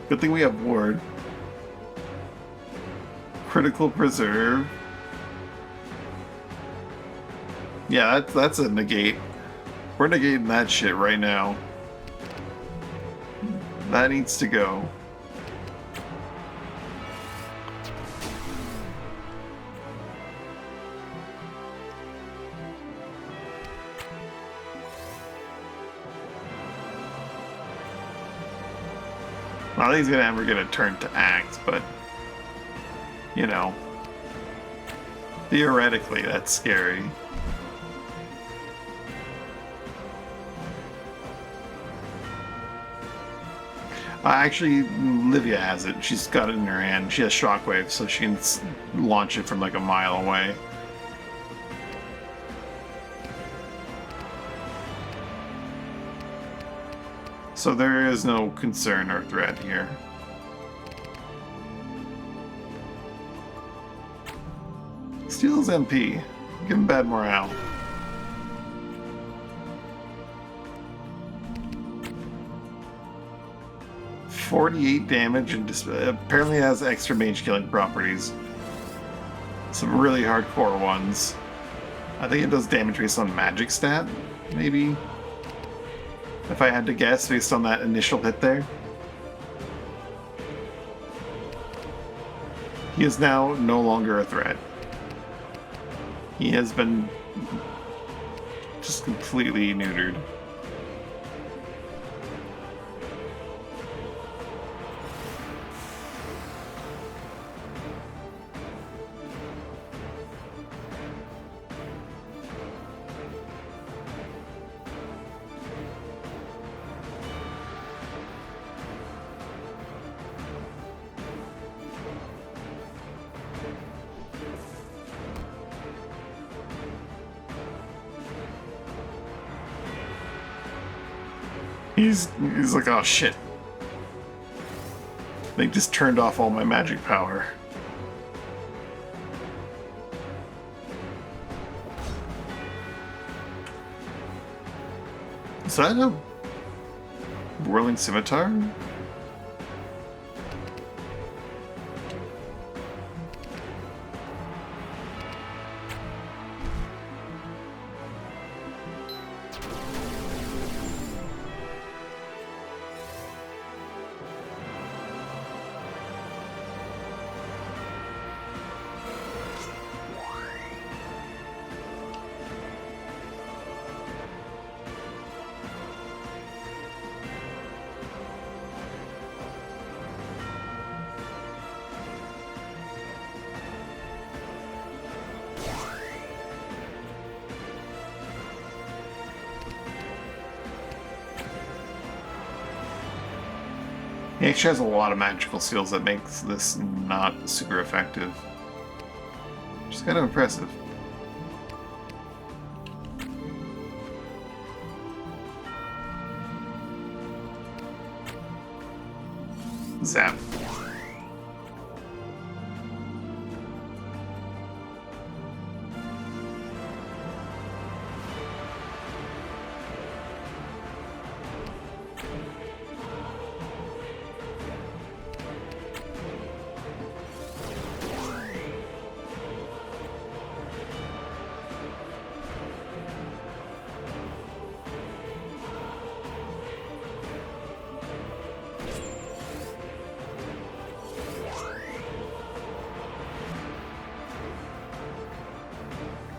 Good thing we have ward. Critical preserve. Yeah, that's a negate. We're negating that shit right now. That needs to go. I don't think he's gonna ever get a turn to act, but you know, theoretically that's scary. Actually, Livia has it. She's got it in her hand. She has Shockwave, so she can launch it from like a mile away. So there is no concern or threat here. Steals MP. Give him bad morale. .48 damage and apparently has extra mage killing properties. Some really hardcore ones. I think it does damage based on magic stat, maybe. If I had to guess based on that initial hit there. He is now no longer a threat. He has been just completely neutered. He's like, oh shit. They just turned off all my magic power. Is that a whirling scimitar? He actually has a lot of magical seals that makes this not super effective. Which is kind of impressive. Zap.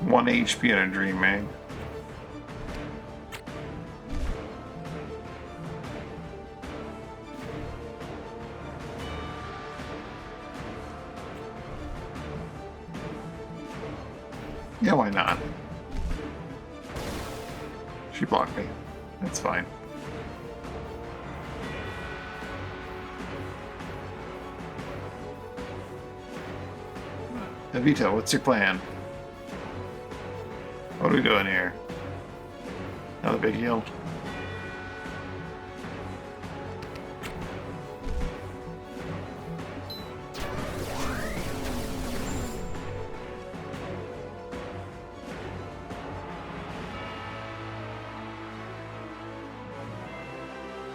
One HP in a dream, man. Yeah, why not? She blocked me. That's fine. Evito, what's your plan? What are we doing here? Not a big deal.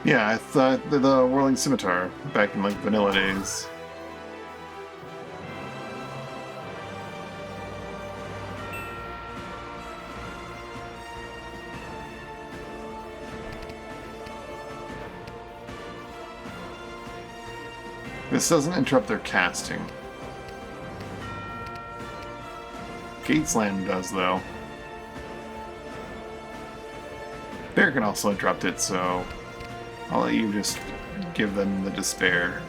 Yeah, I thought the Whirling Scimitar back in like vanilla days. This doesn't interrupt their casting. Gate Slam does, though. Bear can also interrupt it, so I'll let you just give them the despair.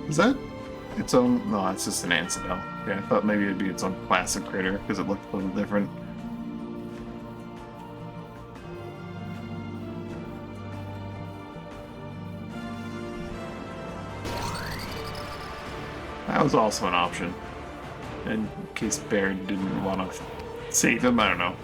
Is that its own? No, it's just an Ancedel. Yeah, I thought maybe it'd be its own classic critter because it looked a little different. That was also an option. In case Bear didn't want to save him, I don't know.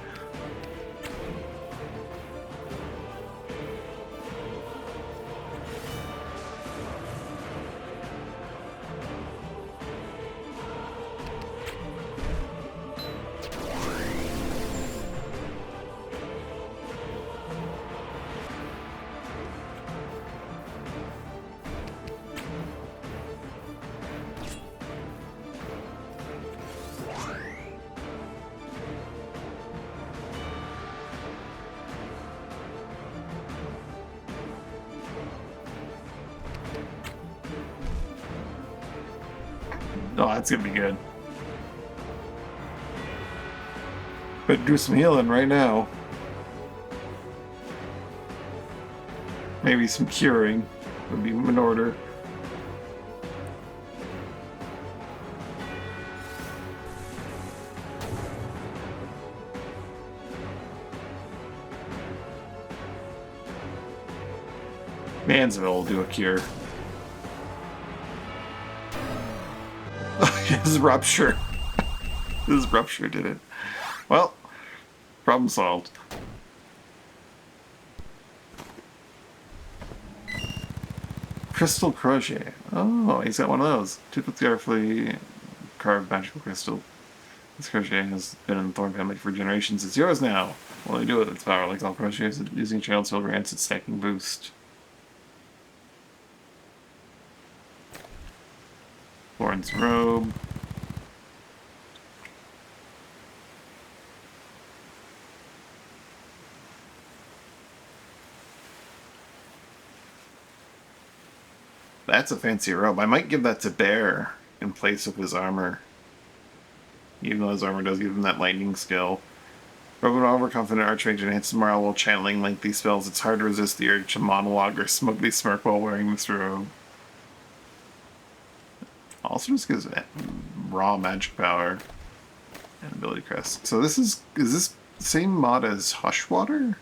Oh, that's gonna be good. Better do some healing right now. Maybe some curing would be in order. Mansville will do a cure. His rupture. His rupture did it. Well, problem solved. Crystal crochet. Oh, he's got one of those. Tooth with carefully carved magical crystal. This crochet has been in the Thorn family for generations. It's yours now. What do you do with its power? Like all crochets, using Child's Silver grants its stacking boost. Thorn's robe. That's a fancy robe. I might give that to Bear in place of his armor. Even though his armor does give him that lightning skill. Robe of an overconfident archmage enhances morale while channeling lengthy spells. It's hard to resist the urge to monologue or smugly smirk while wearing this robe. Also just gives raw magic power and ability crest. So this is this the same mod as Hushwater?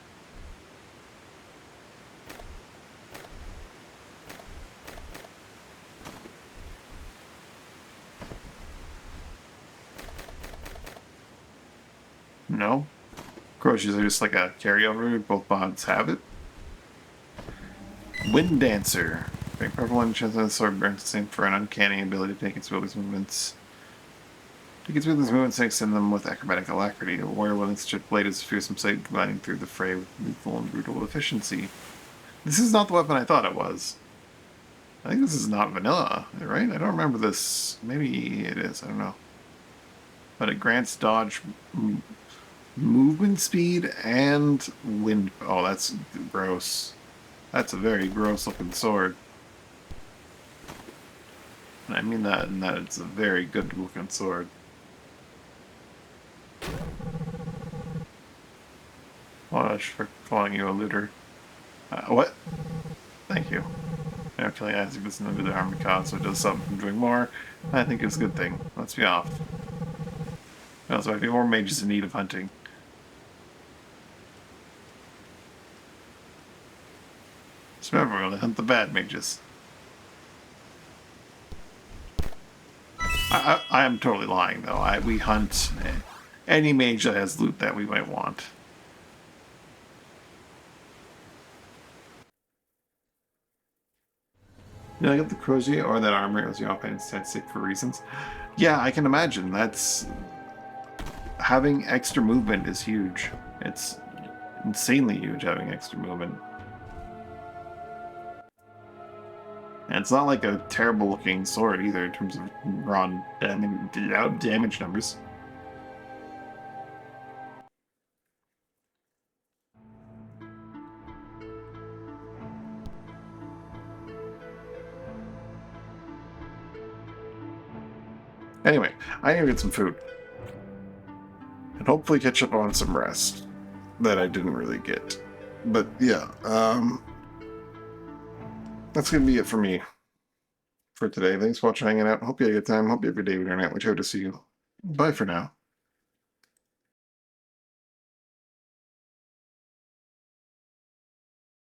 No? Crochets are just like a carryover, both mods have it. Wind Dancer. Make purple one chance on the sword burns the same for an uncanny ability to take its wielders' movements. Take its wielders' movements and extend them with acrobatic alacrity. A warrior wielding such a blade is a fearsome sight, gliding through the fray with lethal and brutal efficiency. This is not the weapon I thought it was. I think this is not vanilla, right? I don't remember this. Maybe it is, I don't know. But it grants dodge, movement speed, and wind. Oh, that's gross. That's a very gross looking sword. And I mean that in that it's a very good looking sword. Wash for calling you a looter. What? Thank you. Now killing Isaac doesn't under the armored cause, so it does something from doing more. I think it's a good thing. Let's be off. Also, I have more mages in need of hunting. Just remember, we're gonna hunt the bad mages. I am totally lying, though. We hunt any mage that has loot that we might want. Did I get the crochet or that armor? It was your offhand statistic for reasons. Yeah, I can imagine. That's having extra movement is huge. It's insanely huge having extra movement. And it's not like a terrible looking sword either in terms of raw damage numbers. Anyway, I need to get some food. And hopefully catch up on some rest that I didn't really get. But yeah, that's going to be it for me for today. Thanks for watching, hanging out. Hope you had a good time. Hope you have a good day with your night. Which I hope to see you. Bye for now.